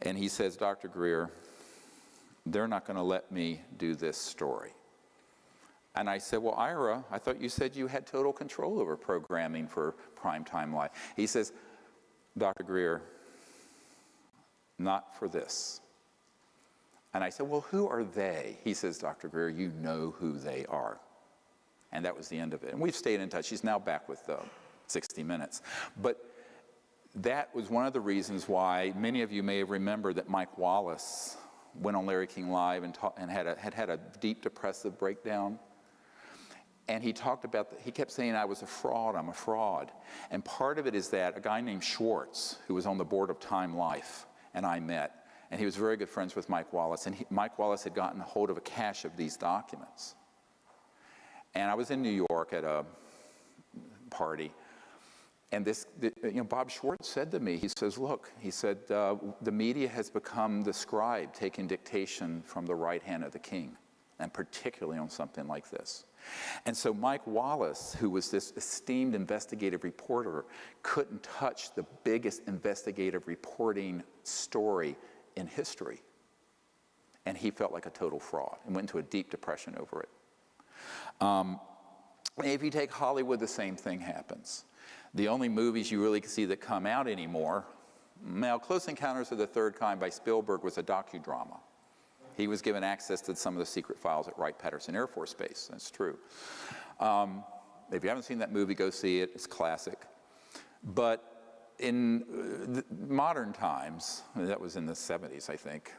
And he says, Dr. Greer, they're not going to let me do this story. And I said, well, Ira, I thought you said you had total control over programming for Primetime Live. He says, Dr. Greer, not for this. And I said, well, who are they? He says, Dr. Greer, you know who they are. And that was the end of it. And we've stayed in touch. He's now back with 60 Minutes. But that was one of the reasons why many of you may have remembered that Mike Wallace went on Larry King Live and had a deep depressive breakdown. And he talked about, he kept saying, I was a fraud, I'm a fraud. And part of it is that a guy named Schwartz, who was on the board of Time Life, and I met, and he was very good friends with Mike Wallace, and Mike Wallace had gotten a hold of a cache of these documents. And I was in New York at a party, and Bob Schwartz said to me, he says, look, he said, the media has become the scribe taking dictation from the right hand of the king, and particularly on something like this. And so Mike Wallace, who was this esteemed investigative reporter, couldn't touch the biggest investigative reporting story in history. And he felt like a total fraud and went into a deep depression over it. If you take Hollywood, the same thing happens. The only movies you really see that come out anymore, now Close Encounters of the Third Kind by Spielberg was a docudrama. He was given access to some of the secret files at Wright-Patterson Air Force Base. That's true. If you haven't seen that movie, go see it. It's classic. But in modern times, that was in the 70s, I think,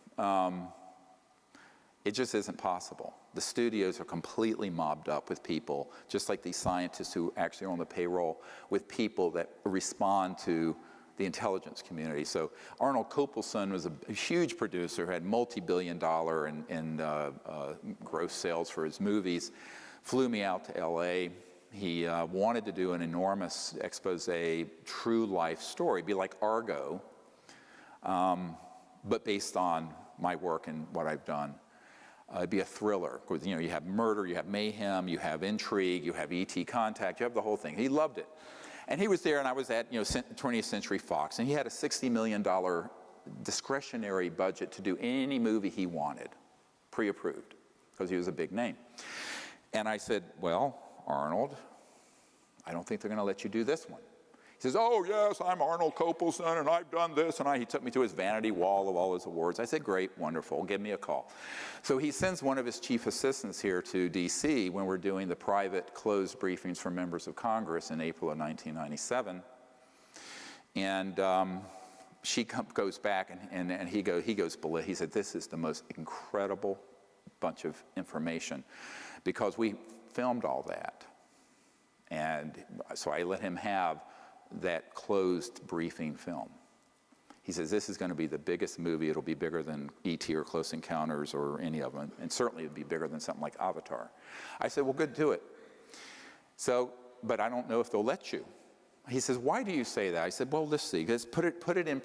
it just isn't possible. The studios are completely mobbed up with people, just like these scientists who actually are on the payroll, with people that respond to the intelligence community. So Arnold Kopelson was a huge producer, had multi-billion-dollar in gross sales for his movies, flew me out to LA. He wanted to do an enormous expose, true life story, be like Argo, but based on my work and what I've done. It'd be a thriller. You have murder, you have mayhem, you have intrigue, you have ET contact, you have the whole thing. He loved it. And he was there, and I was at 20th Century Fox, and he had a $60 million discretionary budget to do any movie he wanted, pre-approved, because he was a big name. And I said, well, Arnold, I don't think they're going to let you do this one. He says, oh, yes, I'm Arnold Kopelson, and I've done this, and he took me to his vanity wall of all his awards. I said, great, wonderful, give me a call. So he sends one of his chief assistants here to D.C. when we're doing the private closed briefings for members of Congress in April of 1997. And she goes back, and he goes below. He said, this is the most incredible bunch of information, because we filmed all that. And so I let him have that closed briefing film. He says, this is going to be the biggest movie. It'll be bigger than E.T. or Close Encounters or any of them, and certainly it'd be bigger than something like Avatar. I said, well, good, do it. So, but I don't know if they'll let you. He says, why do you say that? I said, well, let's see. Let's put it in,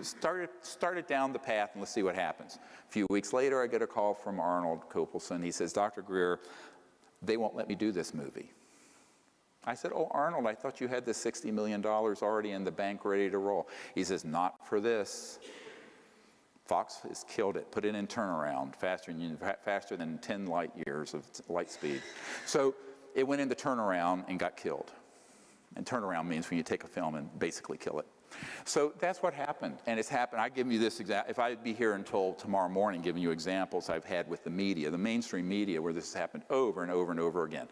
start it down the path, and let's see what happens. A few weeks later, I get a call from Arnold Kopelson. He says, Dr. Greer, they won't let me do this movie. I said, oh, Arnold, I thought you had this $60 million already in the bank ready to roll. He says, not for this. Fox has killed it, put it in turnaround, faster than 10 light years of light speed. So it went into turnaround and got killed. And turnaround means when you take a film and basically kill it. So that's what happened, and it's happened. I give you this example. If I'd be here until tomorrow morning giving you examples I've had with the media, the mainstream media, where this has happened over and over and over again.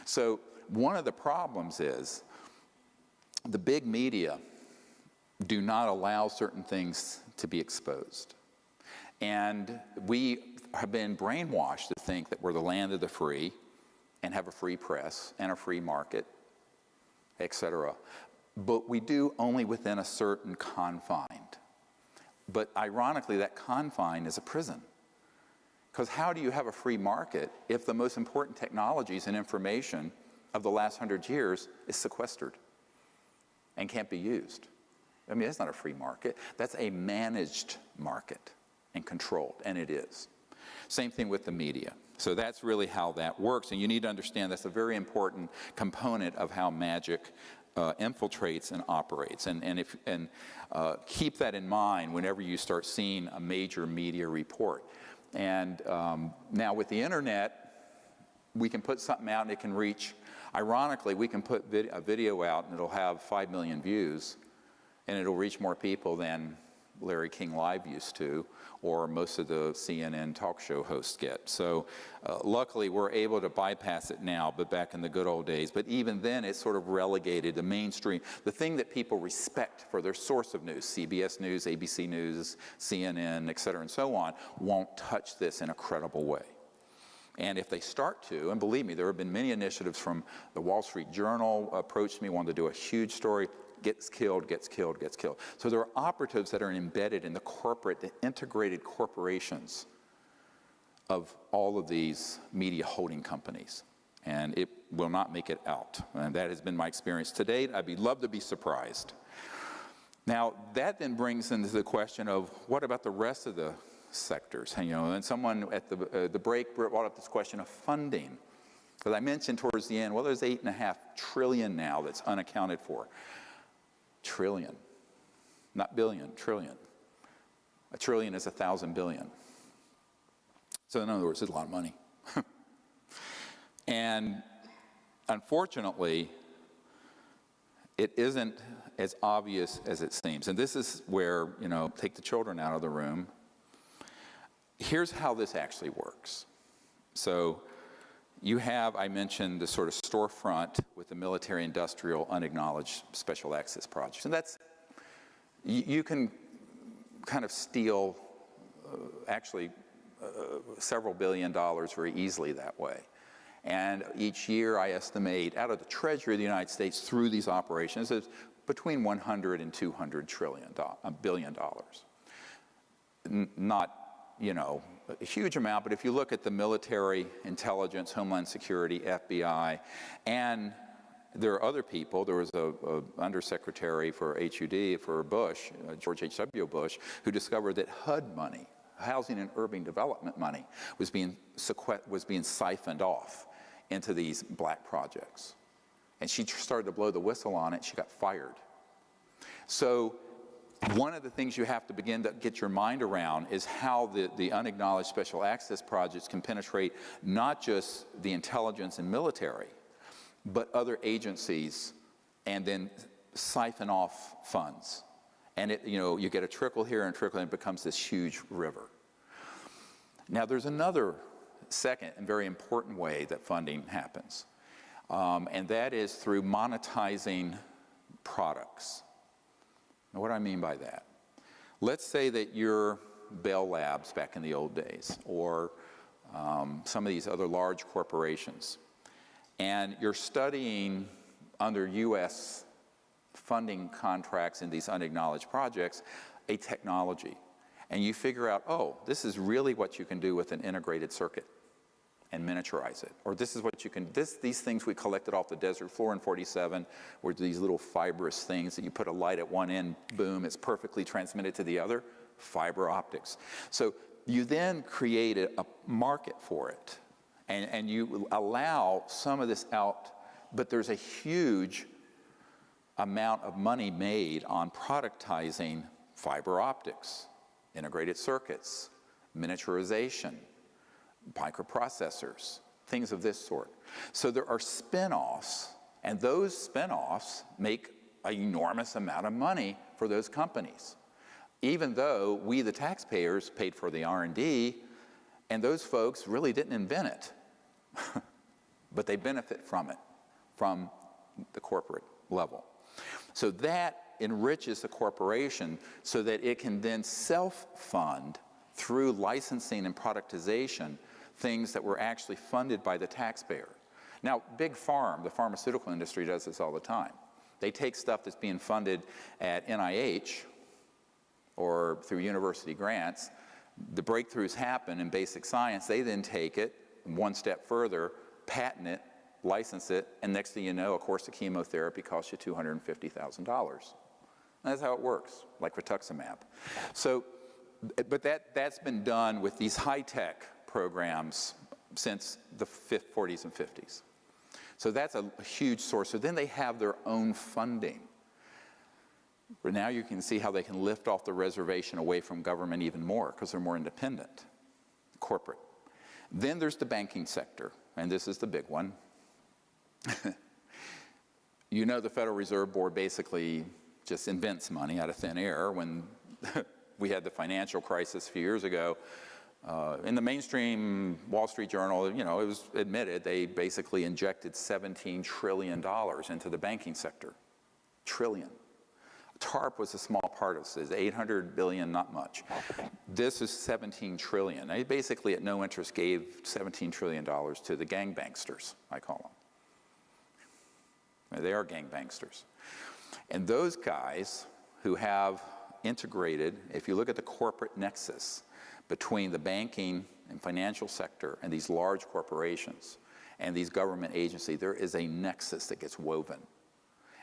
So one of the problems is the big media do not allow certain things to be exposed. And we have been brainwashed to think that we're the land of the free and have a free press and a free market, etc. But we do only within a certain confine. But ironically, that confine is a prison. Because how do you have a free market if the most important technologies and information of the last 100 years is sequestered and can't be used? I mean, that's not a free market. That's a managed market and controlled, and it is. Same thing with the media. So that's really how that works, and you need to understand that's a very important component of how magic infiltrates and operates. And keep that in mind whenever you start seeing a major media report. And now with the internet, we can put something out and it can reach. Ironically, we can put a video out and it'll have 5 million views, and it'll reach more people than Larry King Live used to, or most of the CNN talk show hosts get. So luckily we're able to bypass it now, but back in the good old days. But even then it's sort of relegated to mainstream. The thing that people respect for their source of news, CBS News, ABC News, CNN, et cetera, and so on, won't touch this in a credible way. And if they start to, and believe me, there have been many initiatives from the Wall Street Journal approached me, wanted to do a huge story, gets killed, gets killed, gets killed. So there are operatives that are embedded in the integrated corporations of all of these media holding companies. And it will not make it out. And that has been my experience to date. I'd love to be surprised. Now, that then brings into the question of what about the rest of the sectors? And someone at the break brought up this question of funding. Because I mentioned towards the end, well, there's $8.5 trillion now that's unaccounted for. Trillion, not billion, trillion. A trillion is 1,000 billion. So in other words, it's a lot of money. And unfortunately, it isn't as obvious as it seems. And this is where, take the children out of the room. Here's how this actually works. So you have, I mentioned, the sort of storefront with the military-industrial unacknowledged special access projects. And that's, you can kind of steal, several billion dollars very easily that way. And each year, I estimate, out of the Treasury of the United States through these operations, is between 100 and 200 billion dollars. Not, a huge amount, but if you look at the military, intelligence, Homeland Security, FBI, and there are other people. There was a undersecretary for HUD for Bush, George H.W. Bush, who discovered that HUD money, housing and urban development money, was being siphoned off into these black projects. And she started to blow the whistle on it. She got fired. So one of the things you have to begin to get your mind around is how the unacknowledged special access projects can penetrate not just the intelligence and military, but other agencies, and then siphon off funds. And you get a trickle here and a trickle, and it becomes this huge river. Now, there's another second and very important way that funding happens, and that is through monetizing products. Now, what do I mean by that? Let's say that you're Bell Labs back in the old days, or some of these other large corporations, and you're studying under U.S. funding contracts in these unacknowledged projects a technology, and you figure out, oh, this is really what you can do with an integrated circuit and miniaturize it. Or this is what you can, these things we collected off the desert floor in 47 were these little fibrous things that you put a light at one end, boom, it's perfectly transmitted to the other, fiber optics. So you then create a market for it, and you allow some of this out, but there's a huge amount of money made on productizing fiber optics, integrated circuits, miniaturization, microprocessors, things of this sort. So there are spin-offs, and those spin-offs make an enormous amount of money for those companies, even though we, the taxpayers, paid for the R&D, and those folks really didn't invent it, but they benefit from it, from the corporate level. So that enriches the corporation so that it can then self-fund through licensing and productization things that were actually funded by the taxpayer. Now, Big Pharma, the pharmaceutical industry, does this all the time. They take stuff that's being funded at NIH or through university grants. The breakthroughs happen in basic science. They then take it one step further, patent it, license it, and next thing you know, a course of chemotherapy costs you $250,000. That's how it works, like rituximab. So, but that's been done with these high-tech programs since the 40s and 50s. So that's a huge source. So then they have their own funding. But now you can see how they can lift off the reservation away from government even more because they're more independent, corporate. Then there's the banking sector, and this is the big one. You know, the Federal Reserve Board basically just invents money out of thin air. When we had the financial crisis a few years ago, in the mainstream Wall Street Journal, it was admitted they basically injected $17 trillion into the banking sector. Trillion. TARP was a small part of this. 800 billion, not much. This is 17 trillion. They basically at no interest gave $17 trillion to the gangbanksters, I call them. They are gangbanksters. And those guys who have integrated, if you look at the corporate nexus between the banking and financial sector and these large corporations and these government agencies, there is a nexus that gets woven.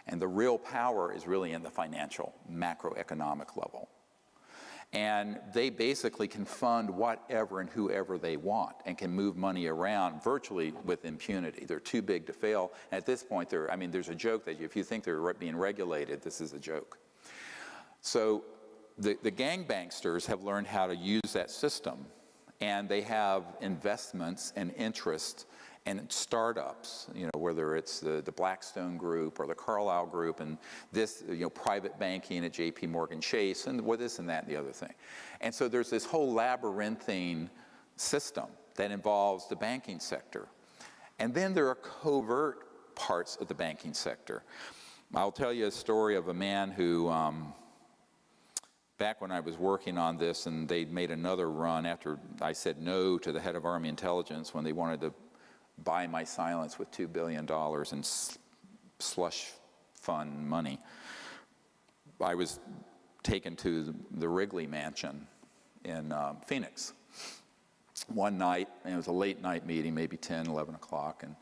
And the real power is really in the financial, macroeconomic level. And they basically can fund whatever and whoever they want and can move money around virtually with impunity. They're too big to fail. And at this point, there's a joke that if you think they're being regulated, this is a joke. So the gangbanksters have learned how to use that system, and they have investments and interest and startups, whether it's the Blackstone Group or the Carlyle Group, and this, private banking at J.P. Morgan Chase, and this and that and the other thing. And so there's this whole labyrinthine system that involves the banking sector. And then there are covert parts of the banking sector. I'll tell you a story of a man who, back when I was working on this, and they'd made another run after I said no to the head of Army Intelligence when they wanted to buy my silence with $2 billion in slush fund money. I was taken to the Wrigley Mansion in Phoenix one night, and it was a late night meeting, maybe 10, 11 o'clock, and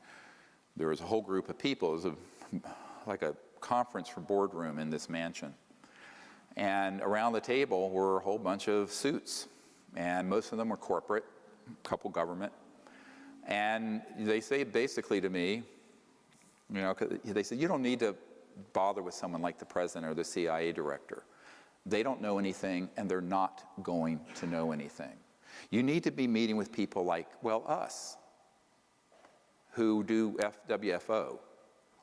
there was a whole group of people. It was like a conference for boardroom in this mansion. And around the table were a whole bunch of suits, and most of them were corporate, a couple government. And they say basically to me, they said, you don't need to bother with someone like the president or the CIA director. They don't know anything, and they're not going to know anything. You need to be meeting with people like, us, who do WFO,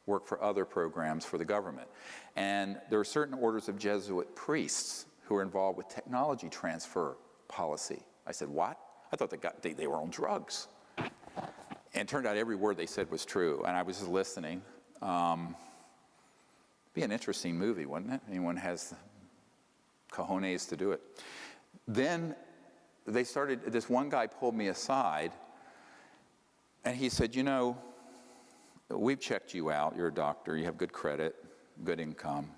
work for other programs for the government. And there are certain orders of Jesuit priests who are involved with technology transfer policy. I said, what? I thought they were on drugs. And it turned out every word they said was true, and I was just listening. Be an interesting movie, wouldn't it? Anyone has cojones to do it. Then they started, this one guy pulled me aside, and he said, you know, we've checked you out. You're a doctor. You have good credit, good income.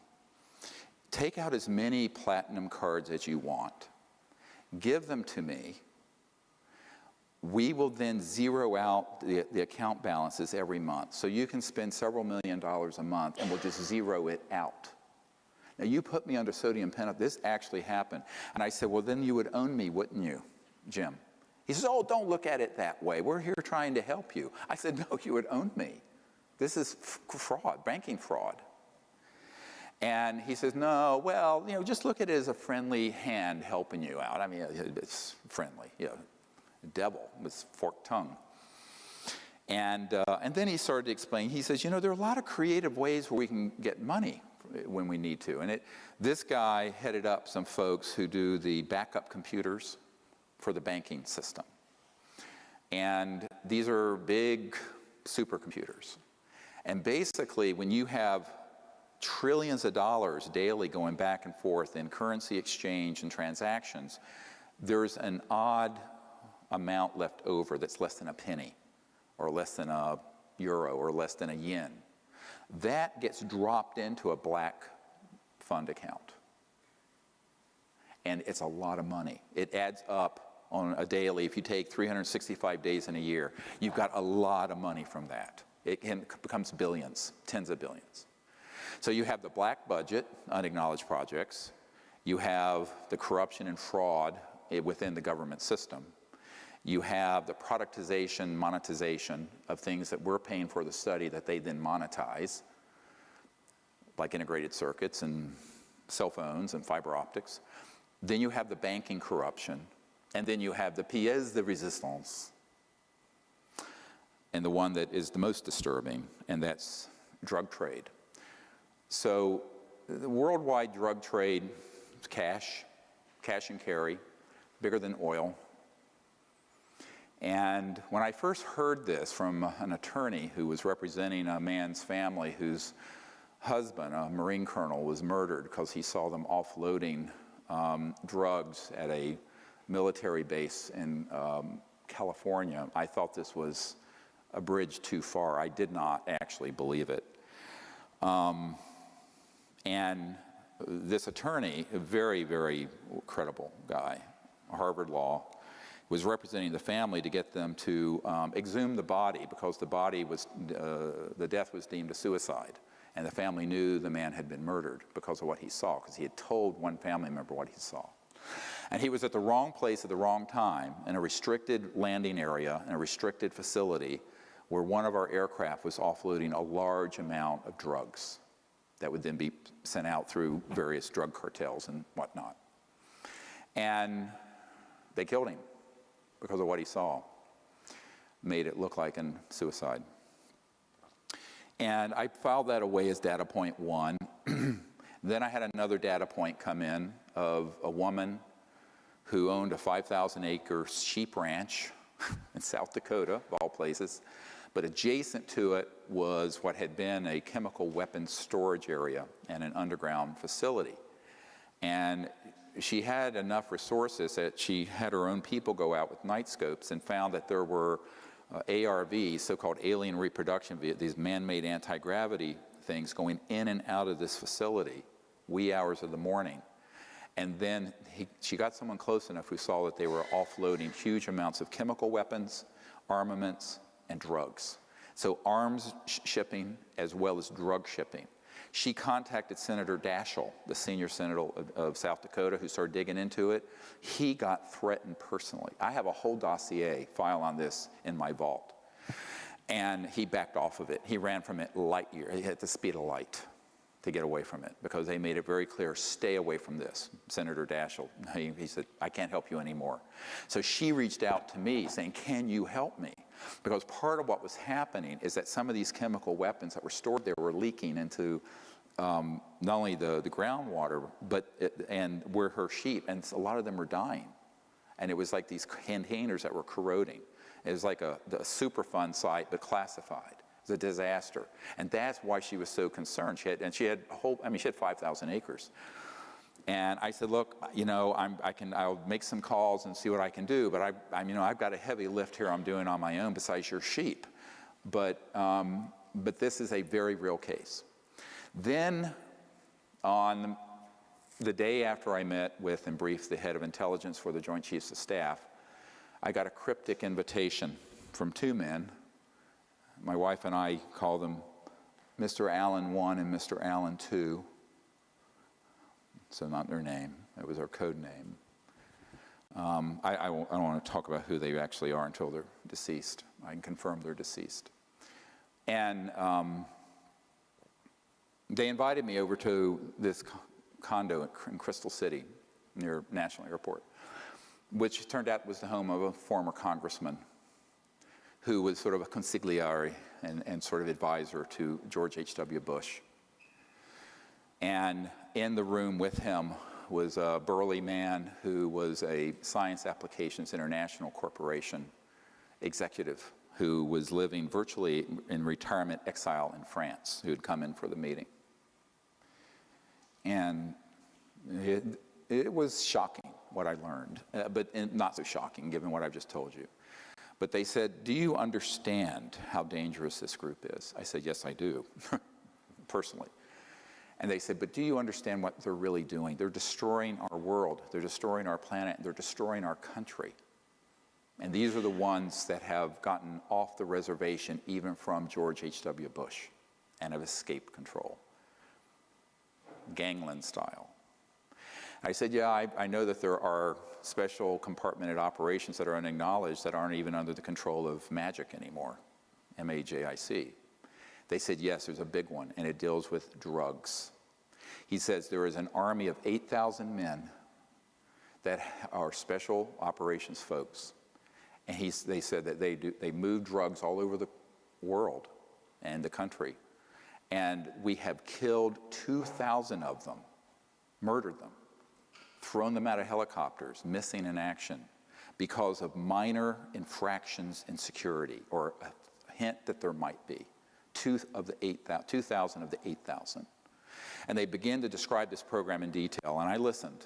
Take out as many platinum cards as you want. Give them to me. We will then zero out the account balances every month. So you can spend several $1 million a month, and we'll just zero it out. Now, you put me under sodium penalty. This actually happened. And I said, well, then you would own me, wouldn't you, Jim? He says, oh, don't look at it that way. We're here trying to help you. I said, no, you would own me. This is fraud, banking fraud. And he says, no, well, you know, just look at it as a friendly hand helping you out. I mean, it's friendly, you know. Devil with forked tongue. And then he started to explain. He says, you know, there are a lot of creative ways where we can get money when we need to. And this guy headed up some folks who do the backup computers for the banking system. And these are big supercomputers. And basically, when you have trillions of dollars daily going back and forth in currency exchange and transactions, there's an odd amount left over that's less than a penny, or less than a euro, or less than a yen. That gets dropped into a black fund account. And it's a lot of money. It adds up on a daily. If you take 365 days in a year, you've got a lot of money from that. It becomes billions, tens of billions. So you have the black budget, unacknowledged projects. You have the corruption and fraud within the government system. You have the productization, monetization of things that we're paying for the study that they then monetize, like integrated circuits and cell phones and fiber optics. Then you have the banking corruption. And then you have the pièce de résistance. And the one that is the most disturbing, and that's drug trade. So the worldwide drug trade is cash and carry, bigger than oil. And when I first heard this from an attorney who was representing a man's family whose husband, a Marine colonel, was murdered because he saw them offloading drugs at a military base in California, I thought this was a bridge too far. I did not actually believe it. And this attorney, a very, very credible guy, Harvard Law, was representing the family to get them to exhume the body because the body was, the death was deemed a suicide. And the family knew the man had been murdered because of what he saw, because he had told one family member what he saw. And he was at the wrong place at the wrong time in a restricted landing area, in a restricted facility, where one of our aircraft was offloading a large amount of drugs that would then be sent out through various drug cartels and whatnot. And they killed him because of what he saw. Made it look like a suicide. And I filed that away as data point 1. Then I had another data point come in of a woman who owned a 5,000-acre sheep ranch in South Dakota, of all places. But adjacent to it was what had been a chemical weapons storage area and an underground facility. And she had enough resources that she had her own people go out with night scopes and found that there were ARVs, so-called alien reproduction, these man-made anti-gravity things going in and out of this facility, wee hours of the morning. And then she got someone close enough who saw that they were offloading huge amounts of chemical weapons, armaments, and drugs. So arms shipping as well as drug shipping. She contacted Senator Daschle, the senior senator of South Dakota, who started digging into it. He got threatened personally. I have a whole dossier file on this in my vault. And he backed off of it. He ran from it light year. He had the speed of light to get away from it because they made it very clear, stay away from this. Senator Daschle, he said, I can't help you anymore. So she reached out to me saying, can you help me? Because part of what was happening is that some of these chemical weapons that were stored there were leaking into not only the groundwater, and where her sheep, and a lot of them were dying. And it was like these containers that were corroding. It was like a Superfund site, but classified. It was a disaster. And that's why she was so concerned. She had 5,000 acres. And I said, look, I'll make some calls and see what I can do, but I've got a heavy lift here I'm doing on my own besides your sheep. But this is a very real case. Then on the day after I met with and briefed the head of intelligence for the Joint Chiefs of Staff, I got a cryptic invitation from two men. My wife and I call them Mr. Allen 1 and Mr. Allen 2. So not their name, it was our code name. I don't want to talk about who they actually are until they're deceased. I can confirm they're deceased. And they invited me over to this condo in Crystal City near National Airport, which turned out was the home of a former congressman who was sort of a consigliere and sort of advisor to George H.W. Bush. And in the room with him was a burly man who was a Science Applications International Corporation executive who was living virtually in retirement exile in France, who had come in for the meeting. And it was shocking what I learned, but not so shocking given what I've just told you. But they said, do you understand how dangerous this group is? I said, yes, I do, personally. And they said, but do you understand what they're really doing? They're destroying our world, they're destroying our planet, they're destroying our country. And these are the ones that have gotten off the reservation even from George H.W. Bush and have escaped control. Gangland style. I said, yeah, I know that there are special compartmented operations that are unacknowledged that aren't even under the control of MAGIC anymore, M-A-J-I-C. They said, yes, there's a big one, and it deals with drugs. He says there is an army of 8,000 men that are special operations folks. And they said that they move drugs all over the world and the country. And we have killed 2,000 of them, murdered them, thrown them out of helicopters, missing in action, because of minor infractions in security, or a hint that there might be. 2,000 of the 8,000. And they began to describe this program in detail, and I listened.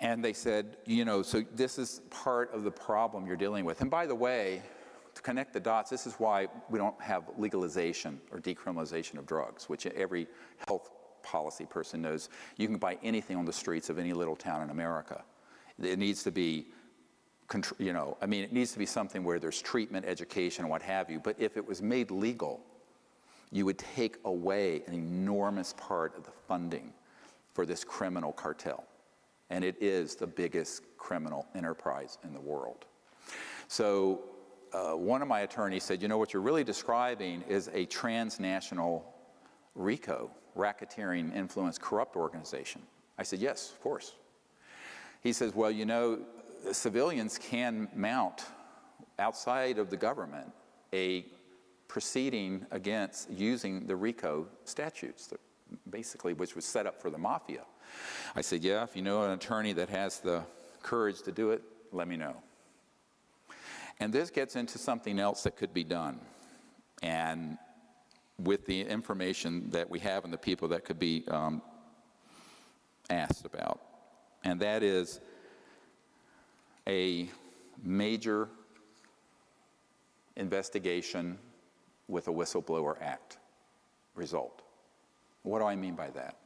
And they said, so this is part of the problem you're dealing with. And by the way, to connect the dots, this is why we don't have legalization or decriminalization of drugs, which every health policy person knows. You can buy anything on the streets of any little town in America. It needs to be, it needs to be something where there's treatment, education, what have you. But if it was made legal, you would take away an enormous part of the funding for this criminal cartel. And it is the biggest criminal enterprise in the world. So one of my attorneys said, what you're really describing is a transnational RICO, racketeering, influence, corrupt organization. I said, yes, of course. He says, well, civilians can mount outside of the government a proceeding against using the RICO statutes, basically, which was set up for the mafia. I said, yeah, if you know an attorney that has the courage to do it, let me know. And this gets into something else that could be done. And with the information that we have and the people that could be asked about. And that is a major investigation with a Whistleblower Act result. What do I mean by that?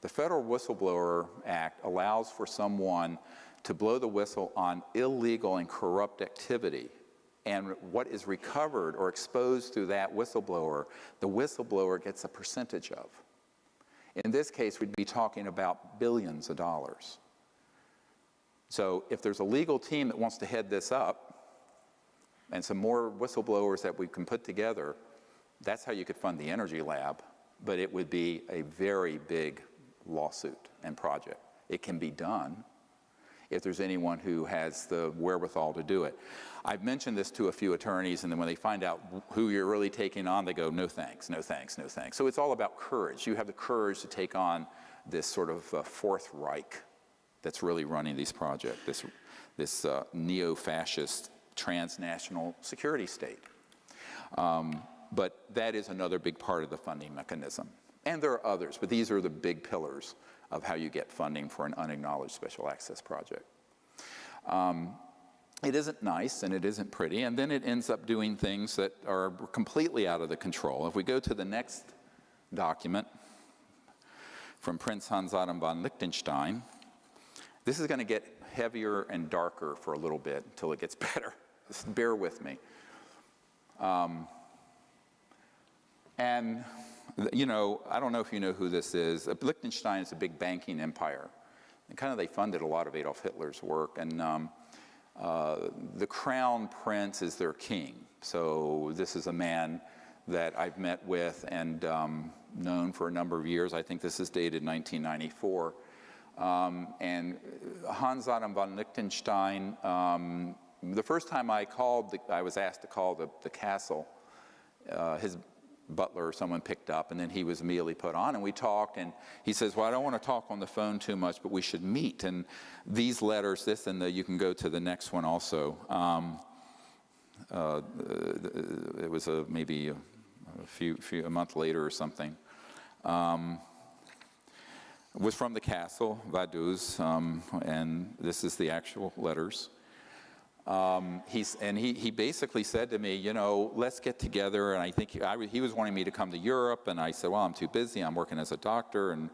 The Federal Whistleblower Act allows for someone to blow the whistle on illegal and corrupt activity, and what is recovered or exposed through that whistleblower, the whistleblower gets a percentage of. In this case, we'd be talking about billions of dollars. So if there's a legal team that wants to head this up, and some more whistleblowers that we can put together, that's how you could fund the Energy Lab, but it would be a very big lawsuit and project. It can be done. if there's anyone who has the wherewithal to do it. I've mentioned this to a few attorneys, and then when they find out who you're really taking on, they go, no thanks, no thanks, no thanks. So it's all about courage. You have the courage to take on this sort of Fourth Reich that's really running these projects, this neo-fascist transnational security state. But that is another big part of the funding mechanism. And there are others, but these are the big pillars of how you get funding for an unacknowledged special access project. It isn't nice and it isn't pretty, and then it ends up doing things that are completely out of the control. If we go to the next document from Prince Hans Adam von Liechtenstein, this is going to get heavier and darker for a little bit until it gets better. Just bear with me. And, you know, I don't know if you know who this is. Liechtenstein is a big banking empire. And kind of they funded a lot of Adolf Hitler's work. And the crown prince is their king. So this is a man that I've met with and known for a number of years. I think this is dated 1994. And Hans Adam von Liechtenstein, the first time I called, I was asked to call the castle. His butler or someone picked up, and then he was immediately put on, and we talked, and he says, well, I don't want to talk on the phone too much, but we should meet. And these letters, this and you can go to the next one also. It was maybe a month later or something. Was from the castle, Vaduz, and this is the actual letters. He basically said to me, you know, let's get together, and I think he was wanting me to come to Europe, and I said, well, I'm too busy, I'm working as a doctor, and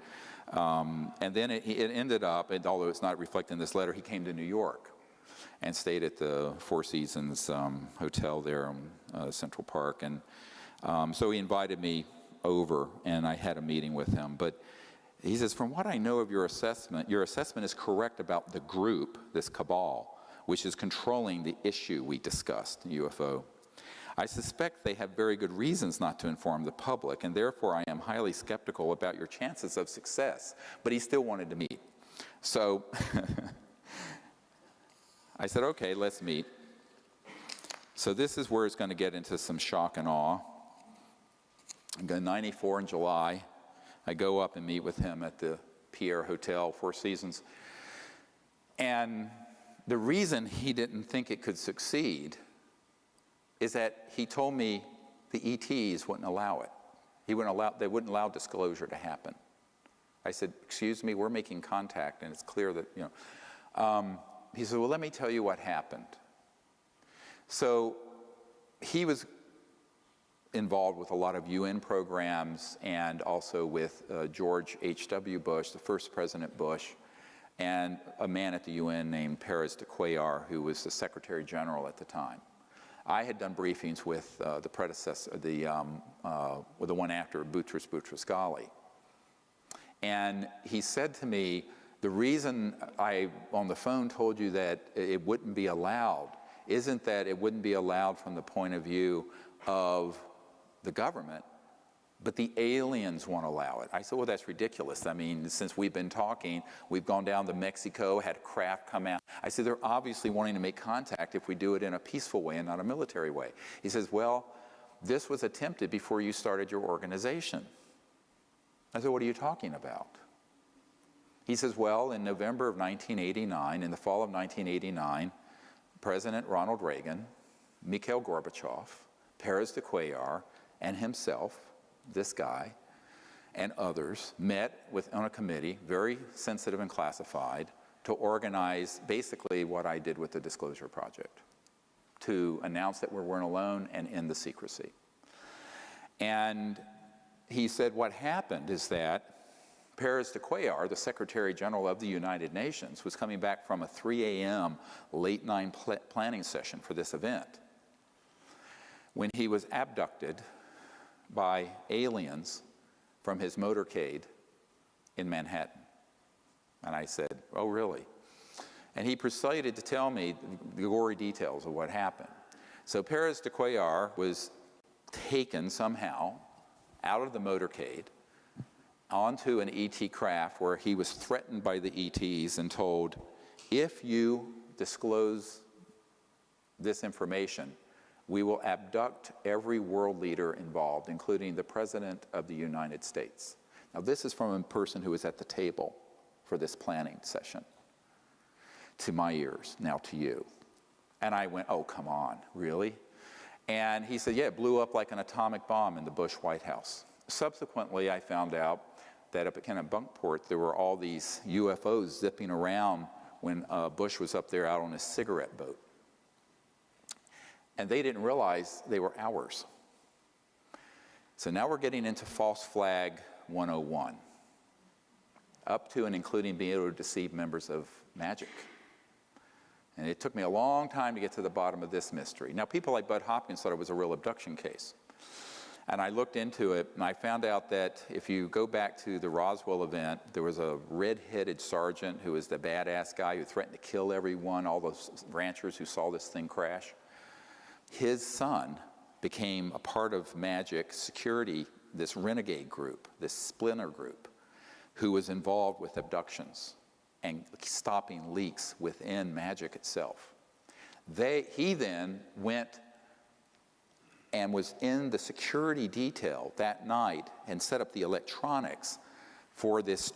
then it ended up, and although it's not reflected in this letter, he came to New York and stayed at the Four Seasons Hotel there in Central Park, and so he invited me over, and I had a meeting with him, but he says, from what I know of your assessment is correct about the group, this cabal, which is controlling the issue we discussed, UFO. I suspect they have very good reasons not to inform the public, and therefore I am highly skeptical about your chances of success. But he still wanted to meet. So I said, okay, let's meet. So this is where it's going to get into some shock and awe. In 94 in July, I go up and meet with him at the Pierre Hotel, Four Seasons. And the reason he didn't think it could succeed is that he told me the ETs wouldn't allow it. They wouldn't allow disclosure to happen. I said, excuse me, we're making contact, and it's clear that, you know. He said, well, let me tell you what happened. So he was involved with a lot of UN programs and also with George H.W. Bush, the first President Bush, and a man at the UN named Pérez de Cuellar, who was the Secretary General at the time. I had done briefings with the predecessor, with the one after Boutros Boutros-Ghali. And he said to me, the reason I, on the phone, told you that it wouldn't be allowed isn't that it wouldn't be allowed from the point of view of the government, but the aliens won't allow it. I said, well, that's ridiculous. I mean, since we've been talking, we've gone down to Mexico, had a craft come out. I said, they're obviously wanting to make contact if we do it in a peaceful way and not a military way. He says, well, this was attempted before you started your organization. I said, what are you talking about? He says, well, in November of 1989, in the fall of 1989, President Ronald Reagan, Mikhail Gorbachev, Pérez de Cuellar, and himself, this guy, and others met on a committee, very sensitive and classified, to organize basically what I did with the Disclosure Project, to announce that we weren't alone and end the secrecy. And he said what happened is that Pérez de Cuellar, the Secretary General of the United Nations, was coming back from a 3 a.m. late night planning session for this event when he was abducted by aliens from his motorcade in Manhattan. And I said, oh, really? And he proceeded to tell me the gory details of what happened. So Pérez de Cuellar was taken somehow out of the motorcade onto an ET craft where he was threatened by the ETs and told, if you disclose this information, we will abduct every world leader involved, including the President of the United States. Now, this is from a person who was at the table for this planning session. To my ears, now to you. And I went, oh, come on, really? And he said, yeah, it blew up like an atomic bomb in the Bush White House. Subsequently, I found out that up at Kennebunkport, there were all these UFOs zipping around when Bush was up there out on his cigarette boat. And they didn't realize they were ours. So now we're getting into false flag 101, up to and including being able to deceive members of MAGIC. And it took me a long time to get to the bottom of this mystery. Now, people like Bud Hopkins thought it was a real abduction case. And I looked into it, and I found out that if you go back to the Roswell event, there was a red-headed sergeant who was the badass guy who threatened to kill everyone, all those ranchers who saw this thing crash. His son became a part of MAGIC security, this renegade group, this splinter group, who was involved with abductions and stopping leaks within MAGIC itself. He then went and was in the security detail that night and set up the electronics for this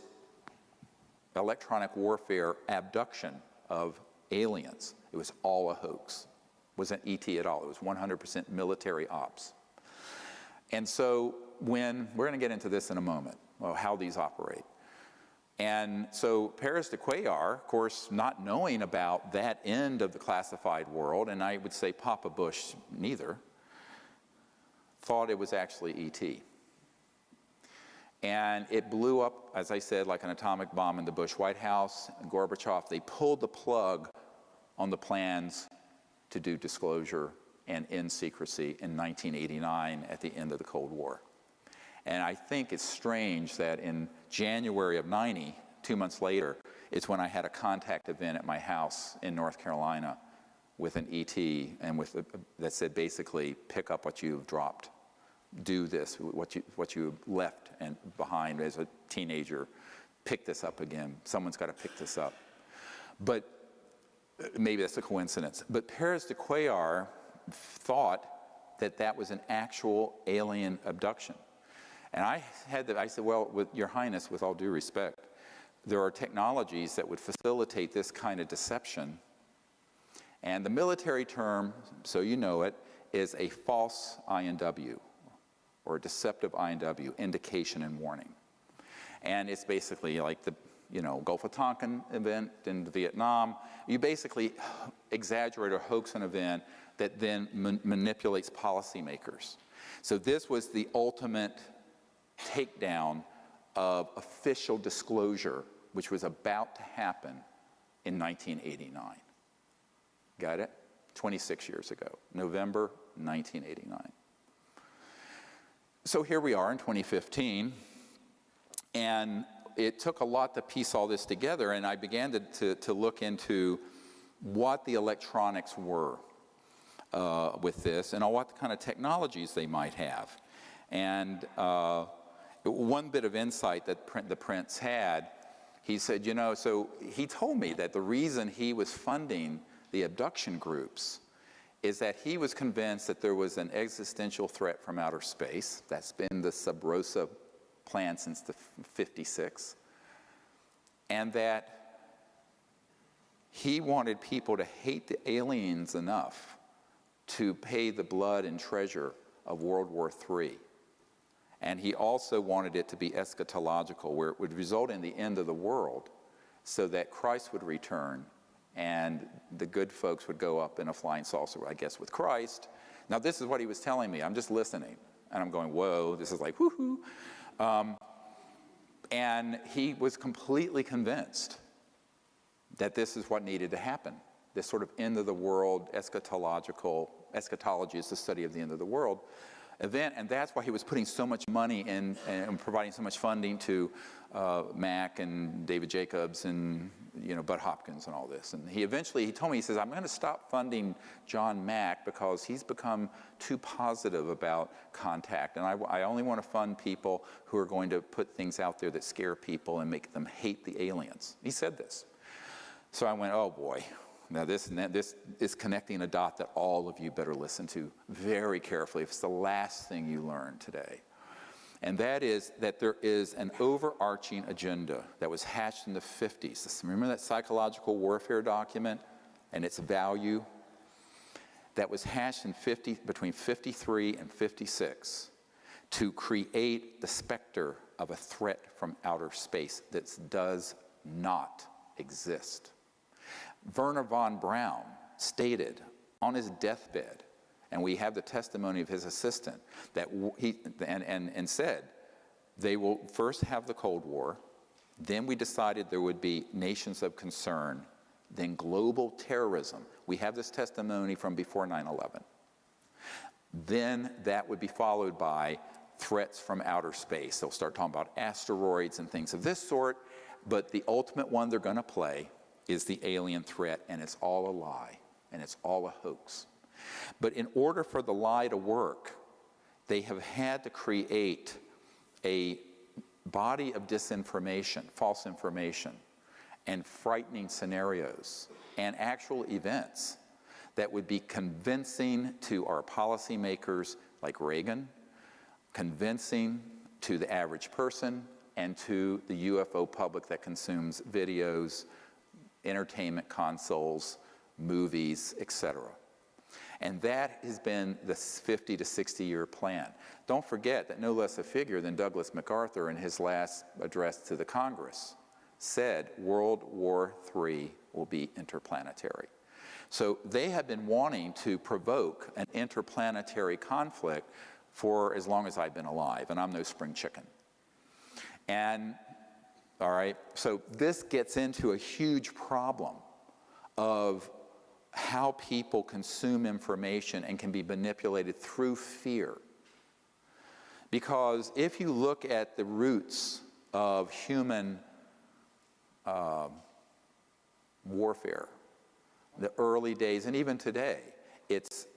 electronic warfare abduction of aliens. It was all a hoax. It wasn't ET at all. It was 100% military ops. And so we're going to get into this in a moment, how these operate. And so Paris de Cuellar, of course, not knowing about that end of the classified world, and I would say Papa Bush neither, thought it was actually ET. And it blew up, as I said, like an atomic bomb in the Bush White House. Gorbachev, they pulled the plug on the plans to do disclosure and end secrecy in 1989 at the end of the Cold War. And I think it's strange that in January of '90, 2 months later, it's when I had a contact event at my house in North Carolina with an ET and that said basically, pick up what you've dropped. Do this, what you left and behind as a teenager. Pick this up again. Someone's got to pick this up. But maybe that's a coincidence. But Paris de Cuellar thought that that was an actual alien abduction. And I said, well, with Your Highness, with all due respect, there are technologies that would facilitate this kind of deception. And the military term, so you know it, is a false INW, or a deceptive INW, indication and warning. And it's basically like the Gulf of Tonkin event in Vietnam. You basically exaggerate or hoax an event that then manipulates policymakers. So this was the ultimate takedown of official disclosure, which was about to happen in 1989. Got it? 26 years ago, November 1989. So here we are in 2015, and it took a lot to piece all this together, and I began to look into what the electronics were with this and what kind of technologies they might have. And one bit of insight that the prince had, he said, so he told me that the reason he was funding the abduction groups is that he was convinced that there was an existential threat from outer space. That's been the Sub Rosa plan since the 56. And that he wanted people to hate the aliens enough to pay the blood and treasure of World War III. And he also wanted it to be eschatological, where it would result in the end of the world so that Christ would return and the good folks would go up in a flying saucer, I guess, with Christ. Now, this is what he was telling me. I'm just listening. And I'm going, whoa, this is like, woohoo. And he was completely convinced that this is what needed to happen. This sort of end of the world eschatology is the study of the end of the world event, and that's why he was putting so much money in and providing so much funding to Mac and David Jacobs and Bud Hopkins and all this. And he told me, he says, I'm going to stop funding John Mack because he's become too positive about contact, and I only want to fund people who are going to put things out there that scare people and make them hate the aliens. He said this. So I went, oh boy, now this is connecting a dot that all of you better listen to very carefully. It's the last thing you learn today. And that is that there is an overarching agenda that was hatched in the 50s. Remember that psychological warfare document and its value? That was hatched in between 53 and 56 to create the specter of a threat from outer space that does not exist. Werner von Braun stated on his deathbed, and we have the testimony of his assistant, that and said, they will first have the Cold War, then we decided there would be nations of concern, then global terrorism. We have this testimony from before 9/11. Then that would be followed by threats from outer space. They'll start talking about asteroids and things of this sort, but the ultimate one they're going to play is the alien threat, and it's all a lie, and it's all a hoax. But in order for the lie to work, they have had to create a body of disinformation, false information, and frightening scenarios, and actual events that would be convincing to our policymakers like Reagan, convincing to the average person, and to the UFO public that consumes videos, entertainment consoles, movies, etc. And that has been the 50 to 60-year plan. Don't forget that no less a figure than Douglas MacArthur in his last address to the Congress said World War III will be interplanetary. So they have been wanting to provoke an interplanetary conflict for as long as I've been alive, and I'm no spring chicken. And, all right, so this gets into a huge problem of how people consume information and can be manipulated through fear. Because if you look at the roots of human warfare, the early days, and even today, it's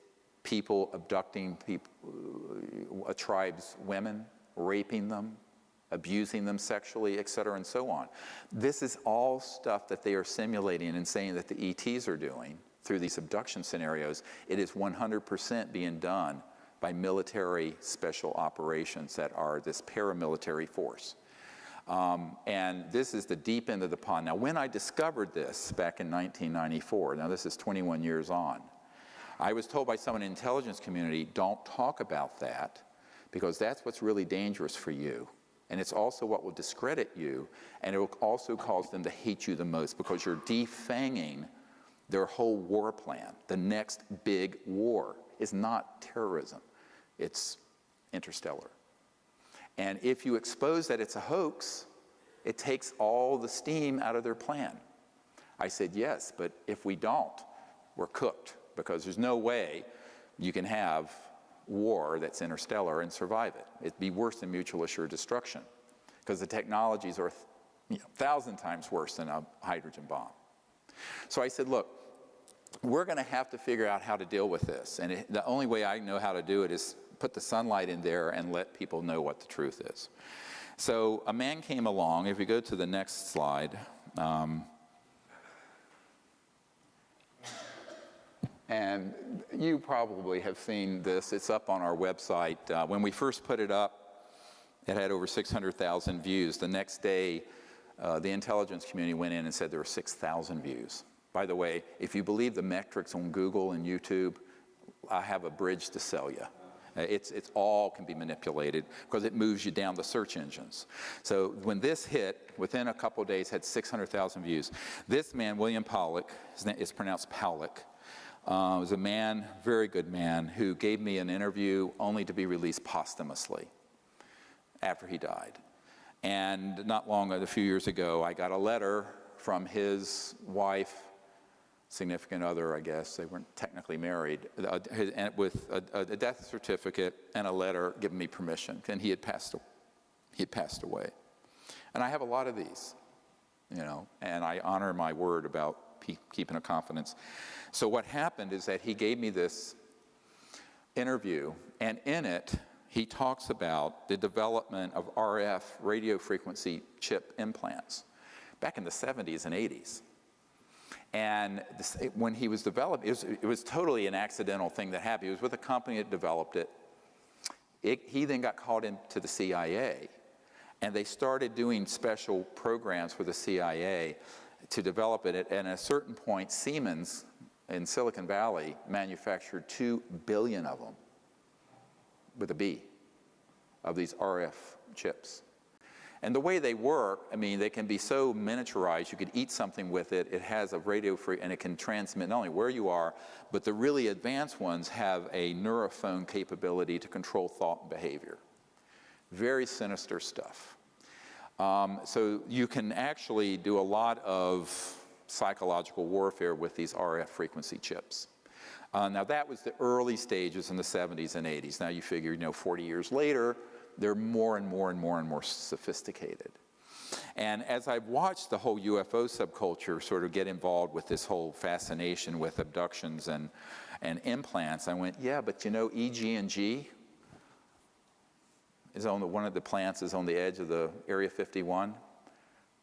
people abducting a tribe's women, raping them, abusing them sexually, etc., and so on. This is all stuff that they are simulating and saying that the ETs are doing through these abduction scenarios. It is 100% being done by military special operations that are this paramilitary force. And this is the deep end of the pond. Now, when I discovered this back in 1994, now this is 21 years on, I was told by someone in the intelligence community, don't talk about that, because that's what's really dangerous for you. And it's also what will discredit you, and it will also cause them to hate you the most, because you're defanging their whole war plan. The next big war is not terrorism, it's interstellar. And if you expose that it's a hoax, it takes all the steam out of their plan. I said, yes, but if we don't, we're cooked, because there's no way you can have war that's interstellar and survive it. It'd be worse than mutual assured destruction, because the technologies are 1,000 times worse than a hydrogen bomb. So I said, look, we're going to have to figure out how to deal with this. And the only way I know how to do it is put the sunlight in there and let people know what the truth is. So a man came along. If we go to the next slide. And you probably have seen this. It's up on our website. When we first put it up, it had over 600,000 views. The next day, the intelligence community went in and said there were 6,000 views. By the way, if you believe the metrics on Google and YouTube, I have a bridge to sell you. It's all can be manipulated because it moves you down the search engines. So when this hit, within a couple of days, had 600,000 views. This man, William Pollock, his name is pronounced Powlick, was a man, very good man, who gave me an interview only to be released posthumously after he died. And not long, a few years ago, I got a letter from his wife, significant other, I guess, they weren't technically married, with a death certificate and a letter giving me permission, and he had passed away. And I have a lot of these, and I honor my word about keeping a confidence. So what happened is that he gave me this interview, and in it, he talks about the development of RF radio frequency chip implants back in the 70s and 80s. And when he was developed, it was totally an accidental thing that happened. He was with a company that developed it. He then got called into the CIA, and they started doing special programs for the CIA to develop it. And at a certain point, Siemens in Silicon Valley manufactured 2 billion of them, with a B, of these RF chips. And the way they work, I mean, they can be so miniaturized, you could eat something with it, it has a radio free, and it can transmit not only where you are, but the really advanced ones have a neurophone capability to control thought and behavior. Very sinister stuff. So you can actually do a lot of psychological warfare with these RF frequency chips. Now that was the early stages in the 70s and 80s. Now you figure, 40 years later, they're more and more and more and more sophisticated. And as I've watched the whole UFO subculture sort of get involved with this whole fascination with abductions and implants, I went, yeah, but EG&G is on one of the plants is on the edge of the Area 51.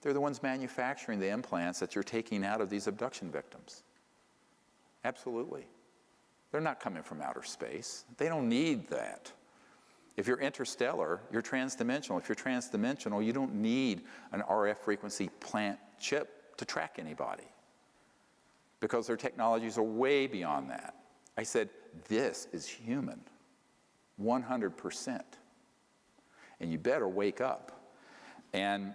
They're the ones manufacturing the implants that you're taking out of these abduction victims. Absolutely. They're not coming from outer space. They don't need that. If you're interstellar, you're transdimensional. If you're transdimensional, you don't need an RF frequency plant chip to track anybody, because their technologies are way beyond that. I said, this is human, 100%. And you better wake up. And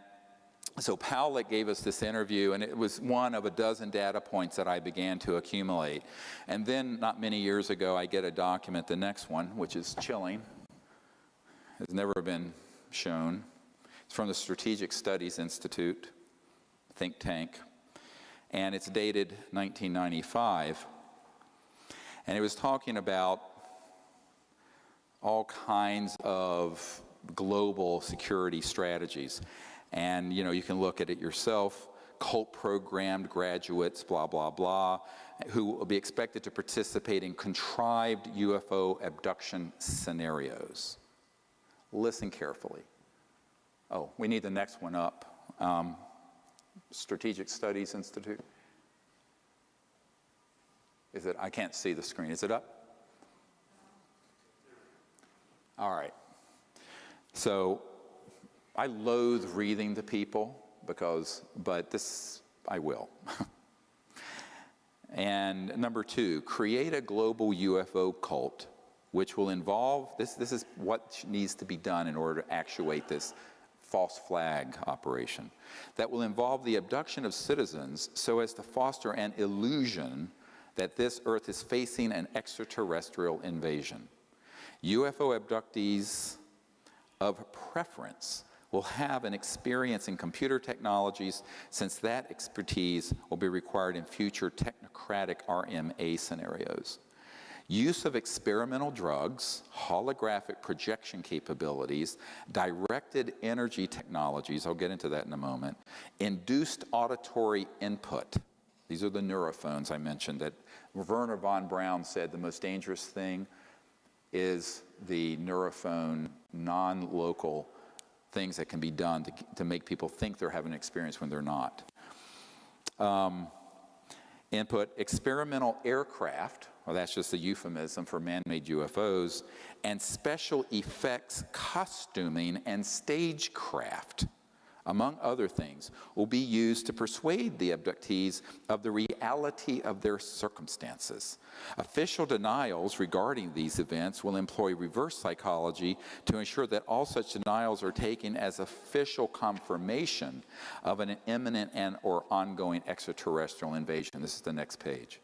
so Powlett gave us this interview, and it was one of a dozen data points that I began to accumulate. And then, not many years ago, I get a document, the next one, which is chilling. Has never been shown. It's from the Strategic Studies Institute, think tank, and it's dated 1995. And it was talking about all kinds of global security strategies. And, you can look at it yourself. Cult-programmed graduates, blah, blah, blah, who will be expected to participate in contrived UFO abduction scenarios. Listen carefully. Oh, we need the next one up. Strategic Studies Institute. Is it? I can't see the screen. Is it up? All right. So I loathe reading to people but this I will. And number 2, create a global UFO cult, which will involve, this is what needs to be done in order to actuate this false flag operation, that will involve the abduction of citizens so as to foster an illusion that this Earth is facing an extraterrestrial invasion. UFO abductees of preference will have an experience in computer technologies, since that expertise will be required in future technocratic RMA scenarios. Use of experimental drugs, holographic projection capabilities, directed energy technologies, I'll get into that in a moment, induced auditory input. These are the neurophones I mentioned that Werner von Braun said the most dangerous thing is the neurophone, non-local things that can be done to make people think they're having an experience when they're not. Input, experimental aircraft, well, that's just a euphemism for man-made UFOs, and special effects costuming and stagecraft, among other things, will be used to persuade the abductees of the reality of their circumstances. Official denials regarding these events will employ reverse psychology to ensure that all such denials are taken as official confirmation of an imminent and/or ongoing extraterrestrial invasion. This is the next page.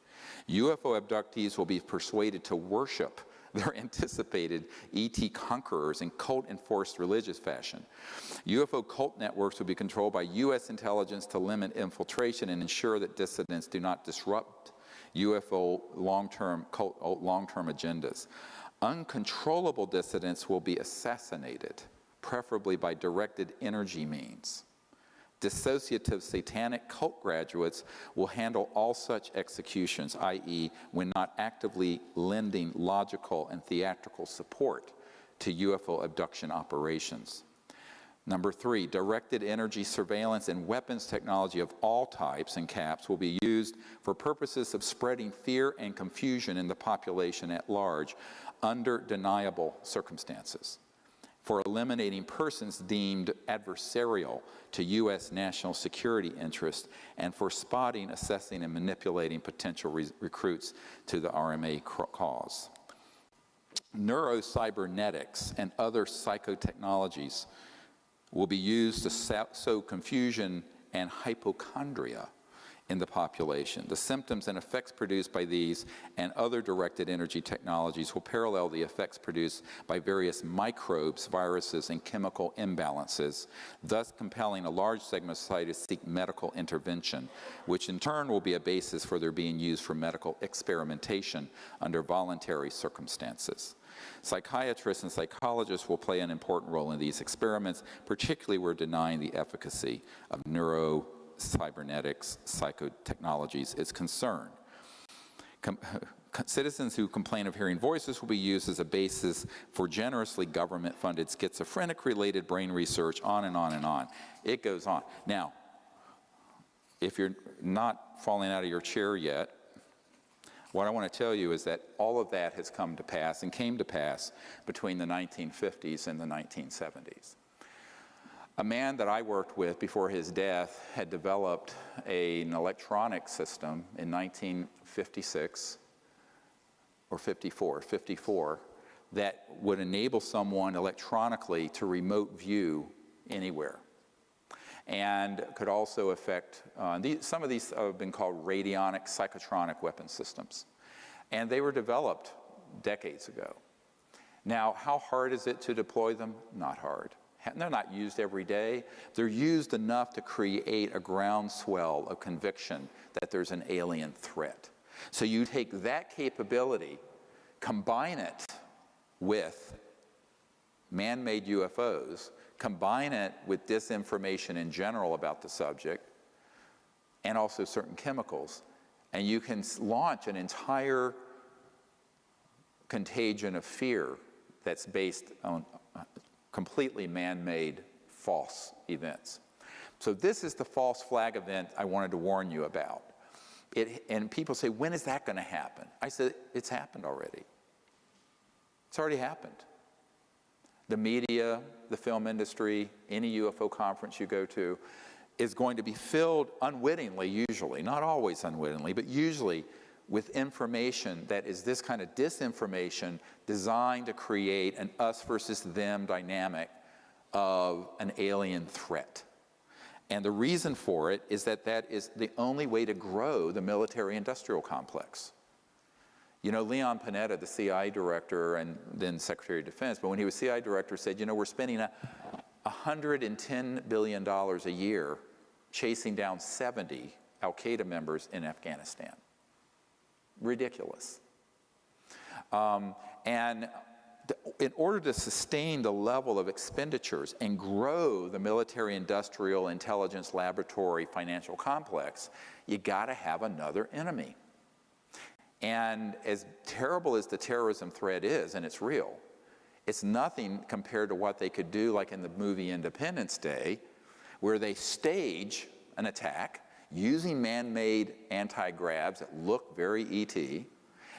UFO abductees will be persuaded to worship their anticipated ET conquerors in cult-enforced religious fashion. UFO cult networks will be controlled by U.S. intelligence to limit infiltration and ensure that dissidents do not disrupt UFO long-term agendas. Uncontrollable dissidents will be assassinated, preferably by directed energy means. Dissociative satanic cult graduates will handle all such executions, i.e., when not actively lending logical and theatrical support to UFO abduction operations. Number 3, directed energy surveillance and weapons technology of all types and caps will be used for purposes of spreading fear and confusion in the population at large under deniable circumstances, for eliminating persons deemed adversarial to U.S. national security interests, and for spotting, assessing, and manipulating potential recruits to the RMA cause. Neurocybernetics and other psychotechnologies will be used to sow confusion and hypochondria in the population. The symptoms and effects produced by these and other directed energy technologies will parallel the effects produced by various microbes, viruses, and chemical imbalances, thus compelling a large segment of society to seek medical intervention, which in turn will be a basis for their being used for medical experimentation under voluntary circumstances. Psychiatrists and psychologists will play an important role in these experiments, particularly where denying the efficacy of neurocybernetics psychotechnologies is concerned. Citizens who complain of hearing voices will be used as a basis for generously government-funded schizophrenic-related brain research, on and on and on. It goes on. Now, if you're not falling out of your chair yet, what I want to tell you is that all of that has come to pass and came to pass between the 1950s and the 1970s. A man that I worked with before his death had developed an electronic system in 1956 or 54, that would enable someone electronically to remote view anywhere, and could also affect, some of these have been called radionic psychotronic weapon systems. And they were developed decades ago. Now, how hard is it to deploy them? Not hard. They're not used every day. They're used enough to create a groundswell of conviction that there's an alien threat. So you take that capability, combine it with man-made UFOs, combine it with disinformation in general about the subject, and also certain chemicals, and you can launch an entire contagion of fear that's based on completely man-made false events. So this is the false flag event I wanted to warn you about. And people say, when is that going to happen? I said, it's happened already. It's already happened. The media, the film industry, any UFO conference you go to is going to be filled unwittingly, usually, not always unwittingly, but usually with information that is this kind of disinformation designed to create an us versus them dynamic of an alien threat. And the reason for it is that that is the only way to grow the military-industrial complex. You know, Leon Panetta, the CIA director and then Secretary of Defense, but when he was CIA director, said, you know, we're spending $110 billion a year chasing down 70 al-Qaeda members in Afghanistan. Ridiculous. And in order to sustain the level of expenditures and grow the military-industrial intelligence laboratory financial complex, you got to have another enemy. And as terrible as the terrorism threat is, and it's real, it's nothing compared to what they could do, like in the movie Independence Day, where they stage an attack using man-made anti-gravs that look very ET,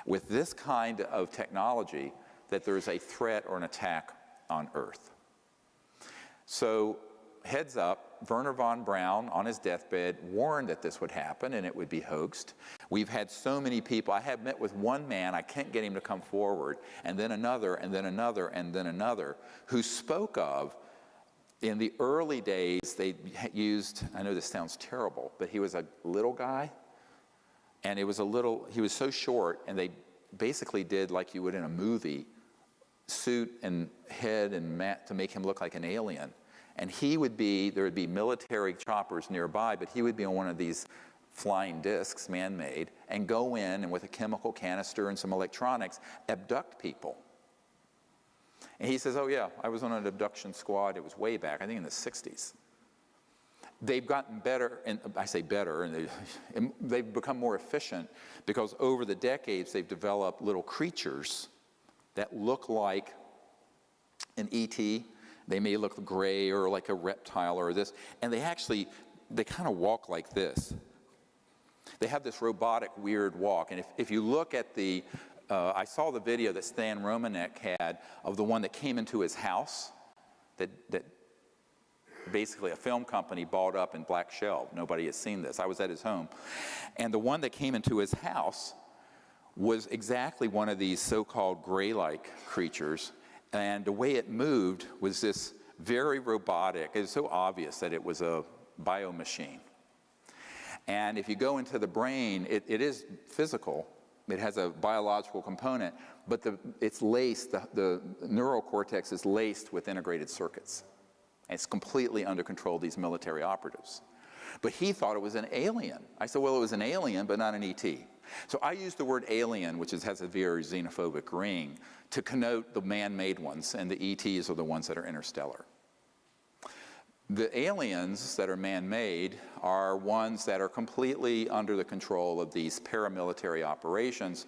with this kind of technology, that there's a threat or an attack on Earth. So, heads up, Wernher von Braun, on his deathbed, warned that this would happen and it would be hoaxed. We've had so many people. I have met with one man, I can't get him to come forward, and then another, and then another, and then another, who spoke of, in the early days, they used, I know this sounds terrible, but he was a little guy, and he was so short, and they basically did like you would in a movie, suit and head and mat to make him look like an alien. And there would be military choppers nearby, but he would be on one of these flying discs, man-made, and go in and with a chemical canister and some electronics, abduct people. And he says, oh yeah, I was on an abduction squad, it was way back, I think in the 60s. They've gotten better, and I say better, and they've become more efficient because over the decades they've developed little creatures that look like an ET, They may look gray or like a reptile or this, and they kind of walk like this. They have this robotic, weird walk. And if you look at I saw the video that Stan Romanek had of the one that came into his house, that basically a film company bought up and black shelved. Nobody has seen this. I was at his home. And the one that came into his house was exactly one of these so-called gray-like creatures. And the way it moved was this very robotic. It was so obvious that it was a biomachine. And if you go into the brain, it is physical. It has a biological component, but it's laced, the neural cortex is laced with integrated circuits. And it's completely under control of these military operatives. But he thought it was an alien. I said, well, it was an alien, but not an ET. So I used the word alien, which has a very xenophobic ring, to connote the man-made ones, and the ETs are the ones that are interstellar. The aliens that are man-made are ones that are completely under the control of these paramilitary operations.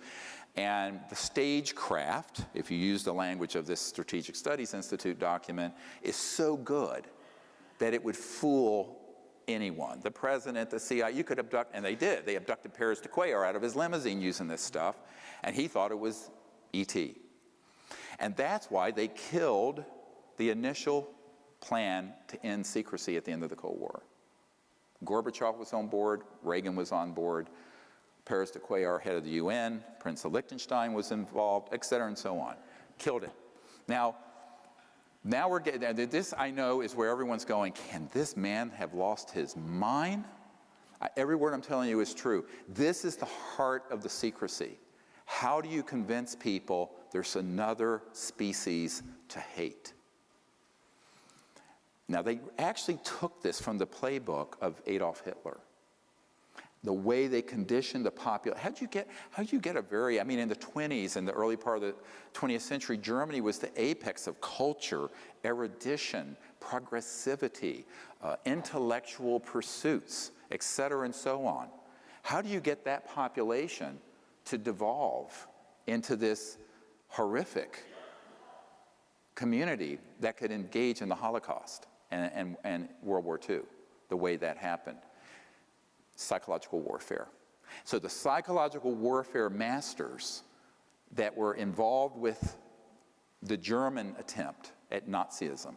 And the stagecraft, if you use the language of this Strategic Studies Institute document, is so good that it would fool anyone. The president, the CIA, you could abduct, and they did. They abducted Paris de Cuellar out of his limousine using this stuff, and he thought it was ET. And that's why they killed the initial plan to end secrecy at the end of the Cold War. Gorbachev was on board, Reagan was on board, Paris de Cuellar, head of the UN, Prince of Liechtenstein was involved, et cetera, and so on. Killed it. Now we're getting, this I know is where everyone's going, can this man have lost his mind? Every word I'm telling you is true. This is the heart of the secrecy. How do you convince people there's another species to hate? Now, they actually took this from the playbook of Adolf Hitler. The way they conditioned the population. How'd you get a very, I mean, in the 20s and the early part of the 20th century, Germany was the apex of culture, erudition, progressivity, intellectual pursuits, et cetera, and so on. How do you get that population to devolve into this horrific community that could engage in the Holocaust and World War II, the way that happened? Psychological warfare. So the psychological warfare masters that were involved with the German attempt at Nazism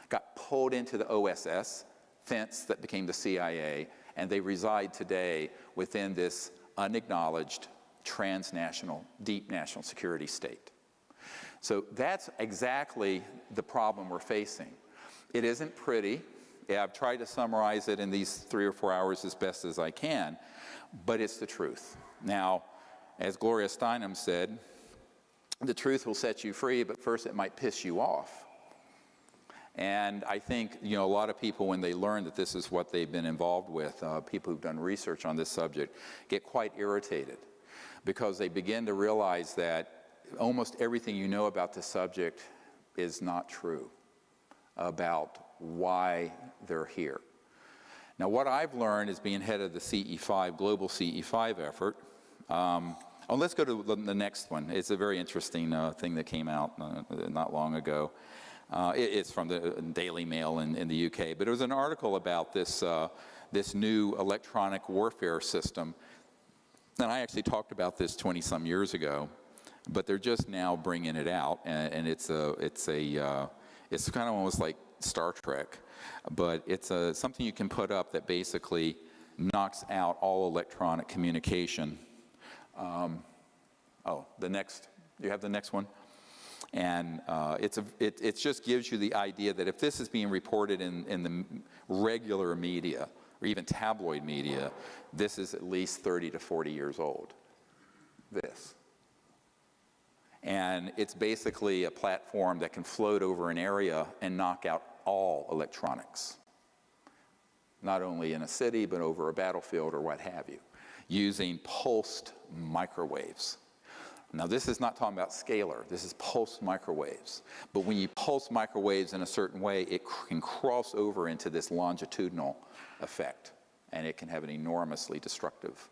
got pulled into the OSS, thence that became the CIA, and they reside today within this unacknowledged transnational, deep national security state. So that's exactly the problem we're facing. It isn't pretty. Yeah, I've tried to summarize it in these 3 or 4 hours as best as I can, but it's the truth. Now, as Gloria Steinem said, the truth will set you free, but first it might piss you off. And I think, a lot of people, when they learn that this is what they've been involved with, people who've done research on this subject, get quite irritated because they begin to realize that almost everything you know about the subject is not true about why they're here. Now, what I've learned is being head of the CE5, global CE5 effort. Let's go to the next one. It's a very interesting thing that came out not long ago. It's from the Daily Mail in the UK, but it was an article about this new electronic warfare system. And I actually talked about this 20-some years ago, but they're just now bringing it out, and it's kind of almost like Star Trek, but it's something you can put up that basically knocks out all electronic communication. You have the next one? And it just gives you the idea that if this is being reported in the regular media, or even tabloid media, this is at least 30 to 40 years old. This. And it's basically a platform that can float over an area and knock out all electronics, not only in a city, but over a battlefield or what have you, using pulsed microwaves. Now, this is not talking about scalar. This is pulsed microwaves. But when you pulse microwaves in a certain way, it can cross over into this longitudinal effect, and it can have an enormously destructive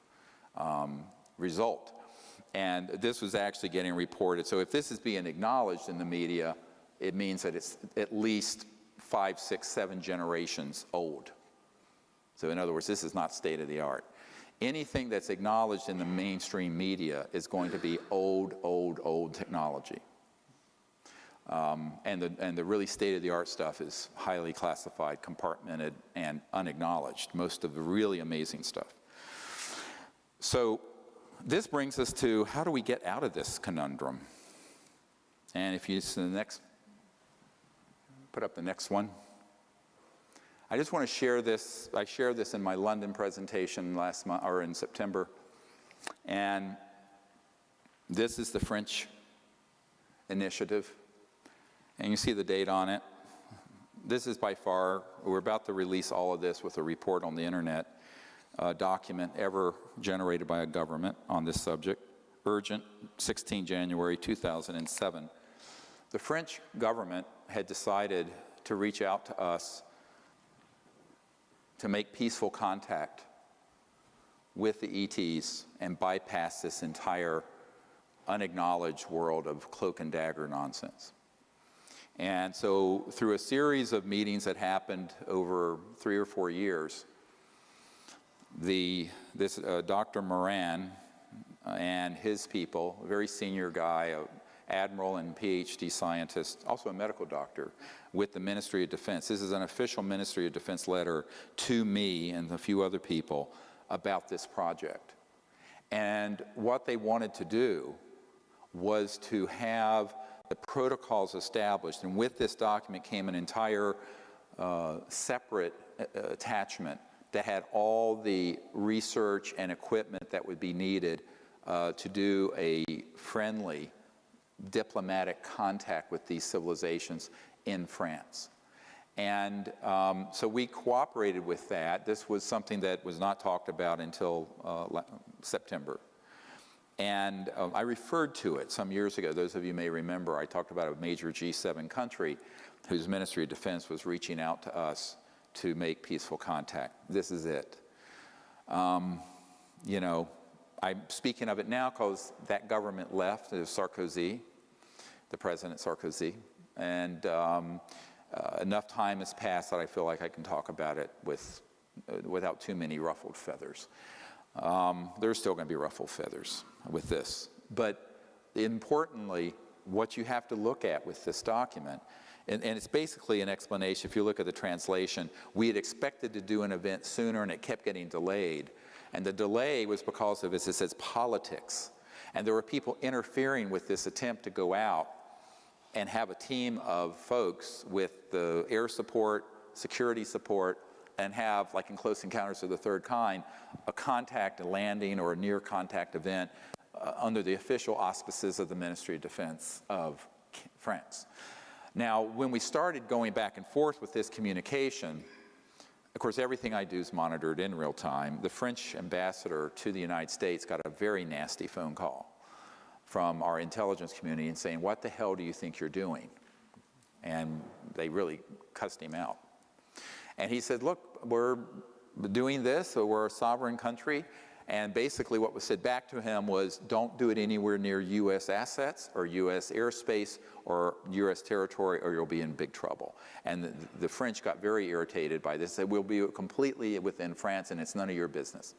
result. And this was actually getting reported. So if this is being acknowledged in the media, it means that it's at least 5, 6, 7 generations old. So in other words, this is not state of the art. Anything that's acknowledged in the mainstream media is going to be old technology. And the really state-of-the-art stuff is highly classified, compartmented, and unacknowledged, most of the really amazing stuff. So this brings us to, how do we get out of this conundrum? And if you put up the next one. I just want to share this. I shared this in my London presentation last month, or in September. And this is the French initiative. And you see the date on it. This is by far, we're about to release all of this with a report on the internet, document ever generated by a government on this subject. Urgent, 16 January 2007. The French government had decided to reach out to us to make peaceful contact with the ETs and bypass this entire unacknowledged world of cloak and dagger nonsense. And so through a series of meetings that happened over 3 or 4 years, this Dr. Moran and his people, a very senior guy, an admiral and PhD scientist, also a medical doctor, with the Ministry of Defense. This is an official Ministry of Defense letter to me and a few other people about this project. And what they wanted to do was to have the protocols established, and with this document came an entire separate attachment that had all the research and equipment that would be needed to do a friendly diplomatic contact with these civilizations in France. And so we cooperated with that. This was something that was not talked about until September. And I referred to it some years ago. Those of you may remember, I talked about a major G7 country whose Ministry of Defense was reaching out to us to make peaceful contact. This is it. You know, I'm speaking of it now because that government left. It was Sarkozy, the President Sarkozy. And enough time has passed that I feel like I can talk about it without too many ruffled feathers. There's still going to be ruffled feathers with this. But importantly, what you have to look at with this document, and it's basically an explanation. If you look at the translation, we had expected to do an event sooner and it kept getting delayed. And the delay was because of, as it says, politics. And there were people interfering with this attempt to go out and have a team of folks with the air support, security support, and have, like in Close Encounters of the Third Kind, a contact, a landing, or a near contact event under the official auspices of the Ministry of Defense of France. Now, when we started going back and forth with this communication, of course, everything I do is monitored in real time. The French ambassador to the United States got a very nasty phone call from our intelligence community and saying, "What the hell do you think you're doing?" And they really cussed him out. And he said, "Look, we're doing this, so we're a sovereign country." And basically what was said back to him was, don't do it anywhere near U.S. assets or U.S. airspace or U.S. territory, or you'll be in big trouble. And the French got very irritated by this. They said, we'll be completely within France and it's none of your business.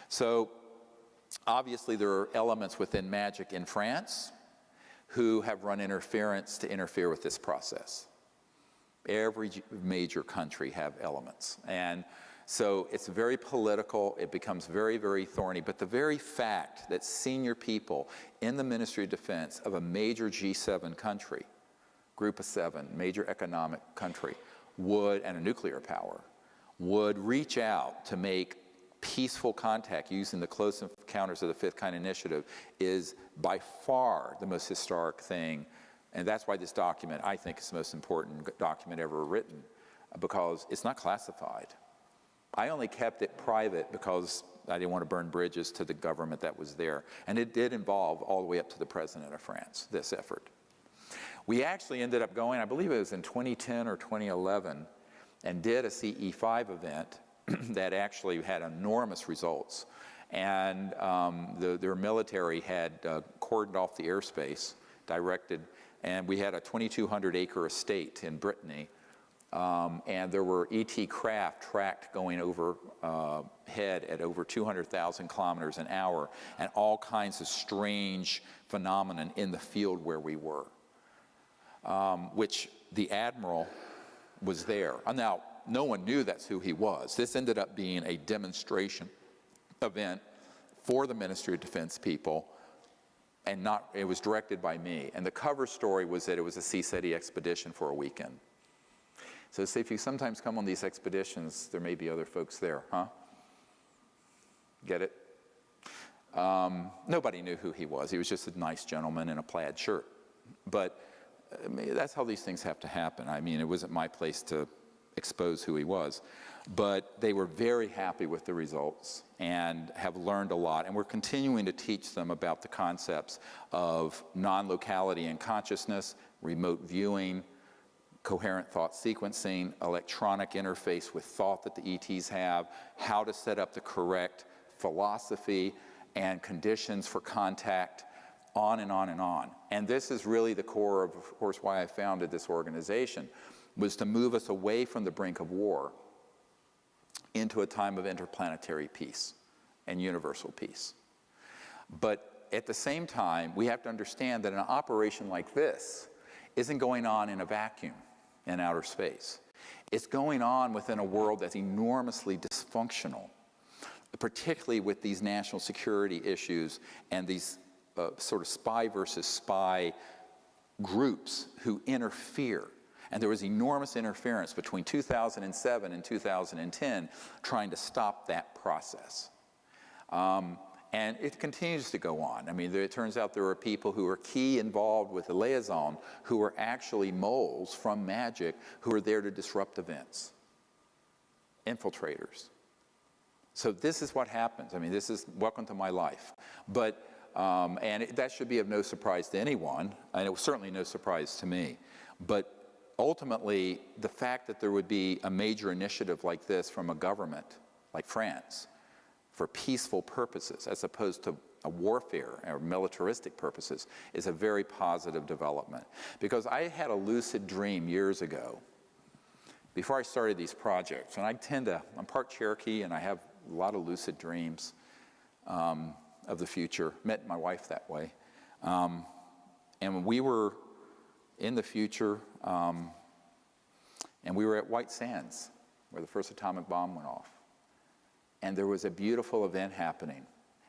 So obviously there are elements within MAGIC in France who have run interference to interfere with this process. Every major country have elements. And so it's very political, it becomes very, very thorny, but the very fact that senior people in the Ministry of Defense of a major G7 country, group of 7, major economic country, would, and a nuclear power, would reach out to make peaceful contact using the Close Encounters of the Fifth Kind initiative is by far the most historic thing. And that's why this document, I think, is the most important document ever written, because it's not classified. I only kept it private because I didn't want to burn bridges to the government that was there. And it did involve all the way up to the President of France, this effort. We actually ended up going, I believe it was in 2010 or 2011, and did a CE5 event that actually had enormous results. And their military had cordoned off the airspace, directed and we had a 2,200-acre estate in Brittany, and there were ET craft tracked going over head at over 200,000 kilometers an hour, and all kinds of strange phenomenon in the field where we were, which the admiral was there. Now, no one knew that's who he was. This ended up being a demonstration event for the Ministry of Defense people, and it was directed by me. And the cover story was that it was a CSETI expedition for a weekend. So see, if you sometimes come on these expeditions, there may be other folks there, huh? Get it? Nobody knew who he was. He was just a nice gentleman in a plaid shirt. But I mean, that's how these things have to happen. I mean, it wasn't my place to expose who he was. But they were very happy with the results and have learned a lot. And we're continuing to teach them about the concepts of non-locality and consciousness, remote viewing, coherent thought sequencing, electronic interface with thought that the ETs have, how to set up the correct philosophy and conditions for contact, on and on and on. And this is really the core of course, why I founded this organization, was to move us away from the brink of war into a time of interplanetary peace and universal peace. But at the same time, we have to understand that an operation like this isn't going on in a vacuum in outer space. It's going on within a world that's enormously dysfunctional, particularly with these national security issues and these sort of spy versus spy groups who interfere. And there was enormous interference between 2007 and 2010 trying to stop that process. And it continues to go on. I mean, it turns out there are people who are key involved with the liaison who are actually moles from MAGIC who are there to disrupt events, infiltrators. So this is what happens. I mean, this is welcome to my life. But, that should be of no surprise to anyone, and it was certainly no surprise to me. But ultimately, the fact that there would be a major initiative like this from a government like France for peaceful purposes as opposed to a warfare or militaristic purposes is a very positive development. Because I had a lucid dream years ago before I started these projects, and I'm part Cherokee and I have a lot of lucid dreams of the future. Met my wife that way. And when we were in the future, and we were at White Sands, where the first atomic bomb went off. And there was a beautiful event happening.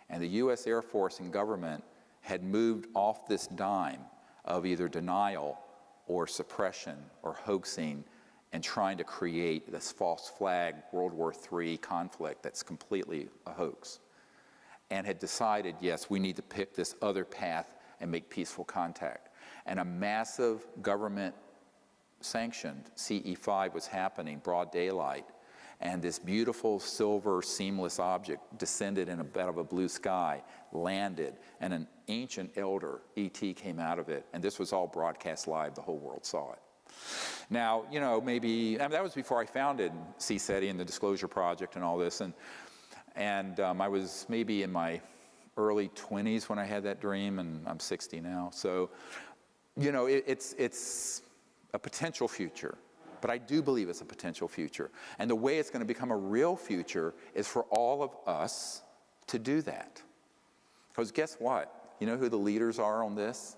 And the U.S. Air Force and government had moved off this dime of either denial or suppression or hoaxing and trying to create this false flag World War III conflict that's completely a hoax. And had decided, yes, we need to pick this other path and make peaceful contact. And a massive government-sanctioned CE-5 was happening, broad daylight, and this beautiful silver seamless object descended in a bed of a blue sky, landed, and an ancient elder, ET, came out of it, and this was all broadcast live. The whole world saw it. Now, you know, maybe, that was before I founded CSETI and the Disclosure Project and all this, and I was maybe in my early 20s when I had that dream, and I'm 60 now. So, you know, it's a potential future, but I do believe it's a potential future. And the way it's going to become a real future is for all of us to do that. Because guess what? You know who the leaders are on this?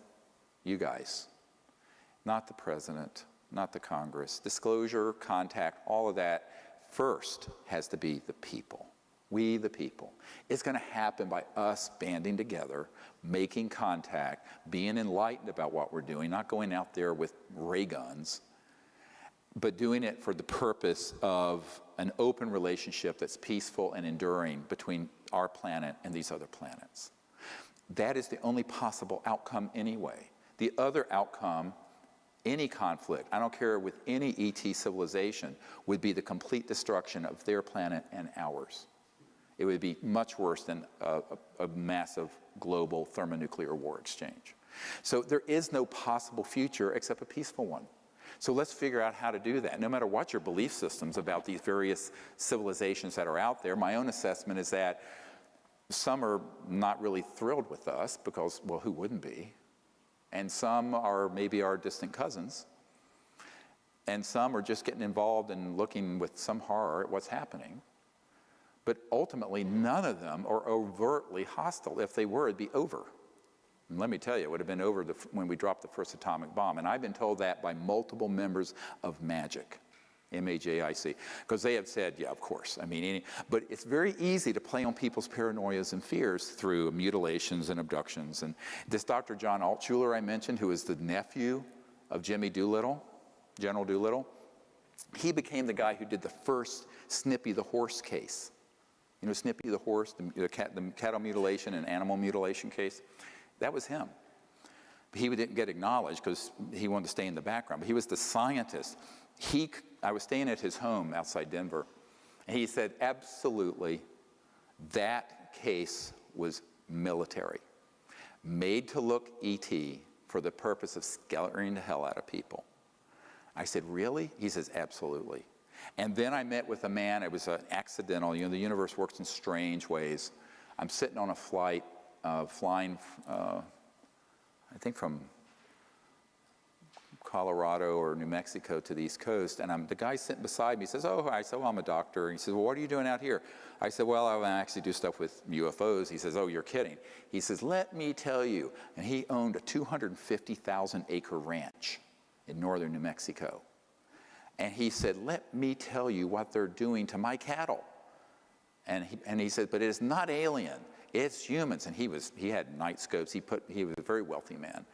You guys. Not the president, not the Congress. Disclosure, contact, all of that first has to be the people. We, the people. It's going to happen by us banding together, making contact, being enlightened about what we're doing, not going out there with ray guns, but doing it for the purpose of an open relationship that's peaceful and enduring between our planet and these other planets. That is the only possible outcome anyway. The other outcome, any conflict, I don't care with any ET civilization, would be the complete destruction of their planet and ours. It would be much worse than a massive global thermonuclear war exchange. So there is no possible future except a peaceful one. So let's figure out how to do that. No matter what your belief systems about these various civilizations that are out there, my own assessment is that some are not really thrilled with us because, well, who wouldn't be? And some are maybe our distant cousins. And some are just getting involved and looking with some horror at what's happening. But ultimately, none of them are overtly hostile. If they were, it'd be over. And let me tell you, it would have been over when we dropped the first atomic bomb. And I've been told that by multiple members of MAJIC, M-A-J-I-C, because they have said, yeah, of course. I mean, but it's very easy to play on people's paranoias and fears through mutilations and abductions. And this Dr. John Altshuler I mentioned, who is the nephew of Jimmy Doolittle, General Doolittle, he became the guy who did the first Snippy the horse case. You know Snippy the horse, the cattle mutilation and animal mutilation case? That was him. He didn't get acknowledged because he wanted to stay in the background, but he was the scientist. I was staying at his home outside Denver, and he said, absolutely, that case was military, made to look ET for the purpose of scaring the hell out of people. I said, really? He says, absolutely. And then I met with a man, it was an accidental, the universe works in strange ways. I'm sitting on a flight, flying, I think from Colorado or New Mexico to the East Coast, and the guy sitting beside me says, oh, I said, well, I'm a doctor. And he says, well, what are you doing out here? I said, well, I actually do stuff with UFOs. He says, oh, you're kidding. He says, let me tell you. And he owned a 250,000-acre ranch in northern New Mexico. And he said, let me tell you what they're doing to my cattle. And he said, but it is not alien, it's humans. And he had night scopes. He was a very wealthy man.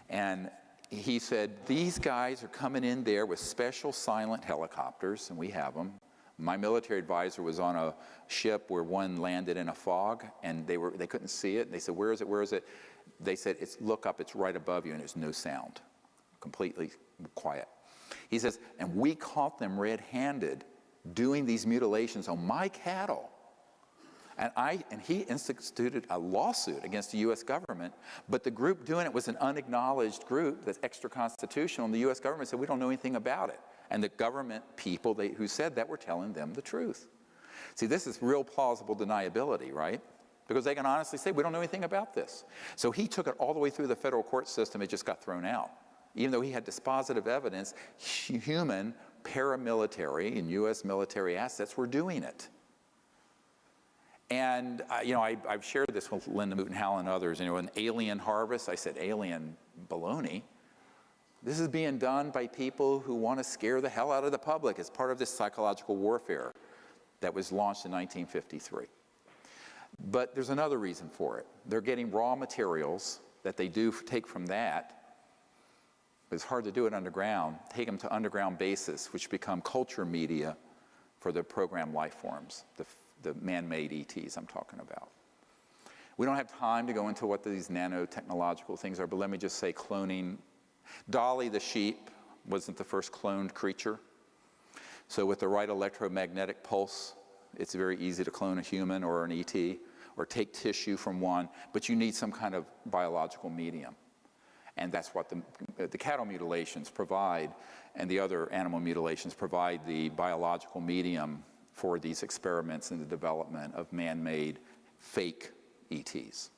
And he said, these guys are coming in there with special silent helicopters, and we have them. My military advisor was on a ship where one landed in a fog, and they couldn't see it. They said, where is it, where is it? They said, look up, it's right above you, and there's no sound. Completely quiet. He says, and we caught them red-handed doing these mutilations on my cattle. And he instituted a lawsuit against the U.S. government, but the group doing it was an unacknowledged group that's extra-constitutional, and the U.S. government said, we don't know anything about it. And the government people who said that were telling them the truth. See, this is real plausible deniability, right? Because they can honestly say, we don't know anything about this. So he took it all the way through the federal court system, it just got thrown out. Even though he had dispositive evidence, human, paramilitary, and U.S. military assets were doing it. And, I've shared this with Linda Moot-Howell and others. An alien harvest, I said, alien baloney. This is being done by people who want to scare the hell out of the public as part of this psychological warfare that was launched in 1953. But there's another reason for it. They're getting raw materials that they do take from that. It's hard to do it underground. Take them to underground bases, which become culture media for the programmed life forms, the man-made ETs I'm talking about. We don't have time to go into what these nanotechnological things are, but let me just say cloning. Dolly the sheep wasn't the first cloned creature. So with the right electromagnetic pulse, it's very easy to clone a human or an ET, or take tissue from one, but you need some kind of biological medium. And that's what the cattle mutilations provide, and the other animal mutilations provide the biological medium for these experiments in the development of man-made fake ETs.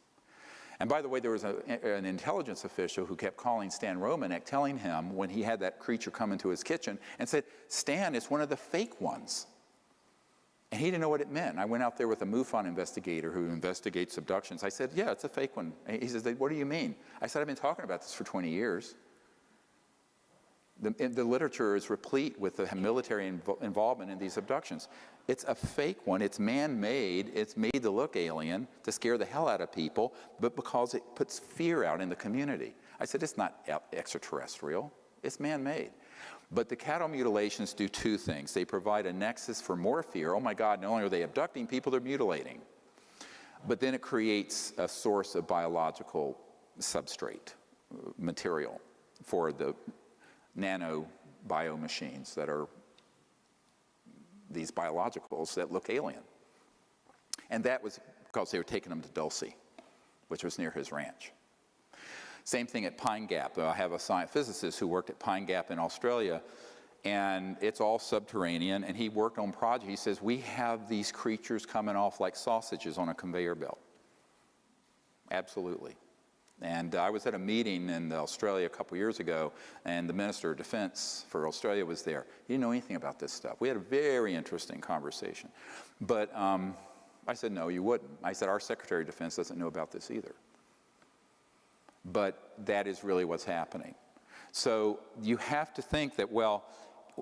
And by the way, there was an intelligence official who kept calling Stan Romanek, telling him when he had that creature come into his kitchen and said, Stan, it's one of the fake ones. And he didn't know what it meant. I went out there with a MUFON investigator who investigates abductions. I said, yeah, it's a fake one. And he says, what do you mean? I said, I've been talking about this for 20 years. The literature is replete with the military involvement in these abductions. It's a fake one. It's man-made. It's made to look alien, to scare the hell out of people, but because it puts fear out in the community. I said, it's not extraterrestrial. It's man-made. But the cattle mutilations do two things. They provide a nexus for more fear. Oh my God, not only are they abducting people, they're mutilating. But then it creates a source of biological substrate material for the nano biomachines that are these biologicals that look alien. And that was because they were taking them to Dulce, which was near his ranch. Same thing at Pine Gap. I have a science physicist who worked at Pine Gap in Australia, and it's all subterranean, and he worked on projects. He says, we have these creatures coming off like sausages on a conveyor belt. Absolutely. And I was at a meeting in Australia a couple years ago, and the Minister of Defense for Australia was there. He didn't know anything about this stuff. We had a very interesting conversation. But I said, no, you wouldn't. I said, our Secretary of Defense doesn't know about this either. But that is really what's happening. So you have to think that, well,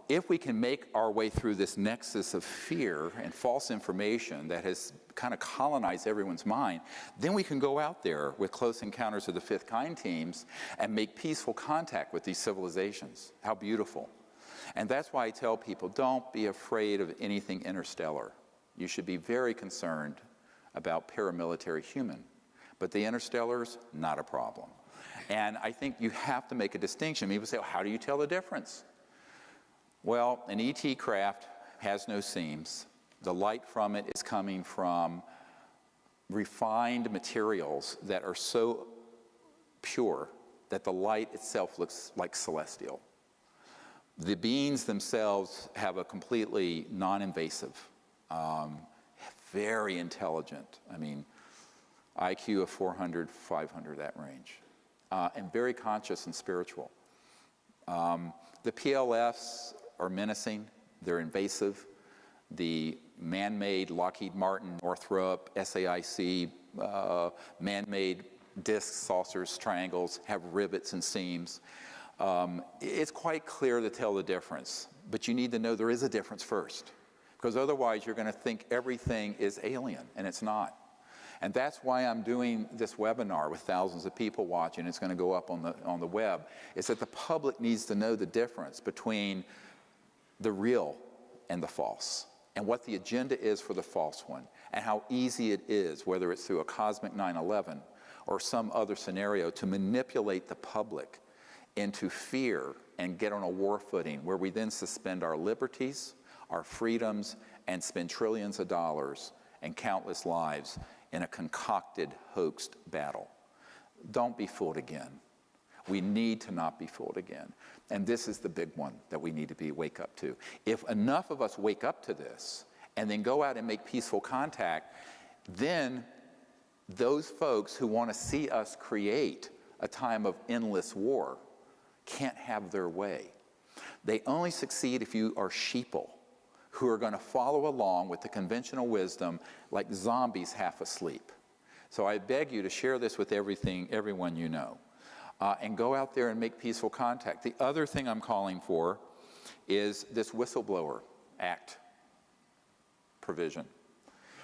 if we can make our way through this nexus of fear and false information that has kind of colonized everyone's mind, then we can go out there with Close Encounters of the Fifth Kind teams and make peaceful contact with these civilizations. How beautiful. And that's why I tell people, don't be afraid of anything interstellar. You should be very concerned about paramilitary human. But the interstellars, not a problem. And I think you have to make a distinction. People say, well, how do you tell the difference? Well, an ET craft has no seams. The light from it is coming from refined materials that are so pure that the light itself looks like celestial. The beings themselves have a completely non-invasive, very intelligent, I mean, IQ of 400, 500, that range, and very conscious and spiritual. The PLFs are menacing, they're invasive. The man-made Lockheed Martin, Northrop, SAIC, man-made discs, saucers, triangles have rivets and seams. It's quite clear to tell the difference, but you need to know there is a difference first, because otherwise you're going to think everything is alien, and it's not. And that's why I'm doing this webinar with thousands of people watching. It's going to go up on the web. Is that the public needs to know the difference between the real and the false, and what the agenda is for the false one, and how easy it is, whether it's through a cosmic 9/11 or some other scenario, to manipulate the public into fear and get on a war footing where we then suspend our liberties, our freedoms, and spend trillions of dollars and countless lives in a concocted, hoaxed battle. Don't be fooled again. We need to not be fooled again. And this is the big one that we need to wake up to. If enough of us wake up to this and then go out and make peaceful contact, then those folks who want to see us create a time of endless war can't have their way. They only succeed if you are sheeple who are going to follow along with the conventional wisdom like zombies half asleep. So I beg you to share this with everyone you know. And go out there and make peaceful contact. The other thing I'm calling for is this Whistleblower Act provision.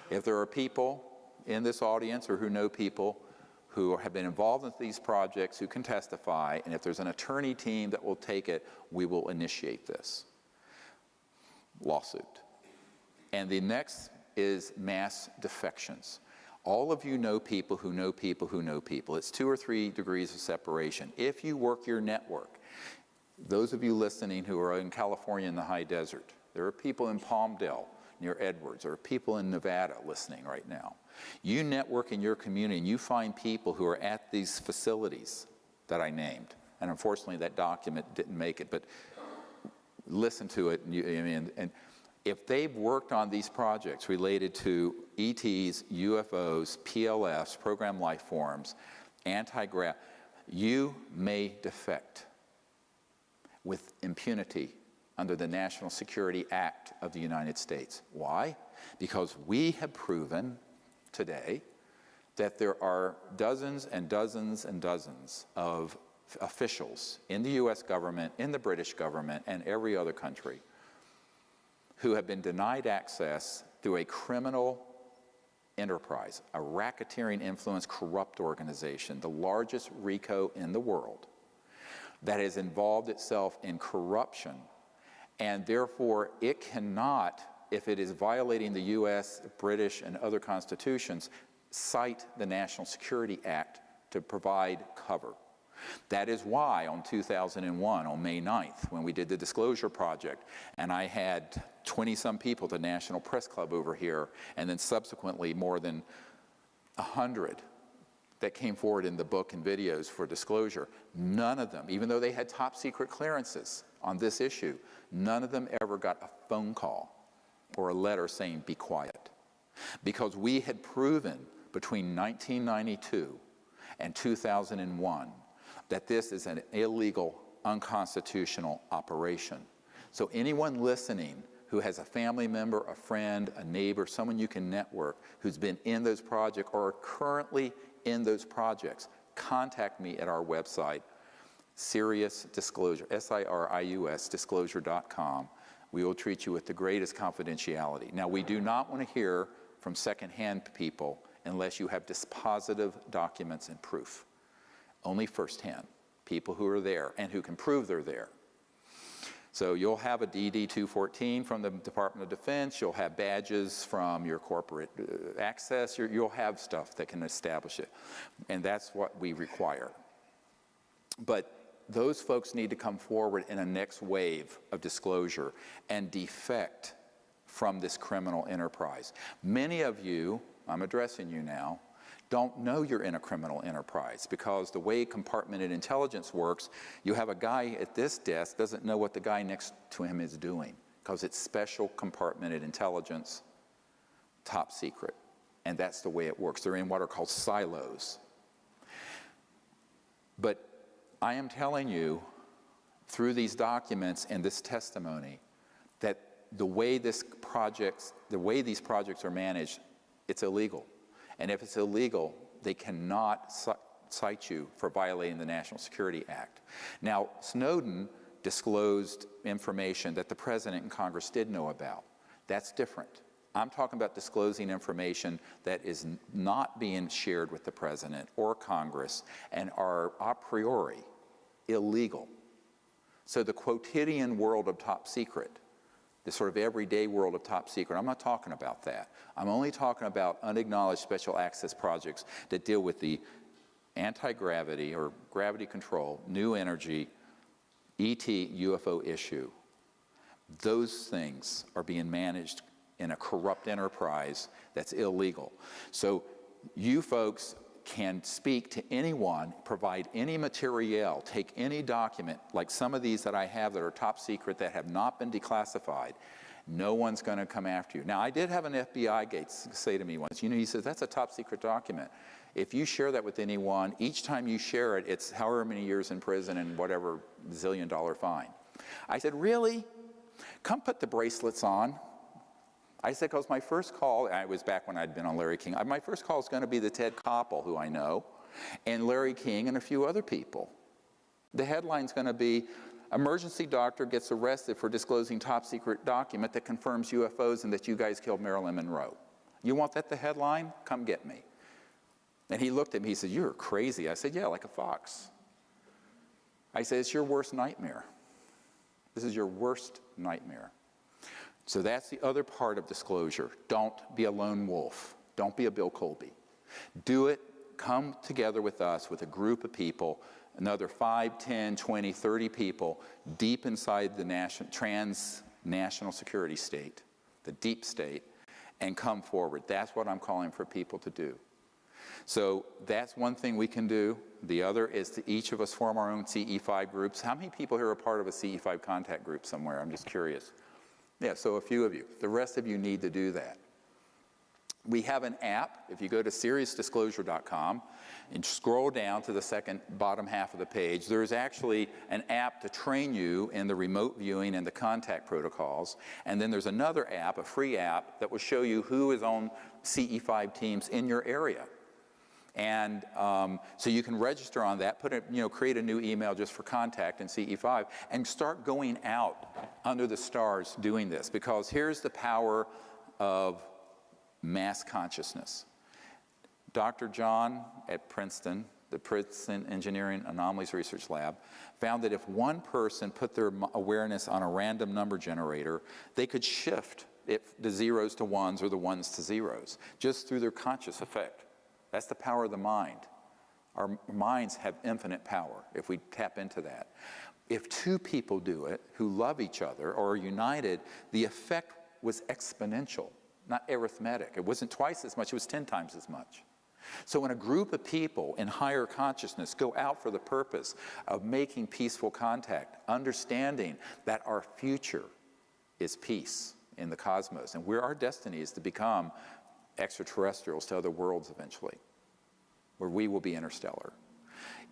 If there are people in this audience or who know people who have been involved in these projects who can testify, and if there's an attorney team that will take it, we will initiate this lawsuit. And the next is mass defections. All of you know people who know people who know people. It's 2 or 3 degrees of separation. If you work your network, those of you listening who are in California in the high desert, there are people in Palmdale near Edwards, there are people in Nevada listening right now. You network in your community and you find people who are at these facilities that I named. And unfortunately that document didn't make it, but listen to it and if they've worked on these projects related to ETs, UFOs, PLFs, program life forms, anti-grav, you may defect with impunity under the National Security Act of the United States. Why? Because we have proven today that there are dozens and dozens and dozens of officials in the US government, in the British government, and every other country who have been denied access through a criminal enterprise, a racketeering influence corrupt organization, the largest RICO in the world, that has involved itself in corruption, and therefore it cannot, if it is violating the US, British, and other constitutions, cite the National Security Act to provide cover. That is why on 2001, on May 9th, when we did the Disclosure Project, and I had 20-some people at the National Press Club over here, and then subsequently more than 100 that came forward in the book and videos for disclosure, none of them, even though they had top secret clearances on this issue, none of them ever got a phone call or a letter saying, be quiet. Because we had proven between 1992 and 2001 that this is an illegal, unconstitutional operation. So anyone listening who has a family member, a friend, a neighbor, someone you can network who's been in those projects or are currently in those projects, contact me at our website, Sirius Disclosure, SIRIUS disclosure.com. We will treat you with the greatest confidentiality. Now, we do not want to hear from secondhand people unless you have dispositive documents and proof. Only firsthand, people who are there and who can prove they're there. So you'll have a DD-214 from the Department of Defense, you'll have badges from your corporate access, you'll have stuff that can establish it. And that's what we require. But those folks need to come forward in a next wave of disclosure and defect from this criminal enterprise. Many of you, I'm addressing you now, don't know you're in a criminal enterprise because the way compartmented intelligence works, you have a guy at this desk doesn't know what the guy next to him is doing because it's special compartmented intelligence, top secret. And that's the way it works. They're in what are called silos. But I am telling you through these documents and this testimony that the way these projects are managed, it's illegal. And if it's illegal, they cannot cite you for violating the National Security Act. Now, Snowden disclosed information that the President and Congress did know about. That's different. I'm talking about disclosing information that is not being shared with the President or Congress and are a priori illegal. So the quotidian world of top secret, the sort of everyday world of top secret, I'm not talking about that. I'm only talking about unacknowledged special access projects that deal with the anti-gravity or gravity control, new energy, ET, UFO issue. Those things are being managed in a corrupt enterprise that's illegal. So you folks can speak to anyone, provide any material, take any document, like some of these that I have that are top secret that have not been declassified. No one's going to come after you. Now, I did have an FBI guy say to me once, he says, that's a top secret document. If you share that with anyone, each time you share it, it's however many years in prison and whatever zillion-dollar fine. I said, really? Come put the bracelets on. I said, because my first call, I was back when I'd been on Larry King, my first call is going to be the Ted Koppel, who I know, and Larry King and a few other people. The headline's going to be, emergency doctor gets arrested for disclosing top secret document that confirms UFOs and that you guys killed Marilyn Monroe. You want that the headline? Come get me. And he looked at me, he said, you're crazy. I said, yeah, like a fox. I said, it's your worst nightmare. This is your worst nightmare. So that's the other part of disclosure. Don't be a lone wolf. Don't be a Bill Colby. Do it. Come together with us, with a group of people, another 5, 10, 20, 30 people deep inside the transnational security state, the deep state, and come forward. That's what I'm calling for people to do. So that's one thing we can do. The other is to each of us form our own CE5 groups. How many people here are part of a CE5 contact group somewhere? I'm just curious. Yeah, so a few of you. The rest of you need to do that. We have an app. If you go to SiriusDisclosure.com and scroll down to the second bottom half of the page, there's actually an app to train you in the remote viewing and the contact protocols. And then there's another app, a free app, that will show you who is on CE5 teams in your area. And so you can register on that, create a new email just for contact in CE5, and start going out under the stars doing this. Because here's the power of mass consciousness. Dr. John at Princeton, the Princeton Engineering Anomalies Research Lab, found that if one person put their awareness on a random number generator, they could shift the zeros to ones or the ones to zeros, just through their conscious effect. That's the power of the mind. Our minds have infinite power if we tap into that. If two people do it who love each other or are united, the effect was exponential, not arithmetic. It wasn't twice as much, it was 10 times as much. So when a group of people in higher consciousness go out for the purpose of making peaceful contact, understanding that our future is peace in the cosmos, and our destiny is to become extraterrestrials to other worlds eventually. where we will be interstellar.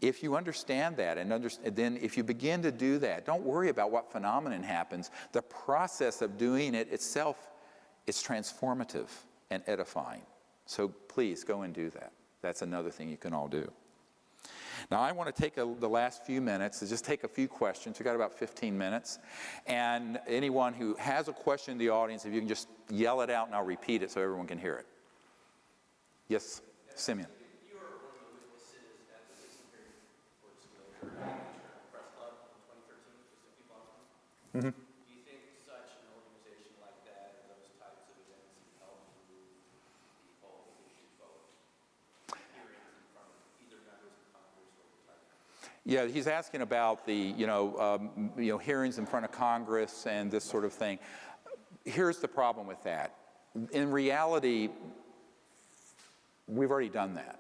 If you understand that, and then if you begin to do that, don't worry about what phenomenon happens. The process of doing it itself is transformative and edifying. So please go and do that. That's another thing you can all do. Now I want to take the last few minutes to just take a few questions. We've got about 15 minutes. And anyone who has a question in the audience, if you can just yell it out and I'll repeat it so everyone can hear it. Yes, Simeon. You were one of the witnesses at the recent hearing for disclosure at the Press Club in 2013, just a few months ago. Mm-hmm. Do you think such an organization like that and those types of events help move the whole UFO hearings in front of either members of Congress or the type? Yeah, he's asking about the hearings in front of Congress and this sort of thing. Here's the problem with that. In reality, we've already done that.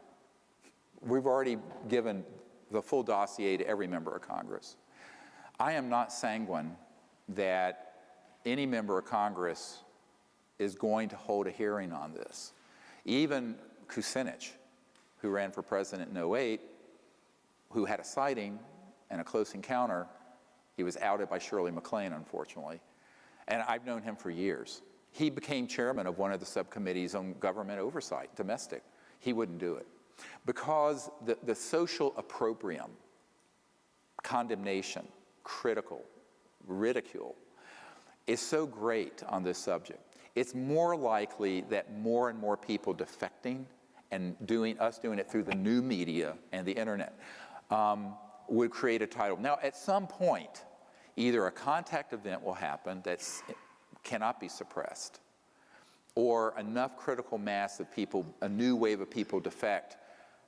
We've already given the full dossier to every member of Congress. I am not sanguine that any member of Congress is going to hold a hearing on this. Even Kucinich, who ran for president in 2008, who had a sighting and a close encounter, he was outed by Shirley MacLaine, unfortunately. And I've known him for years. He became chairman of one of the subcommittees on government oversight, domestic. He wouldn't do it. Because the social opprobrium, condemnation, critical, ridicule, is so great on this subject. It's more likely that more and more people defecting and doing it through the new media and the internet would create a tidal. Now, at some point, either a contact event will happen that cannot be suppressed, or enough critical mass of people, a new wave of people defect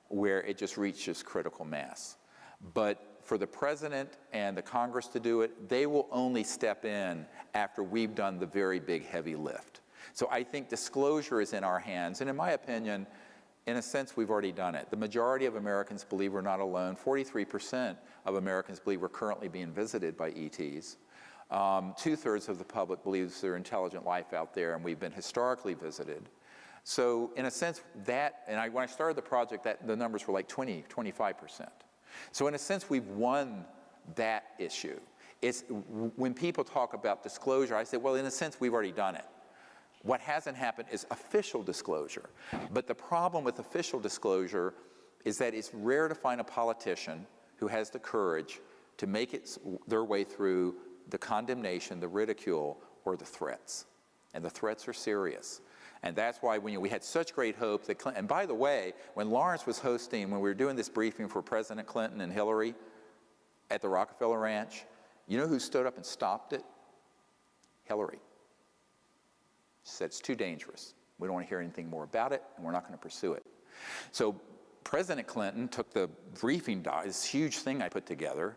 where it just reaches critical mass. But for the president and the Congress to do it, they will only step in after we've done the very big heavy lift. So I think disclosure is in our hands, and in my opinion, in a sense, we've already done it. The majority of Americans believe we're not alone. 43% of Americans believe we're currently being visited by ETs. 2/3 of the public believes there's intelligent life out there, and we've been historically visited. So in a sense, when I started the project, the numbers were like 25%. So in a sense, we've won that issue. It's when people talk about disclosure, I say, well, in a sense, we've already done it. What hasn't happened is official disclosure. But the problem with official disclosure is that it's rare to find a politician who has the courage to make their way through the condemnation, the ridicule, or the threats. And the threats are serious. And that's why we had such great hope that Clinton, and by the way, when Lawrence was hosting, when we were doing this briefing for President Clinton and Hillary at the Rockefeller Ranch, you know who stood up and stopped it? Hillary. She said, it's too dangerous. We don't want to hear anything more about it, and we're not going to pursue it. So President Clinton took the briefing, this huge thing I put together,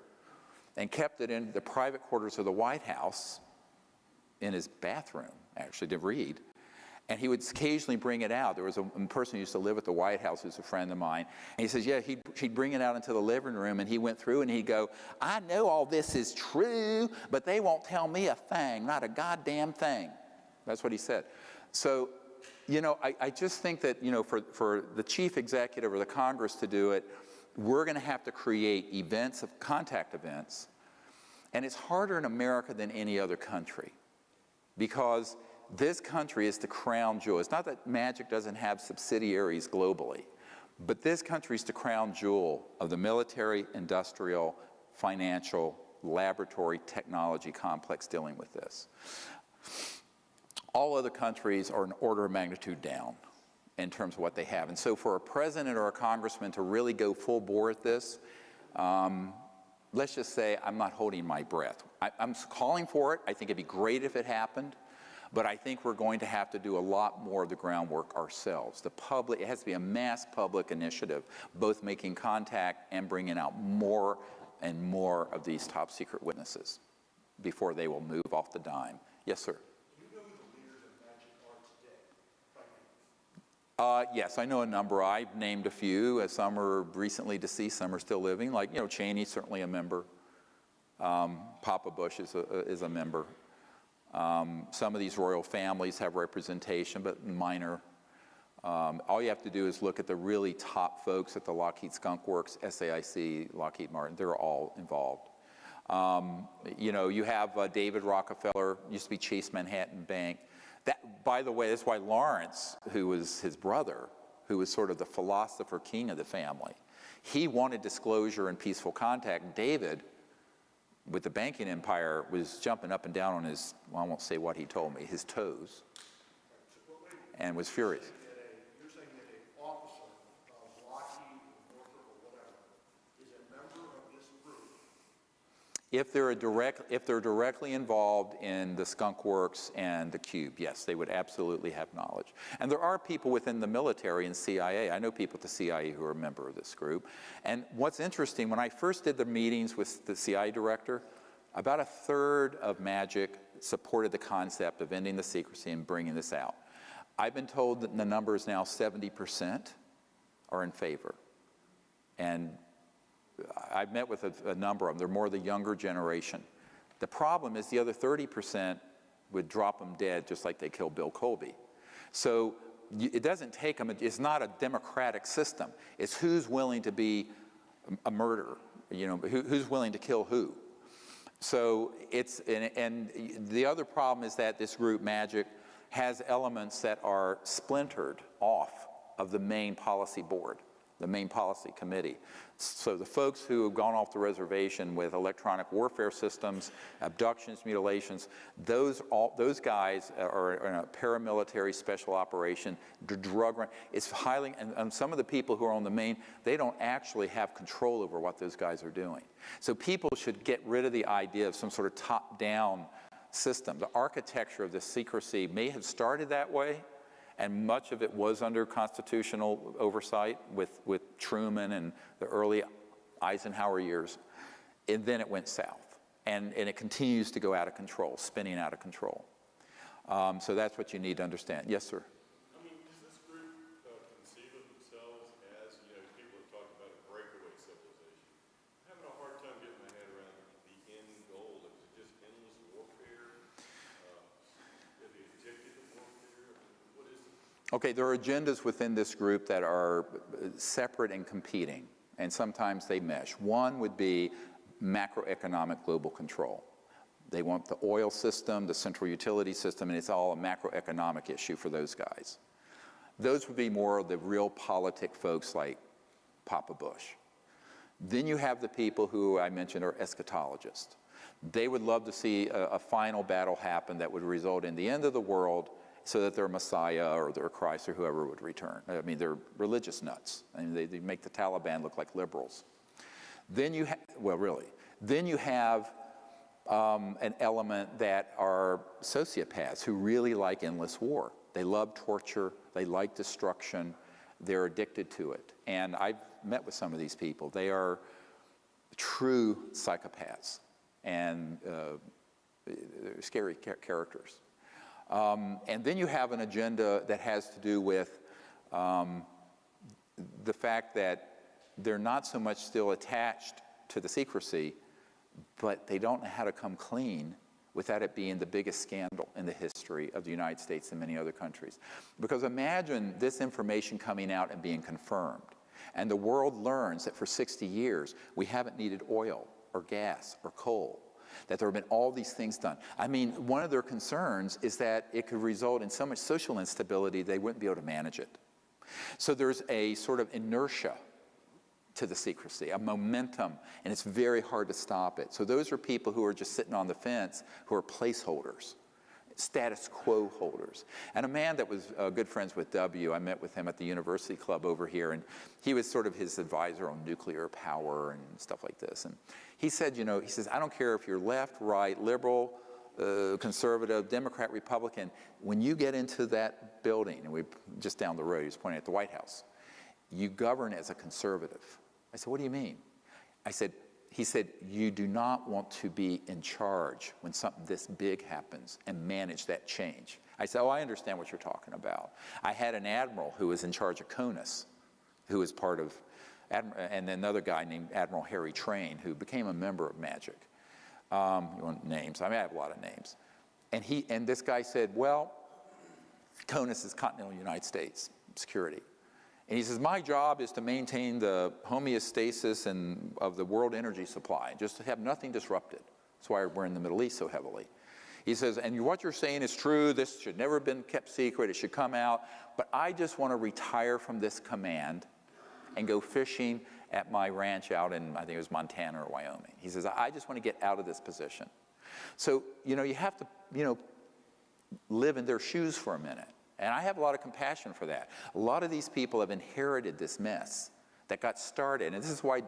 and kept it in the private quarters of the White House, in his bathroom, actually, to read. And he would occasionally bring it out. There was a person who used to live at the White House who's a friend of mine. And he says, yeah, he'd bring it out into the living room, and he went through and he'd go, I know all this is true, but they won't tell me a thing, not a goddamn thing. That's what he said. So, I just think that, for the chief executive or the Congress to do it, we're going to have to create events, contact events. And it's harder in America than any other country, because this country is the crown jewel. It's not that Magic doesn't have subsidiaries globally, but this country is the crown jewel of the military, industrial, financial, laboratory, technology complex dealing with this. All other countries are an order of magnitude down in terms of what they have. And so for a president or a congressman to really go full bore at this, let's just say I'm not holding my breath. I'm calling for it. I think it'd be great if it happened. But I think we're going to have to do a lot more of the groundwork ourselves. The public, it has to be a mass public initiative, both making contact and bringing out more and more of these top secret witnesses before they will move off the dime. Yes, sir. Do you know who the leaders of Magic are today? Yes, I know a number. I've named a few. Some are recently deceased, some are still living. Like, Cheney's certainly a member. Papa Bush is a member. Some of these royal families have representation, but minor. All you have to do is look at the really top folks at the Lockheed Skunk Works, SAIC, Lockheed Martin. They're all involved. You know, you have David Rockefeller, used to be Chase Manhattan Bank. That, by the way, that's why Lawrence, who was his brother, who was sort of the philosopher king of the family, he wanted disclosure and peaceful contact. David, with the banking empire, was jumping up and down on his, well, I won't say what he told me, his toes, and was furious. You're saying that an officer of Lockheed, Northrop, or whatever, is a member of this group? If they're directly involved in the Skunk Works and the Cube, yes, they would absolutely have knowledge. And there are people within the military and CIA. I know people at the CIA who are a member of this group. And what's interesting, when I first did the meetings with the CIA director, about a third of MAGIC supported the concept of ending the secrecy and bringing this out. I've been told that the number is now 70% are in favor. And I've met with a number of them. They're more the younger generation. The problem is the other 30% would drop them dead just like they killed Bill Colby. So it doesn't take them, it's not a democratic system. It's who's willing to be a murderer, you know, who's willing to kill who. So it's, and the other problem is that this group, MAGIC, has elements that are splintered off of the main policy board, the main policy committee. So the folks who have gone off the reservation with electronic warfare systems, abductions, mutilations, those guys are in a paramilitary special operation, drug run. It's highly, and some of the people who are on the main, they don't actually have control over what those guys are doing. So people should get rid of the idea of some sort of top-down system. The architecture of the secrecy may have started that way, and much of it was under constitutional oversight with Truman and the early Eisenhower years. And then it went south. And it continues to go out of control, spinning out of control. So that's what you need to understand. Yes, sir? I mean, does this group conceive of themselves as, you know, people have talked about a breakaway civilization? I'm having a hard time getting my head around the end goal. Is it just endless warfare? Are they addicted to warfare? What is it? Okay, there are agendas within this group that are separate and competing, and sometimes they mesh. One would be macroeconomic global control. They want the oil system, the central utility system, and it's all a macroeconomic issue for those guys. Those would be more of the real politic folks like Papa Bush. Then you have the people who I mentioned are eschatologists. They would love to see a final battle happen that would result in the end of the world so that their Messiah or their Christ or whoever would return. I mean, they're religious nuts. I mean, they make the Taliban look like liberals. Then you have, well, really, then you have an element that are sociopaths who really like endless war. They love torture, they like destruction, they're addicted to it. And I've met with some of these people. They are true psychopaths and they're scary characters. And then you have an agenda that has to do with the fact that they're not so much still attached to the secrecy, but they don't know how to come clean without it being the biggest scandal in the history of the United States and many other countries. Because imagine this information coming out and being confirmed, and the world learns that for 60 years we haven't needed oil or gas or coal, that there have been all these things done. I mean, one of their concerns is that it could result in so much social instability they wouldn't be able to manage it. So there's a sort of inertia to the secrecy, a momentum, and it's very hard to stop it. So those are people who are just sitting on the fence, who are placeholders, status quo holders. And a man that was good friends with W, I met with him at the University Club over here, and he was sort of his advisor on nuclear power and stuff like this. And he said, you know, he says, I don't care if you're left, right, liberal, conservative, Democrat, Republican, when you get into that building, and we just down the road, he was pointing at the White House, you govern as a conservative. I said, what do you mean? He said, you do not want to be in charge when something this big happens and manage that change. I said, oh, I understand what you're talking about. I had an admiral who was in charge of CONUS, who was part of, and another guy named Admiral Harry Train, who became a member of MAGIC. You want names? I mean, I have a lot of names. And this guy said, well, CONUS is continental United States. security. And he says, my job is to maintain the homeostasis of the world energy supply, just to have nothing disrupted. That's why we're in the Middle East so heavily. He says, and what you're saying is true, this should never have been kept secret, it should come out, but I just want to retire from this command and go fishing at my ranch out in, I think it was Montana or Wyoming. He says, I just want to get out of this position. So, you have to, live in their shoes for a minute. And I have a lot of compassion for that. A lot of these people have inherited this mess that got started. And this is why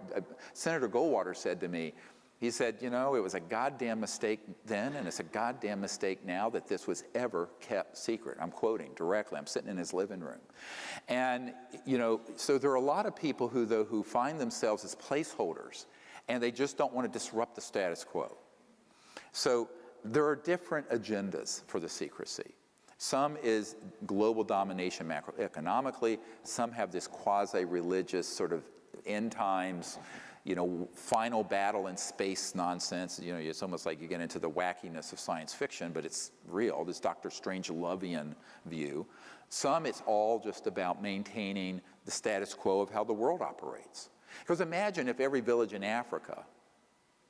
Senator Goldwater said to me, he said, it was a goddamn mistake then, and it's a goddamn mistake now that this was ever kept secret. I'm quoting directly. I'm sitting in his living room. And, so there are a lot of people who find themselves as placeholders, and they just don't want to disrupt the status quo. So there are different agendas for the secrecy. Some is global domination macroeconomically. Some have this quasi-religious sort of end times, final battle in space nonsense. It's almost like you get into the wackiness of science fiction, but it's real, this Dr. Strangelovian view. Some, it's all just about maintaining the status quo of how the world operates. Because imagine if every village in Africa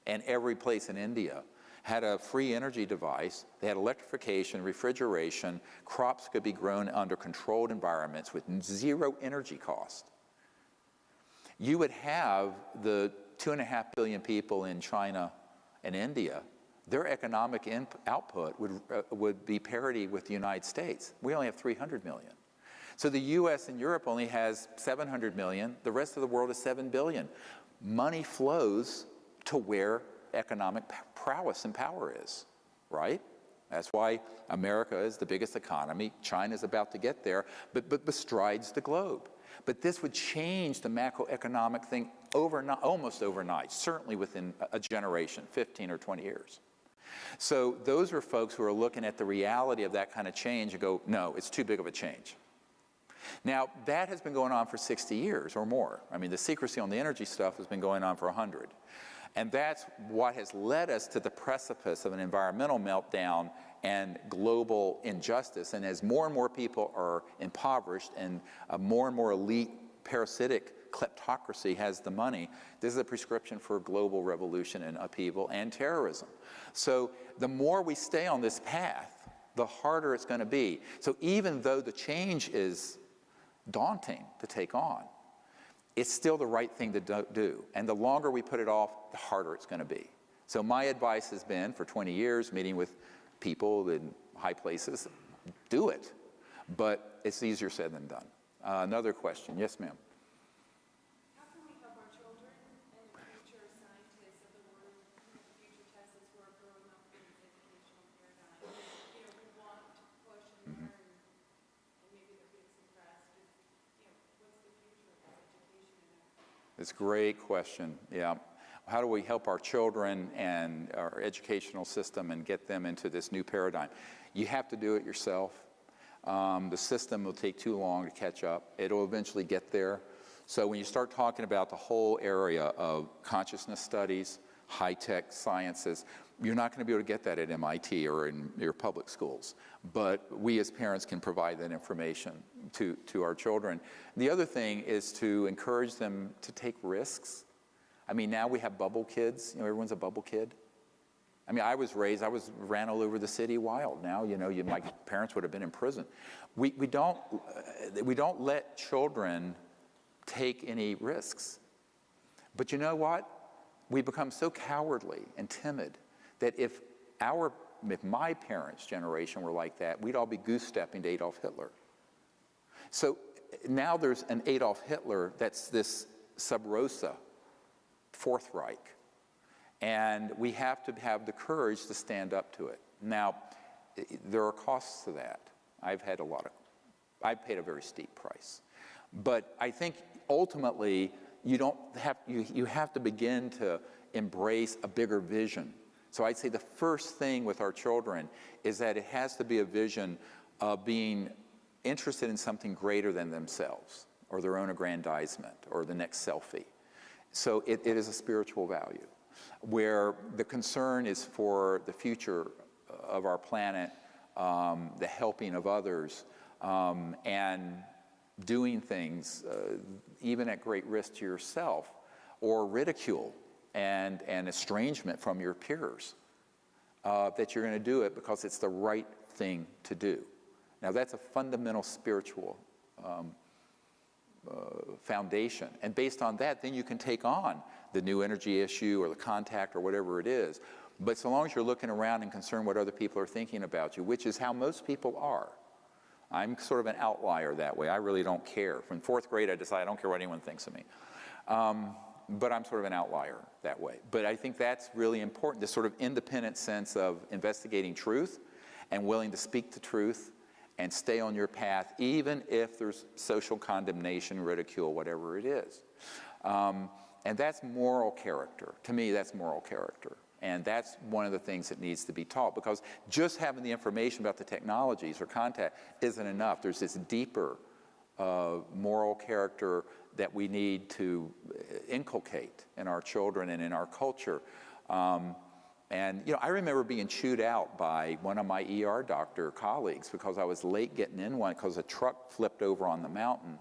and every place in India had a free energy device, they had electrification, refrigeration, crops could be grown under controlled environments with zero energy cost. You would have the 2.5 billion people in China and India, their economic output would be parity with the United States. We only have 300 million. So the US and Europe only has 700 million, the rest of the world is 7 billion. Money flows to where economic prowess and power is, right? That's why America is the biggest economy. China's about to get there, but bestrides the globe. But this would change the macroeconomic thing almost overnight, certainly within a generation, 15 or 20 years. So those are folks who are looking at the reality of that kind of change and go, no, it's too big of a change. Now, that has been going on for 60 years or more. I mean, the secrecy on the energy stuff has been going on for 100. And that's what has led us to the precipice of an environmental meltdown and global injustice. And as more and more people are impoverished and a more and more elite parasitic kleptocracy has the money, this is a prescription for global revolution and upheaval and terrorism. So the more we stay on this path, the harder it's going to be. So even though the change is daunting to take on, it's still the right thing to do. And the longer we put it off, the harder it's going to be. So my advice has been, for 20 years, meeting with people in high places, do it. But it's easier said than done. Another question. Yes, ma'am. How can we help our children and the future scientists of the world, the future Tesla's who are growing up in this educational paradigm, who want to push and learn, and maybe they're being suppressed? What's the future of education? It's a great question, yeah. How do we help our children and our educational system and get them into this new paradigm? You have to do it yourself. The system will take too long to catch up. It'll eventually get there. So when you start talking about the whole area of consciousness studies, high-tech sciences, you're not going to be able to get that at MIT or in your public schools. But we as parents can provide that information to our children. The other thing is to encourage them to take risks. I mean, now we have bubble kids. Everyone's a bubble kid. I mean, I ran all over the city wild. Now, my parents would have been in prison. We don't let children take any risks. But you know what? We become so cowardly and timid that if my parents' generation were like that, we'd all be goose-stepping to Adolf Hitler. So now there's an Adolf Hitler that's this sub rosa, Fourth Reich. And we have to have the courage to stand up to it. Now, there are costs to that. I've paid a very steep price. But I think ultimately you have to begin to embrace a bigger vision. So I'd say the first thing with our children is that it has to be a vision of being interested in something greater than themselves or their own aggrandizement or the next selfie. So it is a spiritual value where the concern is for the future of our planet, the helping of others, and doing things, even at great risk to yourself, or ridicule and estrangement from your peers, that you're going to do it because it's the right thing to do. Now, that's a fundamental spiritual foundation. And based on that, then you can take on the new energy issue or the contact or whatever it is. But so long as you're looking around and concerned what other people are thinking about you, which is how most people are. I'm sort of an outlier that way. I really don't care. From 4th grade, I decided I don't care what anyone thinks of me. But I'm sort of an outlier that way. But I think that's really important, this sort of independent sense of investigating truth and willing to speak the truth and stay on your path, even if there's social condemnation, ridicule, whatever it is. And that's moral character. To me, that's moral character. And that's one of the things that needs to be taught, because just having the information about the technologies or contact isn't enough. There's this deeper moral character that we need to inculcate in our children and in our culture. And I remember being chewed out by one of my ER doctor colleagues because I was late getting in one because a truck flipped over on the mountain.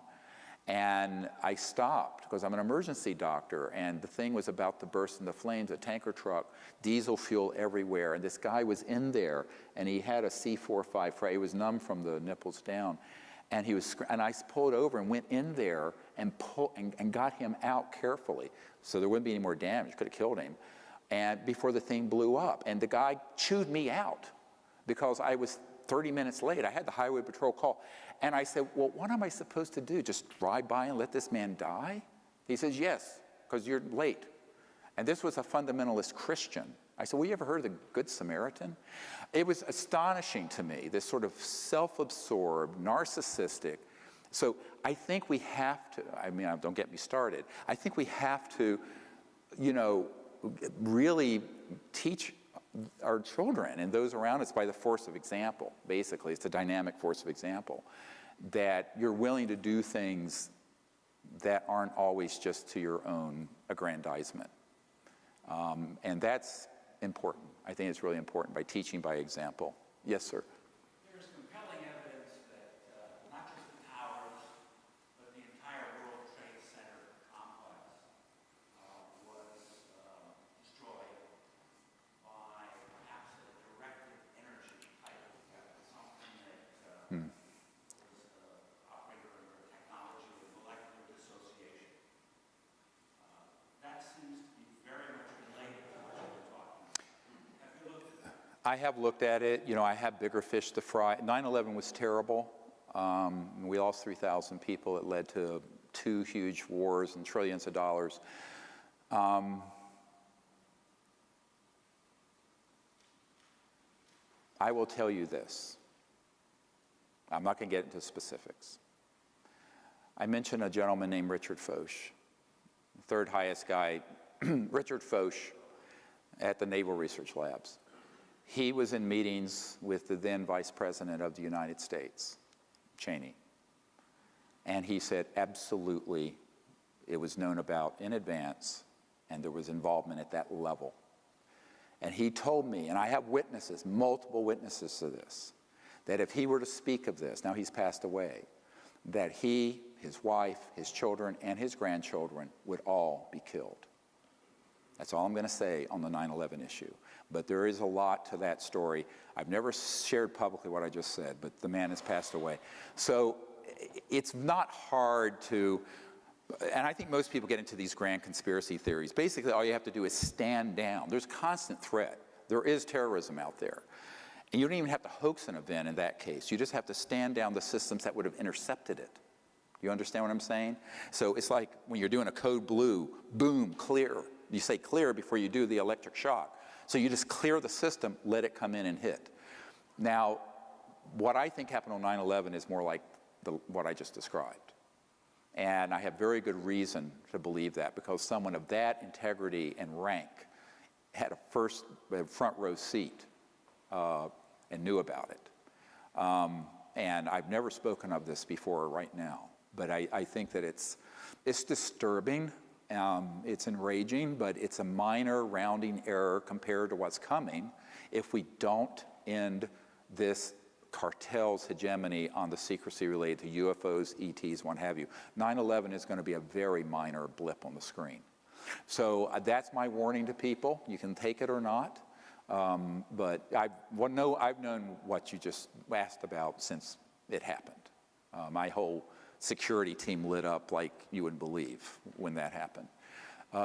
And I stopped because I'm an emergency doctor, and the thing was about to burst into flames, a tanker truck, diesel fuel everywhere, and this guy was in there, and he had a C45 fracture. He was numb from the nipples down, and I pulled over and went in there and got him out carefully so there wouldn't be any more damage. Could have killed him, and before the thing blew up. And the guy chewed me out because I was 30 minutes late. I had the highway patrol call. And I said, well, what am I supposed to do? Just drive by and let this man die? He says, yes, because you're late. And this was a fundamentalist Christian. I said, well, you ever heard of the Good Samaritan? It was astonishing to me, this sort of self-absorbed, narcissistic. So I think we have to, don't get me started. I think we have to, really teach our children and those around us by the force of example. Basically, it's a dynamic force of example, that you're willing to do things that aren't always just to your own aggrandizement. And that's important. I think it's really important, by teaching by example. Yes, sir. There's compelling evidence that not just the towers, but the entire World Trade Center complex was destroyed by perhaps a directed energy type of weapon, something that was operated under a technology of molecular dissociation. That seems to be very much related to what you're talking about. Have you looked at that? I have looked at it. I have bigger fish to fry. 9/11 was terrible. We lost 3,000 people. It led to 2 huge wars and trillions of dollars. I will tell you this. I'm not going to get into specifics. I mentioned a gentleman named Richard Foch, the 3rd highest guy, Richard Foch, at the Naval Research Labs. He was in meetings with the then Vice President of the United States, Cheney. And he said, absolutely, it was known about in advance, and there was involvement at that level. And he told me, and I have witnesses, multiple witnesses to this, that if he were to speak of this, now he's passed away, that he, his wife, his children, and his grandchildren would all be killed. That's all I'm going to say on the 9/11 issue. But there is a lot to that story. I've never shared publicly what I just said, but the man has passed away. So it's not hard to, and I think most people get into these grand conspiracy theories. Basically, all you have to do is stand down. There's constant threat. There is terrorism out there. And you don't even have to hoax an event in that case. You just have to stand down the systems that would have intercepted it. You understand what I'm saying? So it's like when you're doing a code blue, boom, clear. You say clear before you do the electric shock. So you just clear the system, let it come in and hit. Now, what I think happened on 9/11 is more like what I just described. And I have very good reason to believe that, because someone of that integrity and rank had a front row seat and knew about it. And I've never spoken of this before right now, but I think that it's disturbing. It's enraging, but it's a minor rounding error compared to what's coming if we don't end this cartel's hegemony on the secrecy related to UFOs, ETs, what have you. 9/11 is going to be a very minor blip on the screen. So that's my warning to people. You can take it or not. But I've known what you just asked about since it happened. My whole security team lit up like you wouldn't believe when that happened.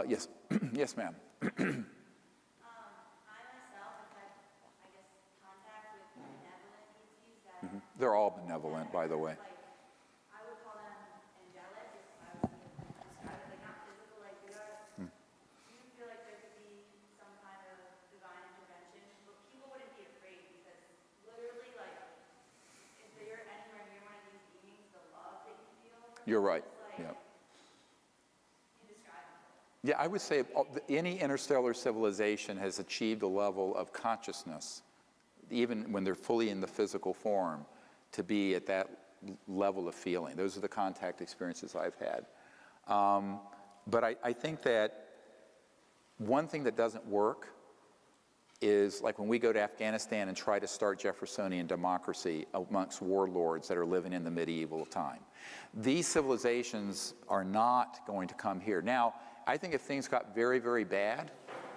Yes, yes, ma'am. I myself have had, I guess, contact with benevolent ETs that They're all benevolent, by the way. like, I would call them angelic if I was to describe it, like not physical like we are. Do you feel like there could be some kind of divine intervention? But people wouldn't be afraid because literally, like, if you're anywhere near one of these beings, the love that you feel from You're them right. is like Yeah. indescribable. Yeah, I would say any interstellar civilization has achieved a level of consciousness, even when they're fully in the physical form, to be at that level of feeling. Those are the contact experiences I've had. But I think that one thing that doesn't work is like when we go to Afghanistan and try to start Jeffersonian democracy amongst warlords that are living in the medieval time. These civilizations are not going to come here. Now, I think if things got very, very bad,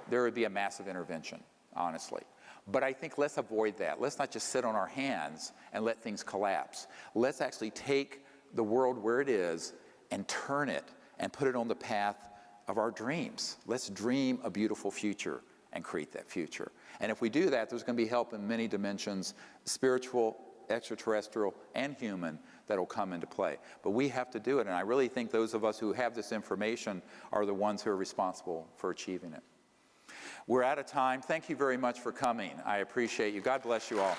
there would be a massive intervention, honestly. But I think let's avoid that. Let's not just sit on our hands and let things collapse. Let's actually take the world where it is and turn it and put it on the path of our dreams. Let's dream a beautiful future and create that future. And if we do that, there's going to be help in many dimensions, spiritual, extraterrestrial, and human, that'll come into play. But we have to do it, and I really think those of us who have this information are the ones who are responsible for achieving it. We're out of time. Thank you very much for coming. I appreciate you. God bless you all.